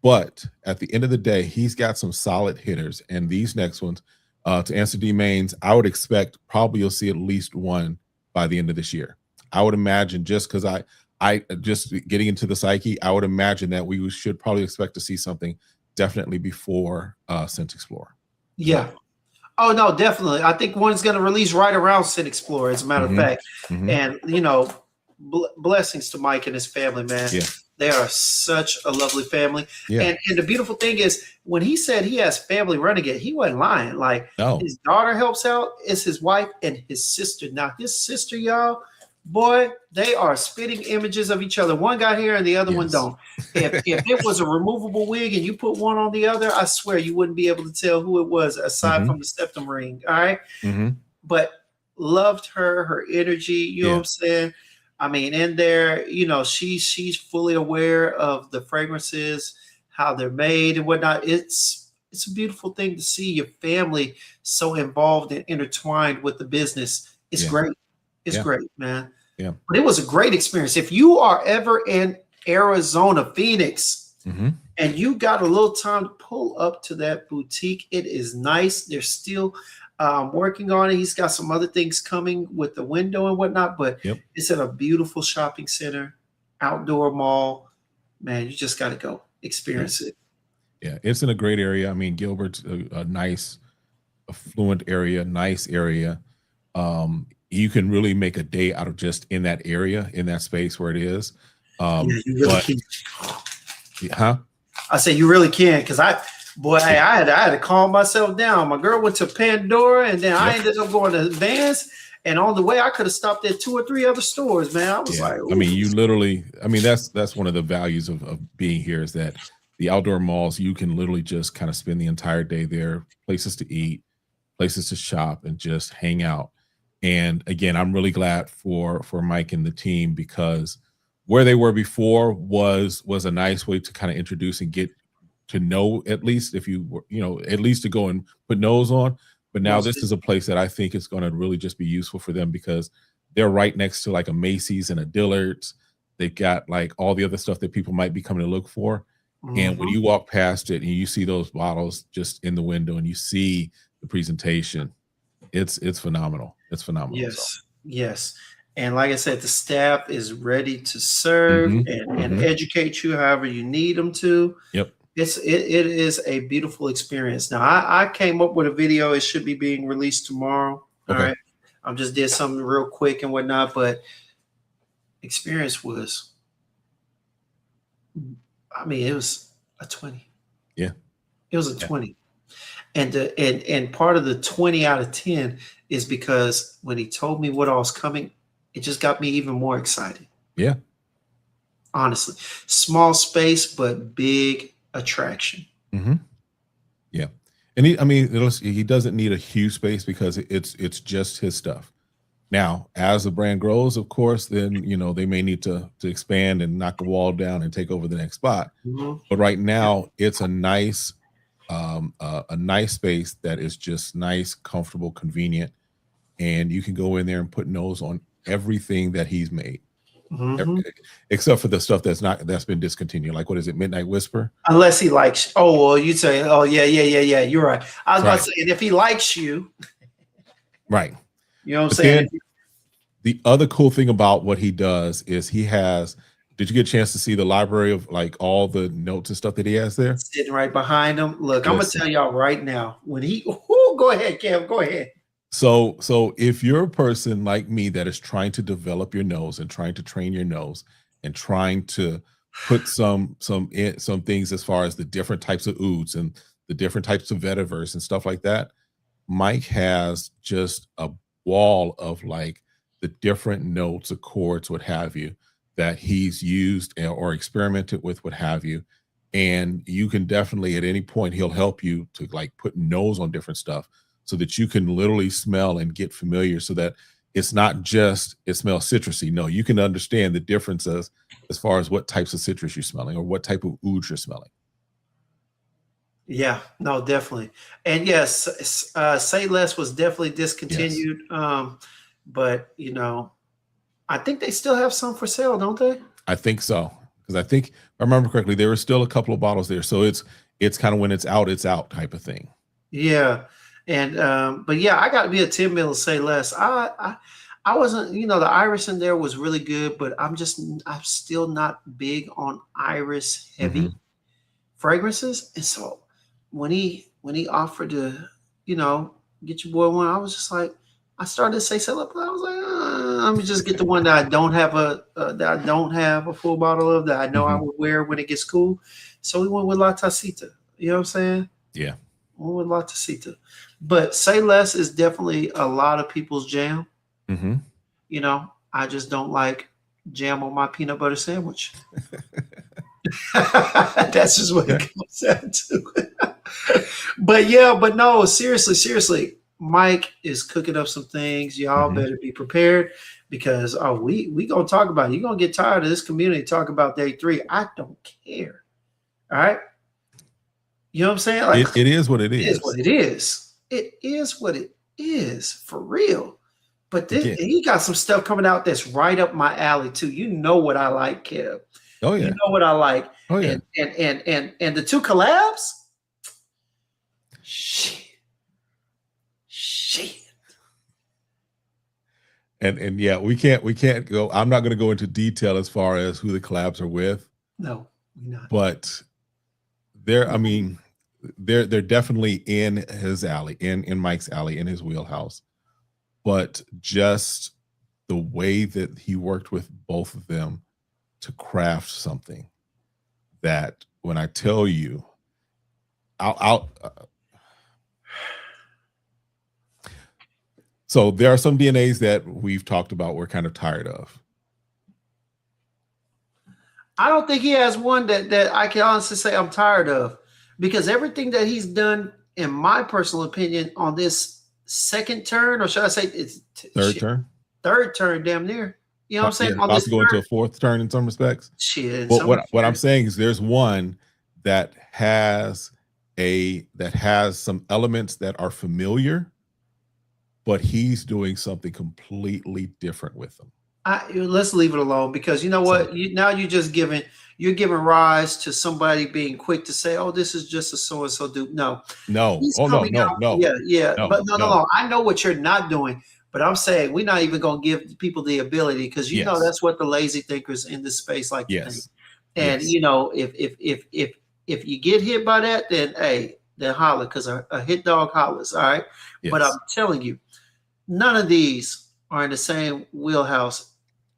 But at the end of the day, he's got some solid hitters. And these next ones, to answer D Main's, I would expect probably you'll see at least one by the end of this year. I would imagine, just because I just getting into the psyche, I would imagine that we should probably expect to see something definitely before Scent Explorer. Yeah. Oh, no, definitely. I think one's going to release right around Scent Explorer, as a matter of fact. And, you know, blessings to Mike and his family, man. Yeah. They are such a lovely family. Yeah. And the beautiful thing is, when he said he has family renegade, he wasn't lying. Like, his daughter helps out, it's his wife and his sister. Now, his sister, y'all, boy, they are spitting images of each other. One got hair and the other one don't. If it was a removable wig and you put one on the other, I swear you wouldn't be able to tell who it was aside from the septum ring. All right. But loved her energy. You know what I'm saying? I mean, in there, you know, she's fully aware of the fragrances, how they're made and whatnot. It's a beautiful thing to see your family so involved and intertwined with the business. It's great. It's great, man. Yeah. But it was a great experience. If you are ever in Arizona, Phoenix, and you got a little time to pull up to that boutique, it is nice. They're still working on it. He's got some other things coming with the window and whatnot, but it's at a beautiful shopping center, outdoor mall. Man, you just got to go experience it. Yeah, it's in a great area. I mean, Gilbert's a nice, affluent area, nice area. You can really make a day out of just in that area, in that space where it is. You really can. Huh? I say you really can, because I had to calm myself down. My girl went to Pandora, and then I ended up going to Vans. And on the way, I could have stopped at 2 or 3 other stores, man. I was like, ooh. I mean, you literally, I mean, that's one of the values of being here, is that the outdoor malls, you can literally just kind of spend the entire day there, places to eat, places to shop, and just hang out. And again, I'm really glad for Mike and the team, because where they were before was a nice way to kind of introduce and get to know, at least if you were, you know, at least to go and put nose on. But now this is a place that I think is going to really just be useful for them, because they're right next to like a Macy's and a Dillard's. They've got like all the other stuff that people might be coming to look for. And when you walk past it and you see those bottles just in the window and you see the presentation, it's phenomenal. It's phenomenal. Yes. Yes. And like I said, the staff is ready to serve and educate you however you need them to. Yep. It is a beautiful experience. Now, I came up with a video. It should be being released tomorrow. All right. I just did something real quick and whatnot, but experience was, I mean, it was a 20. Yeah. It was a 20. And part of the 20 out of 10 is because when he told me what all was coming, it just got me even more excited. Yeah. Honestly, small space, but big attraction. Yeah. And he doesn't need a huge space, because it's just his stuff. Now, as the brand grows, of course, then, you know, they may need to expand and knock the wall down and take over the next spot. But right now, it's a nice space that is just nice, comfortable, convenient, and you can go in there and put nose on everything that he's made, except for the stuff that's been discontinued. Like, what is it, Midnight Whisper? Unless he likes. Oh, well, you'd say, oh yeah. You're right. I was about to say, and if he likes you, right? You know what I'm saying? The other cool thing about what he does is he has Did you get a chance to see the library of like all the notes and stuff that he has there? Sitting right behind him. Look, I'm gonna Listen. tell y'all right now. When he, oh, go ahead, Kev, go ahead. So if you're a person like me that is trying to develop your nose and trying to train your nose and trying to put some things as far as the different types of oods and the different types of vetiverse and stuff like that, Mike has just a wall of like the different notes, chords, what have you, that he's used or experimented with, what have you. And you can definitely at any point he'll help you to like put nose on different stuff so that you can literally smell and get familiar so that it's not just it smells citrusy. No, you can understand the differences as far as what types of citrus you're smelling or what type of oud you're smelling. Yeah, no, definitely. And yes, Say Less was definitely discontinued. Yes. But you know, I think they still have some for sale, don't they? I think so. Because I think, if I remember correctly, there were still a couple of bottles there. So it's kind of when it's out type of thing. Yeah. And but yeah, I got to be a 10 mil Say Less. I wasn't, you know, the iris in there was really good, but I'm still not big on iris heavy fragrances. And so when he offered to, you know, get your boy one, I was just like, I started to say Less, but I was like, let me just get the one that I don't have a full bottle of, that I know I would wear when it gets cool. So we went with La Tacita. You know what I'm saying? Yeah. We went with La Tacita. But Say Less is definitely a lot of people's jam. You know, I just don't like jam on my peanut butter sandwich. That's just what it comes down to. but no, seriously, Mike is cooking up some things. Y'all better be prepared because we gonna talk about it. You're gonna get tired of this community talk about day 3. I don't care. All right. You know what I'm saying? Like it is what it is. It is what it is. It is what it is for real. But he got some stuff coming out that's right up my alley too. You know what I like, Kev. Oh yeah. You know what I like. Oh yeah. And the 2 collabs. Shit. And yeah, we can't go. I'm not going to go into detail as far as who the collabs are with. No, we're not. But they're definitely in his alley, in Mike's alley, in his wheelhouse. But just the way that he worked with both of them to craft something that, when I tell you, so there are some DNAs that we've talked about we're kind of tired of. I don't think he has one that I can honestly say I'm tired of, because everything that he's done, in my personal opinion, on this second turn, or should I say it's third turn, damn near. You know what I'm saying? Yeah, about to go into a 4th turn in some respects. Shit. But what I'm saying is there's one that has some elements that are familiar, but he's doing something completely different with them. Let's leave it alone, because you know what? You're giving rise to somebody being quick to say, "Oh, this is just a so and so dude." No. No. Yeah. But no. I know what you're not doing, but I'm saying we're not even going to give people the ability, because you know that's what the lazy thinkers in this space like to think. And you know, if you get hit by that, then then holler, because a hit dog hollers. All right. Yes. But I'm telling you, none of these are in the same wheelhouse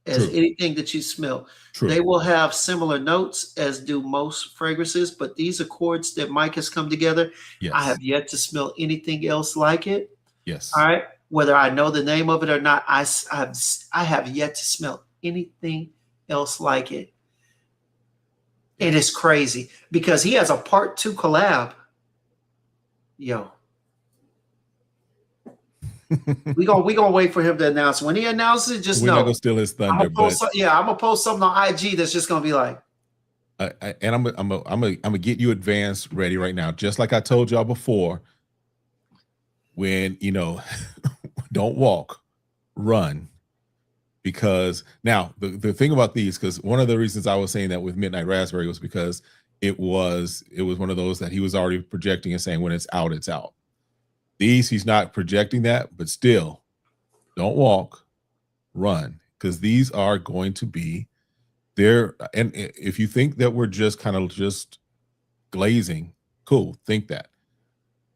as anything that you smell. True. They will have similar notes, as do most fragrances, but these accords that Mike has come together, I have yet to smell anything else like it. Yes. All right. Whether I know the name of it or not, I have yet to smell anything else like it. And it's crazy, because he has a part 2 collab. Yo. we gonna wait for him to announce. When he announces it, just we're know. We're not gonna steal his thunder. I'm gonna post something on IG that's just gonna be like. And I'm gonna get you advanced ready right now, just like I told y'all before. When don't walk, run. Because now the thing about these, because one of the reasons I was saying that with Midnight Raspberry was because it was one of those that he was already projecting and saying when it's out, it's out. These, he's not projecting that, but still, don't walk, run, because these are going to be there, and if you think that we're just kind of just glazing, cool, think that.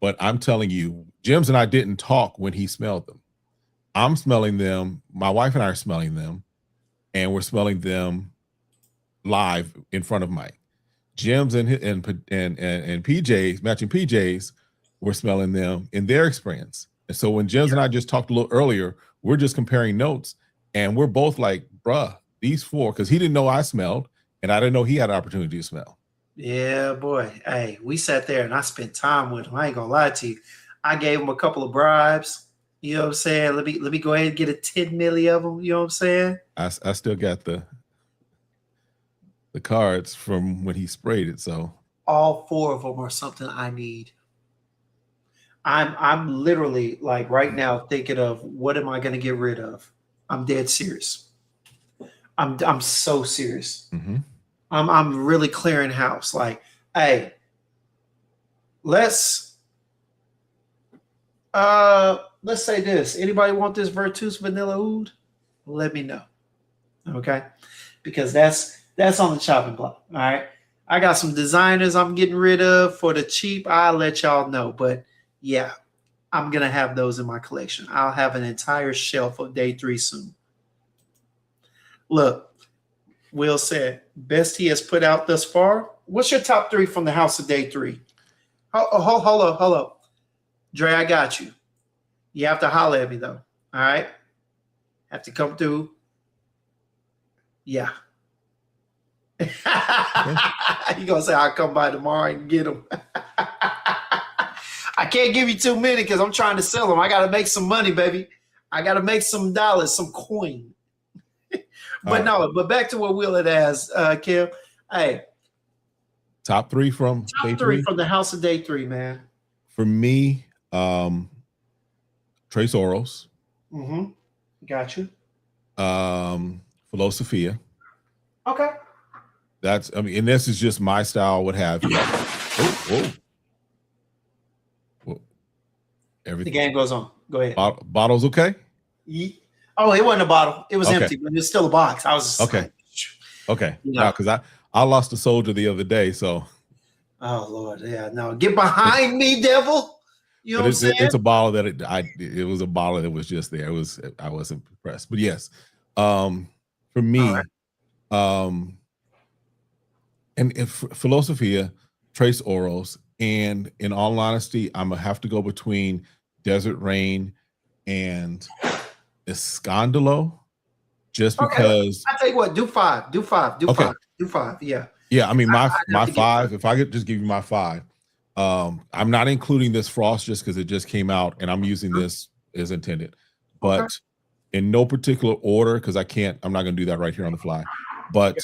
But I'm telling you, Jims and I didn't talk when he smelled them. I'm smelling them. My wife and I are smelling them, and we're smelling them live in front of Mike. Jims and PJs, matching PJs, were smelling them in their experience. And so when Jims and I just talked a little earlier, we're just comparing notes, and we're both like, bruh, these four, because he didn't know I smelled, and I didn't know he had an opportunity to smell. Yeah, boy. Hey, we sat there and I spent time with him. I ain't gonna lie to you. I gave him a couple of bribes. You know what I'm saying? Let me go ahead and get a 10 milli of them. You know what I'm saying? I still got the cards from when he sprayed it. So all four of them are something I need. I'm literally like right now thinking of what am I gonna get rid of? I'm dead serious. I'm so serious. Mm-hmm. I'm really clearing house. Like, hey, let's say this. Anybody want this Virtus Vanilla Oud? Let me know. Okay. Because that's on the chopping block. All right. I got some designers I'm getting rid of for the cheap. I'll let y'all know. But yeah, I'm gonna have those in my collection. I'll have an entire shelf of day 3 soon. Look, Will said, best he has put out thus far. What's your top 3 from the house of day 3? Hold up. Dre, I got you. You have to holler at me though. All right. Have to come through. Yeah. You gonna say I'll come by tomorrow and get them. I can't give you too many because I'm trying to sell them. I gotta make some money, baby. I gotta make some dollars, some coin. But no, but back to what Will had asked, Kim. Hey, top 3 from day 3 from the house of day 3, man. For me, Trace Oros. Mm-hmm. Got you. Philosophia. Okay. And this is just my style, what have you. Whoa. Everything. The game goes on. Go ahead. Bottles okay? Oh, it wasn't a bottle. It was empty, but it's still a box. I was just okay. Like, okay. No, because I lost a soldier the other day, so. Oh Lord, yeah, no, get behind me, devil. You know what I'm saying? It's a bottle that it was a bottle that was just there. I wasn't impressed, but yes, for me, right. And if Philosophia, Trace Oros, and in all honesty, I'm gonna have to go between Desert Rain and Escandalo, just because. I tell you what, do five, yeah. Yeah, I mean my 5. If I could just give you my 5, I'm not including this Frost just because it just came out, and I'm using this as intended, but in no particular order because I'm not going to do that right here on the fly. But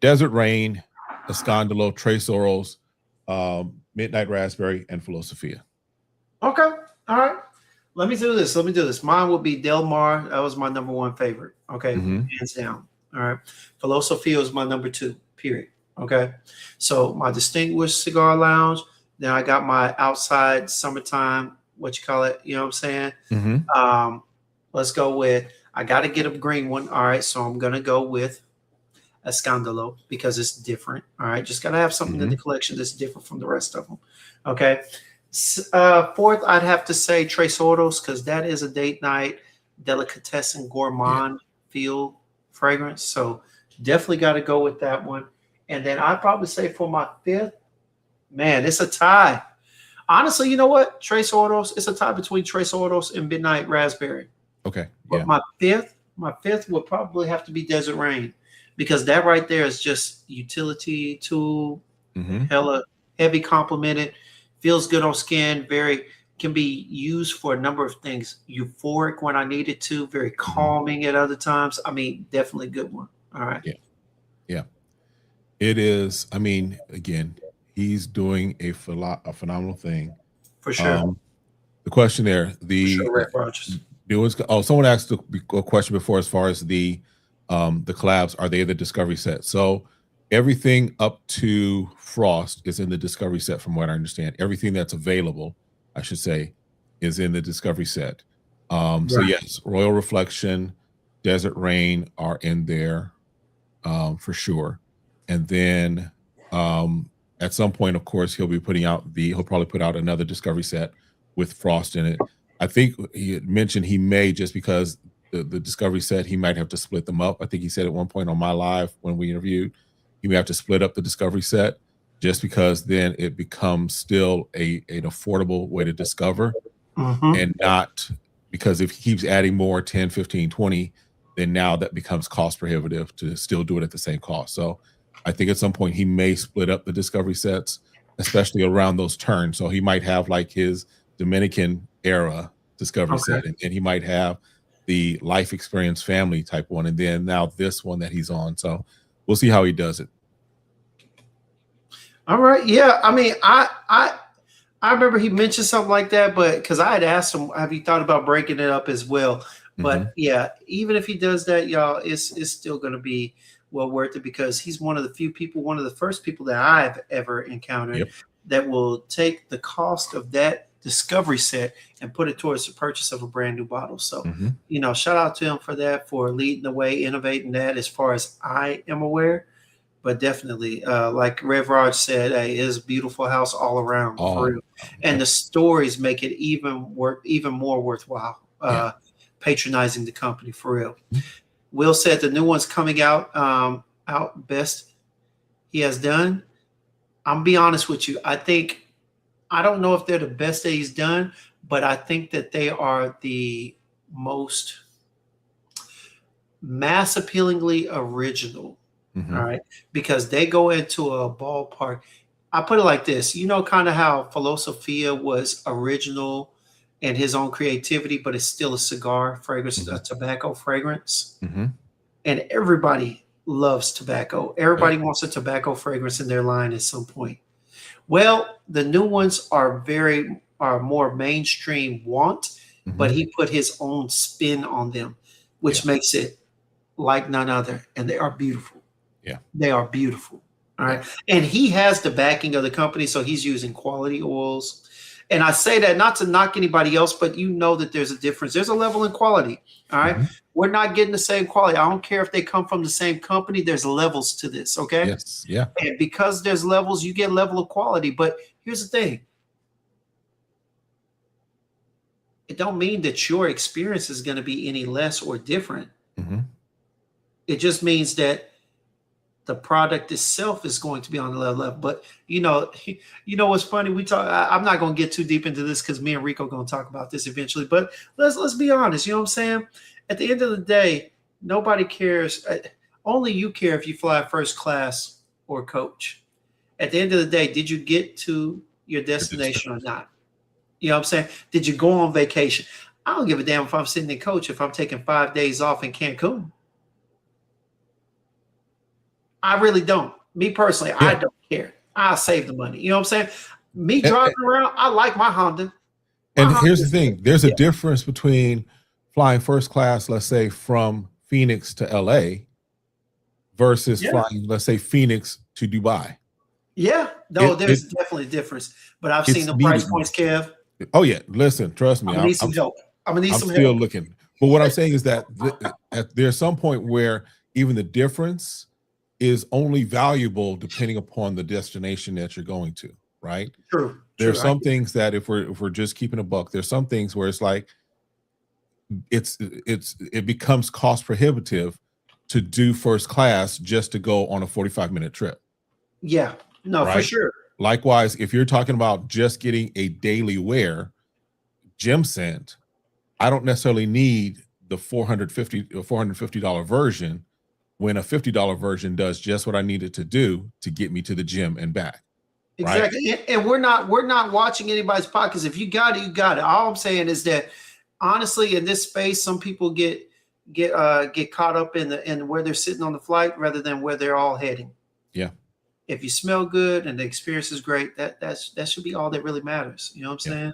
Desert Rain, Escandalo, Trace Oros, Midnight Raspberry, and Philosophia. Okay, all right. Let me do this. Mine will be Del Mar. That was my number 1 favorite. Okay, hands down. All right. Philosophia was my number 2. Period. Okay. So my Distinguished Cigar Lounge. Then I got my outside summertime. What you call it? You know what I'm saying? Let's go with. I got to get a green one. All right. So I'm gonna go with Escandalo because it's different. All right. Just gotta have something in the collection that's different from the rest of them. Okay. 4th, I'd have to say Tres Oros because that is a date night delicatessen gourmand feel fragrance. So definitely got to go with that one. And then I'd probably say for my 5th, man, it's a tie. Honestly, you know what? Tres Oros, it's a tie between Tres Oros and Midnight Raspberry. Okay. But my fifth would probably have to be Desert Rain because that right there is just utility tool, hella heavy complimented. Feels good on skin, can be used for a number of things. Euphoric when I need it to, very calming at other times. I mean, definitely a good one. All right. Yeah. It is. I mean, again, he's doing a phenomenal thing. For sure. The question there, someone asked a question before as far as the collabs, are they the Discovery set? So everything up to Frost is in the Discovery set, from what I understand. Everything that's available, I should say, is in the Discovery set. So yes, Royal Reflection, Desert Rain are in there. for sure. And then at some point, of course, he'll probably put out another discovery set with Frost in it. I think he had mentioned he may, just because the discovery set, he might have to split them up. I think he said at one point on my live when we interviewed, he may have to split up the discovery set, just because then it becomes still an affordable way to discover, and not because if he keeps adding more 10, 15, 20, then now that becomes cost prohibitive to still do it at the same cost. So I think at some point he may split up the discovery sets, especially around those turns. So he might have like his Dominican era discovery set, and he might have the life experience family type one, and then now this one that he's on. So we'll see how he does it. All right. Yeah. I mean, I remember he mentioned something like that, but because I had asked him, have you thought about breaking it up as well? But yeah, even if he does that, y'all, it's still going to be well worth it, because he's one of the few people, one of the first people that I've ever encountered that will take the cost of that discovery set and put it towards the purchase of a brand new bottle. So, you know, shout out to him for that, for leading the way, innovating that, as far as I am aware. But definitely, like Rev Raj said, it is a beautiful house all around, for real. And the stories make it even more worthwhile patronizing the company, for real. Will said the new one's coming out best he has done. I'm gonna be honest with you. I don't know if they're the best that he's done, but I think that they are the most mass appealingly original. All right, because they go into a ballpark. I put it like this, you know, kind of how Philosophia was original and his own creativity, but it's still a cigar fragrance, a tobacco fragrance. And everybody loves tobacco. Everybody wants a tobacco fragrance in their line at some point. Well, the new ones are more mainstream but he put his own spin on them, which makes it like none other. And they are beautiful. Yeah, they are beautiful. All right. And he has the backing of the company, so he's using quality oils. And I say that not to knock anybody else, but you know that there's a difference. There's a level in quality. All right. We're not getting the same quality. I don't care if they come from the same company. There's levels to this. Okay. Yes. Yeah. And because there's levels, you get level of quality. But here's the thing. It don't mean that your experience is going to be any less or different. It just means that the product itself is going to be on the level. But you know what's funny? I'm not going to get too deep into this because me and Rico are going to talk about this eventually. But let's be honest. You know what I'm saying? At the end of the day, nobody cares. Only you care if you fly first class or coach. At the end of the day, did you get to your destination or not? You know what I'm saying? Did you go on vacation? I don't give a damn if I'm sitting in coach, if I'm taking 5 days off in Cancun. I really don't. Me personally, I don't care. I'll save the money. You know what I'm saying? Me driving around, I like my Honda. And here's the thing. There's a difference between flying first class, let's say, from Phoenix to LA versus flying, let's say, Phoenix to Dubai. Yeah. No, there's definitely a difference. But I've seen the price points, Kev. Oh, yeah. Listen, trust me. I'm going to need some help. I'm still looking. But what I'm saying is that there's some point where even the difference is only valuable depending upon the destination that you're going to, right? True. There's some things that if we're just keeping a buck, there's some things where it's like it becomes cost prohibitive to do first class just to go on a 45-minute trip. Yeah, no, for sure. Likewise, if you're talking about just getting a daily wear gym scent, I don't necessarily need the $450 version when a $50 version does just what I needed to do to get me to the gym and back. Exactly. Right? And we're not watching anybody's pockets. If you got it, you got it. All I'm saying is that honestly, in this space, some people get caught up in where they're sitting on the flight rather than where they're all heading. Yeah. If you smell good and the experience is great, that should be all that really matters. You know what I'm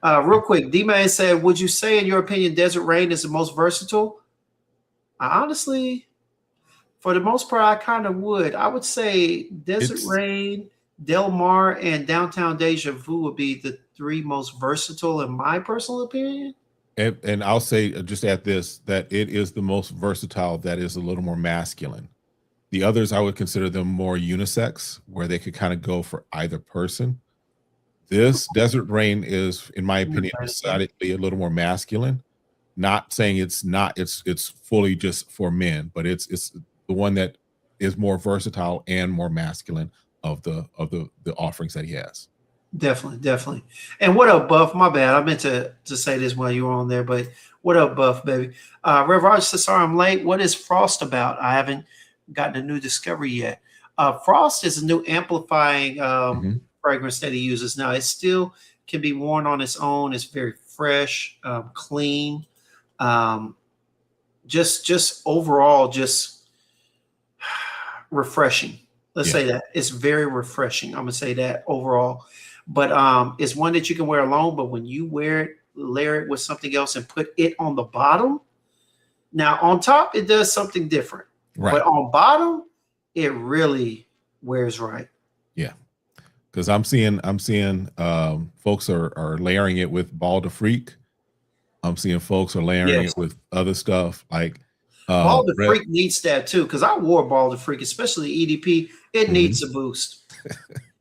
saying? Real quick, D-Man said, would you say, in your opinion, Desert Rain is the most versatile? Honestly, for the most part, I kind of would. I would say Desert Rain, Del Mar, and Downtown Deja Vu would be the three most versatile in my personal opinion. And I'll say, just add this, that it is the most versatile that is a little more masculine. The others, I would consider them more unisex, where they could kind of go for either person. This Desert Rain is, in my opinion, decidedly a little more masculine. Not saying it's not, it's fully just for men, but it's the one that is more versatile and more masculine of the offerings that he has. Definitely, definitely. And what up, Buff? My bad. I meant to say this while you were on there, but what up, Buff, baby? Rev Roger says, sorry I'm late. What is Frost about? I haven't gotten a new discovery yet. Frost is a new amplifying fragrance that he uses now. It still can be worn on its own. It's very fresh, clean. Just overall, just refreshing. Let's say that. It's very refreshing. I'm gonna say that overall. But it's one that you can wear alone, but when you wear it, layer it with something else and put it on the bottom. Now on top, it does something different. Right. But on bottom, it really wears right. Yeah. Because I'm seeing folks are layering it with Ball de Freak. I'm seeing folks are layering it with other stuff like Ball de Freak needs that too. Because I wore Ball de Freak, especially EDP. It needs a boost.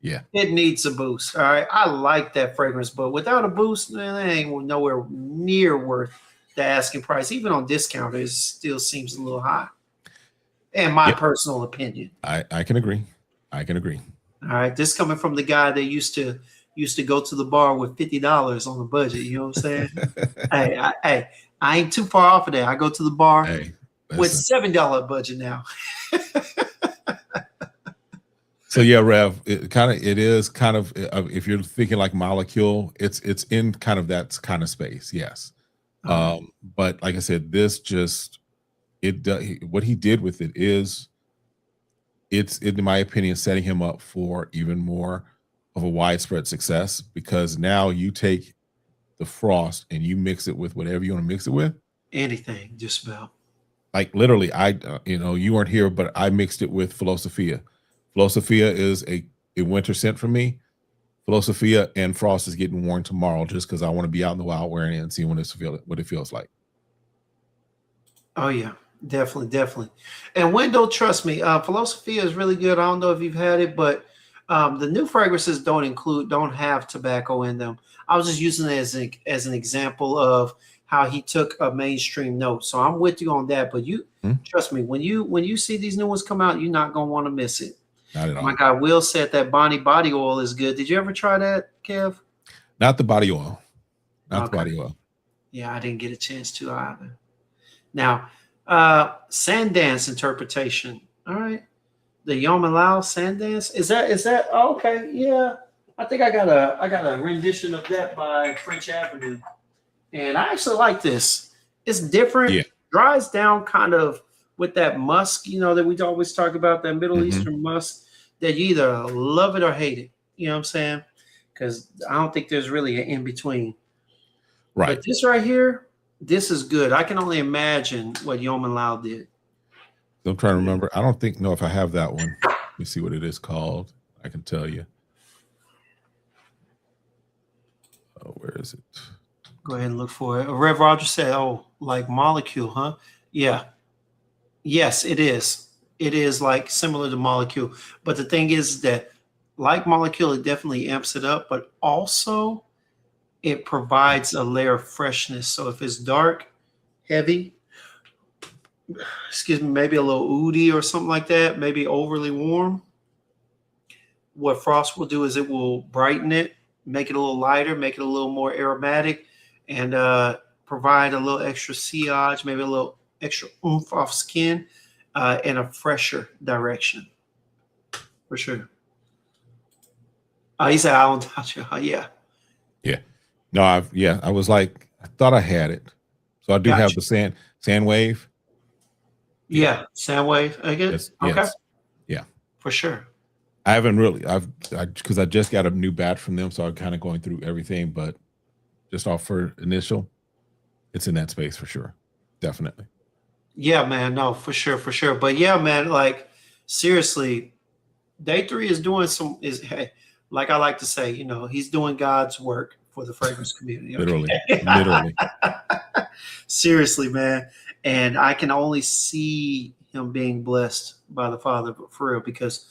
Yeah, it needs a boost. All right, I like that fragrance, but without a boost, man, that ain't nowhere near worth the asking price. Even on discount, it still seems a little high. In my personal opinion, I can agree. I can agree. All right, this coming from the guy that used to go to the bar with $50 on the budget. You know what I'm saying? hey, I ain't too far off of that. I go to the bar with $7 budget now. So yeah, Rev, it is kind of if you're thinking like Molecule, it's in kind of that kind of space, yes. But like I said, this just what he did with it is it's in my opinion setting him up for even more of a widespread success, because now you take the Frost and you mix it with whatever you want to mix it with. Anything, just about. Like literally, you weren't here, but I mixed it with Philosophia. Philosophia is a winter scent for me. Philosophia and Frost is getting worn tomorrow just because I want to be out in the wild wearing it and see what it feels like. Oh yeah, definitely. And Wendell, trust me, Philosophia is really good. I don't know if you've had it, but the new fragrances don't have tobacco in them. I was just using it as an example of how he took a mainstream note. So I'm with you on that. But you trust me, when you see these new ones come out, you're not gonna want to miss it. Not at all. My guy Will said that Bonnie body oil is good. Did you ever try that, Kev? Not the body oil. Not the body oil. Yeah, I didn't get a chance to either. Now, Sandance interpretation. All right. The Yeoman Lao Sandance. Is that okay? Yeah. I think I got a rendition of that by French Avenue. And I actually like this. It's different. Yeah. Dries down kind of with that musk, that we always talk about, that Middle Eastern musk, that you either love it or hate it. You know what I'm saying? Because I don't think there's really an in-between. Right. But this right here, this is good. I can only imagine what Yeoman Lao did. I'm trying to remember. I don't know if I have that one. Let me see what it is called. I can tell you. Oh, where is it? Go ahead and look for it. Rev Roger said, like Molecule, huh? Yeah. Yes, it is. It is like similar to Molecule. But the thing is that like Molecule, it definitely amps it up, but also it provides a layer of freshness. So if it's dark, heavy, maybe a little oody or something like that, maybe overly warm, what Frost will do is it will brighten it, make it a little lighter, make it a little more aromatic, and provide a little extra sillage, maybe a little extra oomph off skin, in a fresher direction, for sure. He said, "I don't touch it." Yeah. No, I was like, I thought I had it, so I do have the sand wave. Yeah, sand wave. I get it. Okay. Yes. Yeah, for sure. I haven't really. Because I just got a new batch from them, so I'm kind of going through everything, but just off for initial, it's in that space for sure, definitely. Yeah, man. No, for sure. But yeah, man, like seriously, Day 3 is doing hey, like I like to say, he's doing God's work for the fragrance community. Okay? Literally. Seriously, man. And I can only see him being blessed by the Father for real, because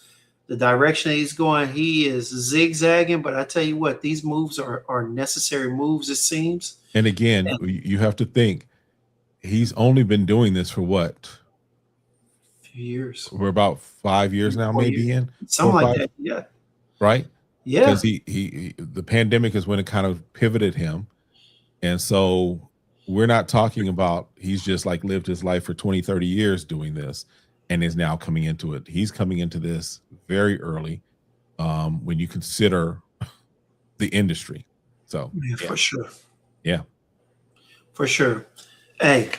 the direction that he's going, he is zigzagging. But I tell you what, these moves are necessary moves, it seems. And again, you have to think he's only been doing this for what? Few years. We're about 5 years now, maybe in something like that. Yeah. Right. Yeah. Because the pandemic is when it kind of pivoted him. And so we're not talking about he's just like lived his life for 20, 30 years doing this and is now coming into it. He's coming into this very early when you consider the industry. So yeah, for sure. Yeah. For sure. Hey,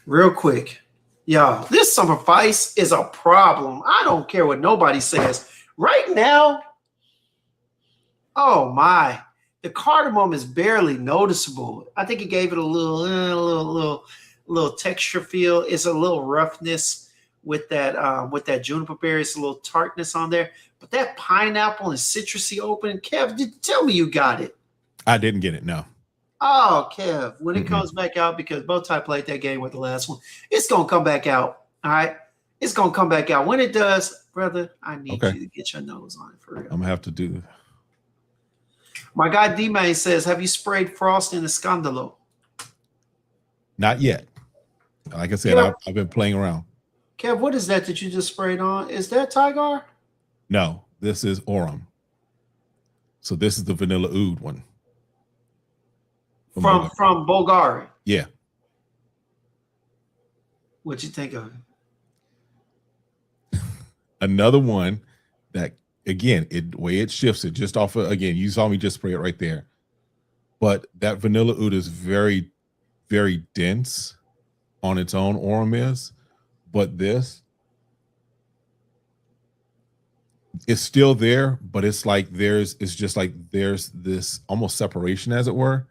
real quick, y'all, this summer vice is a problem. I don't care what nobody says. Right now, oh my, the cardamom is barely noticeable. I think it gave it a little texture feel. It's a little roughness with that juniper berry. It's a little tartness on there. But that pineapple and citrusy opening, Kev, tell me you got it. I didn't get it, no. Oh, Kev, when it comes back out, because Bowtie played that game with the last one, it's going to come back out, all right? It's going to come back out. When it does, brother, I need you to get your nose on it for real. I'm going to have to do. My guy D-Man says, have you sprayed frost in the Scandalo? Not yet. Like I said, I've been playing around. Kev, what is that you just sprayed on? Is that Tigar? No, this is Aurum. So this is the Vanilla Oud one. From Bulgari. Yeah. What'd you think of it? Another one that, again, the way it shifts it just off of, again, you saw me just spray it right there. But that Vanilla Oud is very, very dense on its own, Aurum is. But this is still there, but it's like there's this almost separation, as it were,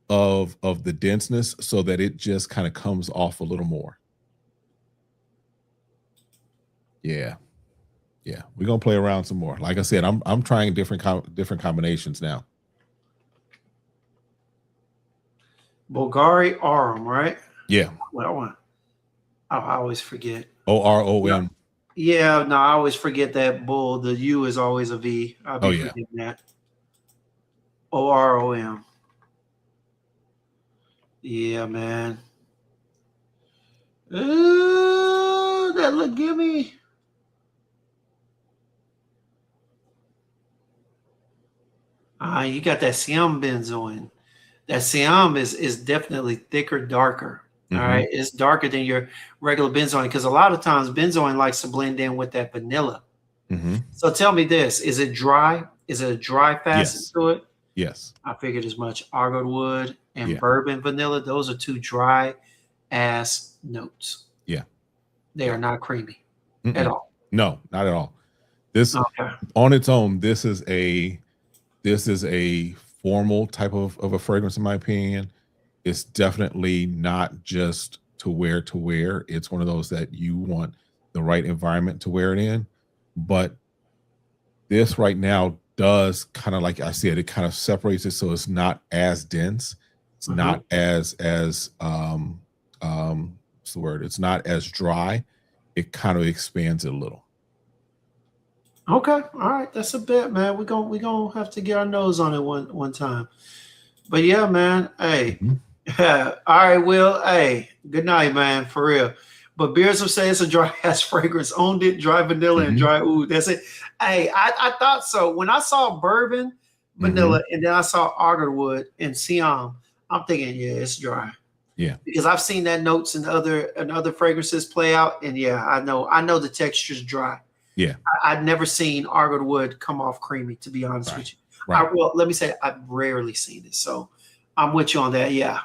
of the denseness, so that it just kind of comes off a little more. Yeah. We're gonna play around some more. Like I said, I'm trying different combinations now. Bulgari Aurum, right? Yeah. What one? Oh, I always forget. OROM. Yeah, no, I always forget that bull. The U is always a V. I'll be forgetting that. OROM. Yeah, man. That look gimme. You got that Siam benzoin. That Siam is definitely thicker, darker. All right, it's darker than your regular benzoin, because a lot of times benzoin likes to blend in with that vanilla. So tell me this: is it dry? Is it a dry facet to it? Yes. I figured as much. Argowood wood and bourbon vanilla; those are two dry ass notes. Yeah, they are not creamy at all. No, not at all. This on its own, this is a formal type of a fragrance, in my opinion. It's definitely not just to wear. It's one of those that you want the right environment to wear it in. But this right now does kind of, like I said, it kind of separates it, so it's not as dense. It's not as what's the word? It's not as dry. It kind of expands it a little. Okay, all right, that's a bet, man. We're gonna have to get our nose on it one time. But yeah, man. Hey, all right, Will. Hey, good night, man. For real. But Beers will say it's a dry ass fragrance. Owned it, dry vanilla and dry oud. That's it. Hey, I thought so. When I saw bourbon, vanilla, and then I saw Argowood and Siam, I'm thinking, yeah, it's dry. Yeah. Because I've seen that notes in other fragrances play out, and yeah, I know the texture's dry. Yeah. I've never seen Argowood come off creamy, to be honest with you. Well, let me say I've rarely seen it. So I'm with you on that. Yeah.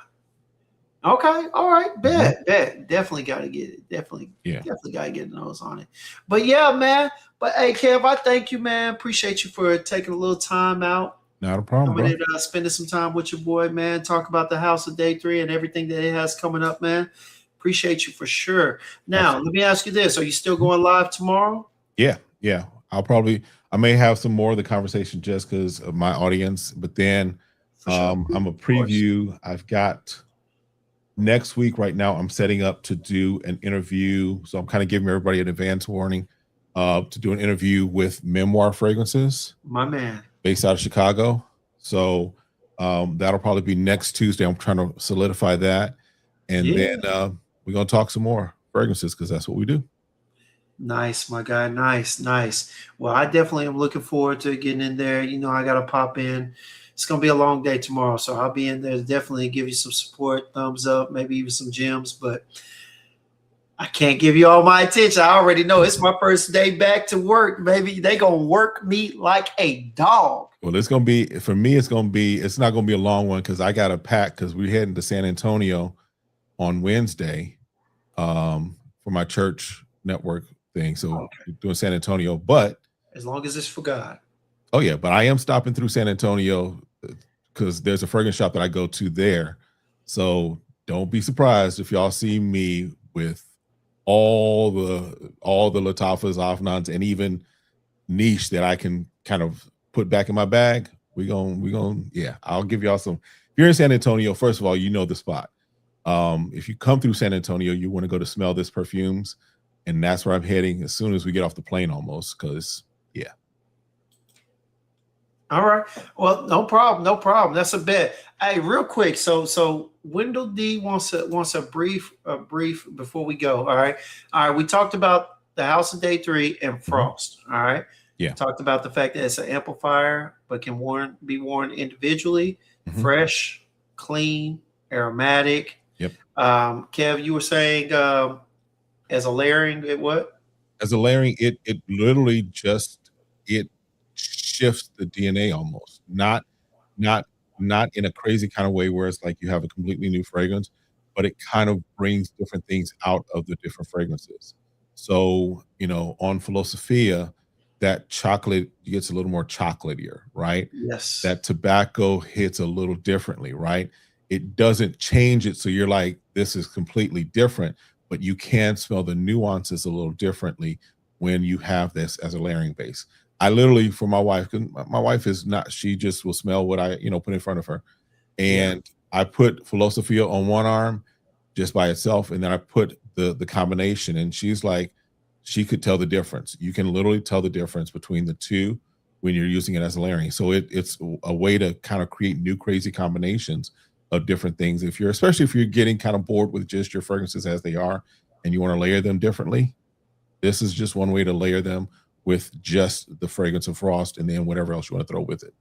Okay. All right. Bet. Definitely got to get it. Definitely got to get a nose on it. But yeah, man. But hey, Kev, I thank you, man. Appreciate you for taking a little time out. Not a problem, bro. And, spending some time with your boy, man. Talk about the House of Day 3 and everything that it has coming up, man. Appreciate you for sure. Now, let me ask you this. Are you still going live tomorrow? Yeah. I may have some more of the conversation just because of my audience, but then I'm a preview. I've got next week, right now, I'm setting up to do an interview. So I'm kind of giving everybody an advance warning to do an interview with Memoir Fragrances. My man. Based out of Chicago. So that'll probably be next Tuesday. I'm trying to solidify that. And then we're going to talk some more fragrances because that's what we do. Nice, my guy. Nice, nice. Well, I definitely am looking forward to getting in there. You know, I got to pop in. It's going to be a long day tomorrow, so I'll be in there to definitely give you some support, thumbs up, maybe even some gems, but I can't give you all my attention. I already know it's my first day back to work, baby. They going to work me like a dog. Well, it's going to be, for me, it's not going to be a long one because I got to pack because we're heading to San Antonio on Wednesday for my church network thing. So we're doing San Antonio, but as long as it's for God. Oh yeah, but I am stopping through San Antonio because there's a fragrance shop that I go to there. So don't be surprised if y'all see me with all the Latafas, Afnans, and even niche that I can kind of put back in my bag. I'll give y'all some. If you're in San Antonio, first of all, you know the spot. If you come through San Antonio, you want to go to Smell This Perfumes, and that's where I'm heading as soon as we get off the plane almost, because yeah. All right. Well, no problem. No problem. That's a bet. Hey, real quick. So Wendell D wants a brief before we go. All right. All right. We talked about the House of Day 3 and Frost. All right. Yeah. We talked about the fact that it's an amplifier, but can be worn individually, fresh, clean, aromatic. Yep. Kev, you were saying as a layering, it what? As a layering, it literally just shifts the DNA almost, not in a crazy kind of way where it's like you have a completely new fragrance, but it kind of brings different things out of the different fragrances. So, on Philosophia, that chocolate gets a little more chocolatier, right? Yes. That tobacco hits a little differently, right? It doesn't change it. So you're like, this is completely different, but you can smell the nuances a little differently when you have this as a layering base. I literally, for my wife, because my wife is not, she just will smell what I, put in front of her. And I put Philosophia on one arm just by itself. And then I put the combination, and she's like, she could tell the difference. You can literally tell the difference between the two when you're using it as a layering. So it's a way to kind of create new crazy combinations of different things. Especially if you're getting kind of bored with just your fragrances as they are and you want to layer them differently, this is just one way to layer them with just the fragrance of Frost and then whatever else you want to throw with it.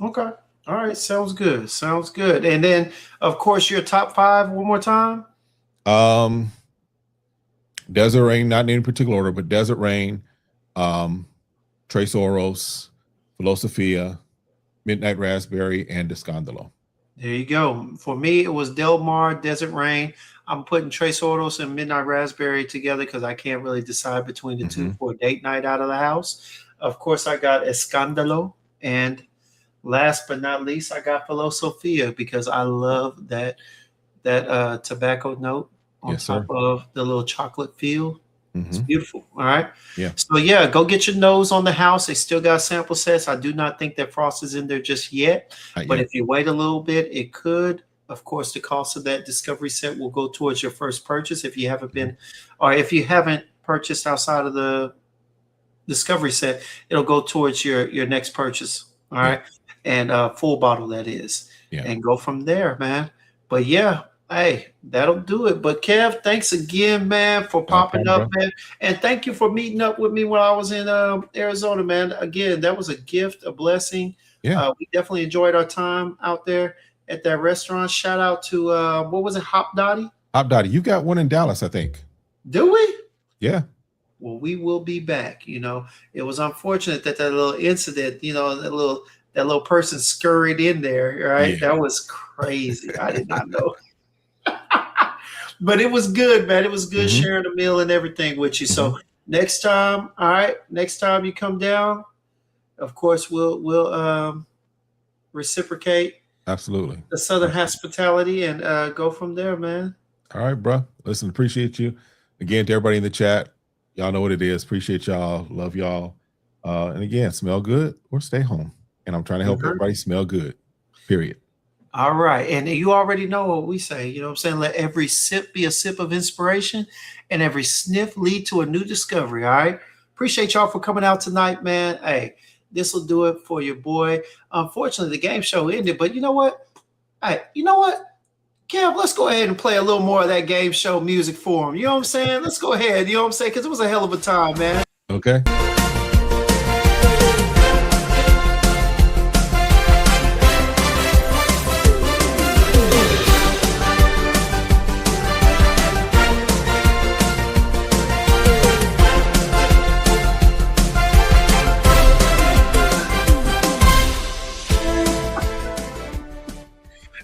Okay. All right. Sounds good. Sounds good. And then, of course, your top 5 one more time. Desert Rain, not in any particular order, but Desert Rain, Tres Oros, Philosophia, Midnight Raspberry, and Descandalo. There you go. For me, it was Del Mar, Desert Rain. I'm putting Tres Oros and Midnight Raspberry together because I can't really decide between the two for a date night out of the house. Of course, I got Escándalo. And last but not least, I got Philosophia because I love that tobacco note on top of the little chocolate feel. It's beautiful. All right. Yeah. So yeah, go get your nose on the house. They still got sample sets. I do not think that Frost is in there just yet. But if you wait a little bit, it could. Of course, the cost of that discovery set will go towards your first purchase if you haven't been, or if you haven't purchased outside of the discovery set, it'll go towards your next purchase. All right. And full bottle, that is. Yeah. And go from there, man. But yeah. Hey, that'll do it. But Kev, thanks again, man, for popping up, man. And thank you for meeting up with me when I was in Arizona, man. Again, that was a gift, a blessing. Yeah. We definitely enjoyed our time out there at that restaurant. Shout out to, what was it, Hop Dottie? Hop Dottie. You got one in Dallas, I think. Do we? Yeah. Well, we will be back. It was unfortunate that little incident, that little person scurried in there, right? Yeah. That was crazy. I did not know. But it was good, man. It was good sharing a meal and everything with you. So next time, all right, next time you come down, of course, we'll reciprocate. Absolutely. The Southern hospitality and go from there, man. All right, bro. Listen, appreciate you. Again, to everybody in the chat, y'all know what it is. Appreciate y'all. Love y'all. And again, smell good or stay home. And I'm trying to help everybody smell good, period. All right. And you already know what we say. You know what I'm saying? Let every sip be a sip of inspiration and every sniff lead to a new discovery. All right. Appreciate y'all for coming out tonight, man. Hey, this will do it for your boy. Unfortunately, the game show ended, but you know what? Hey, you know what? Kev, let's go ahead and play a little more of that game show music for him. You know what I'm saying? Let's go ahead. You know what I'm saying? Because it was a hell of a time, man. Okay.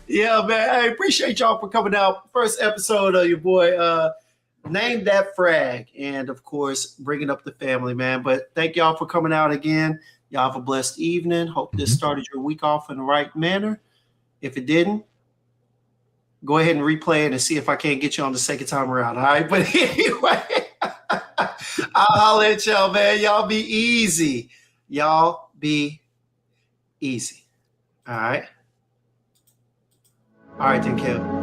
Yeah, man. I appreciate y'all for coming out. First episode of your boy, Name That Frag. And of course, bringing up the family, man. But thank y'all for coming out again. Y'all have a blessed evening. Hope this started your week off in the right manner. If it didn't, go ahead and replay it and see if I can't get you on the second time around. All right. But anyway, I'll let y'all, man. Y'all be easy. Y'all be easy. All right. All right, then, Kev.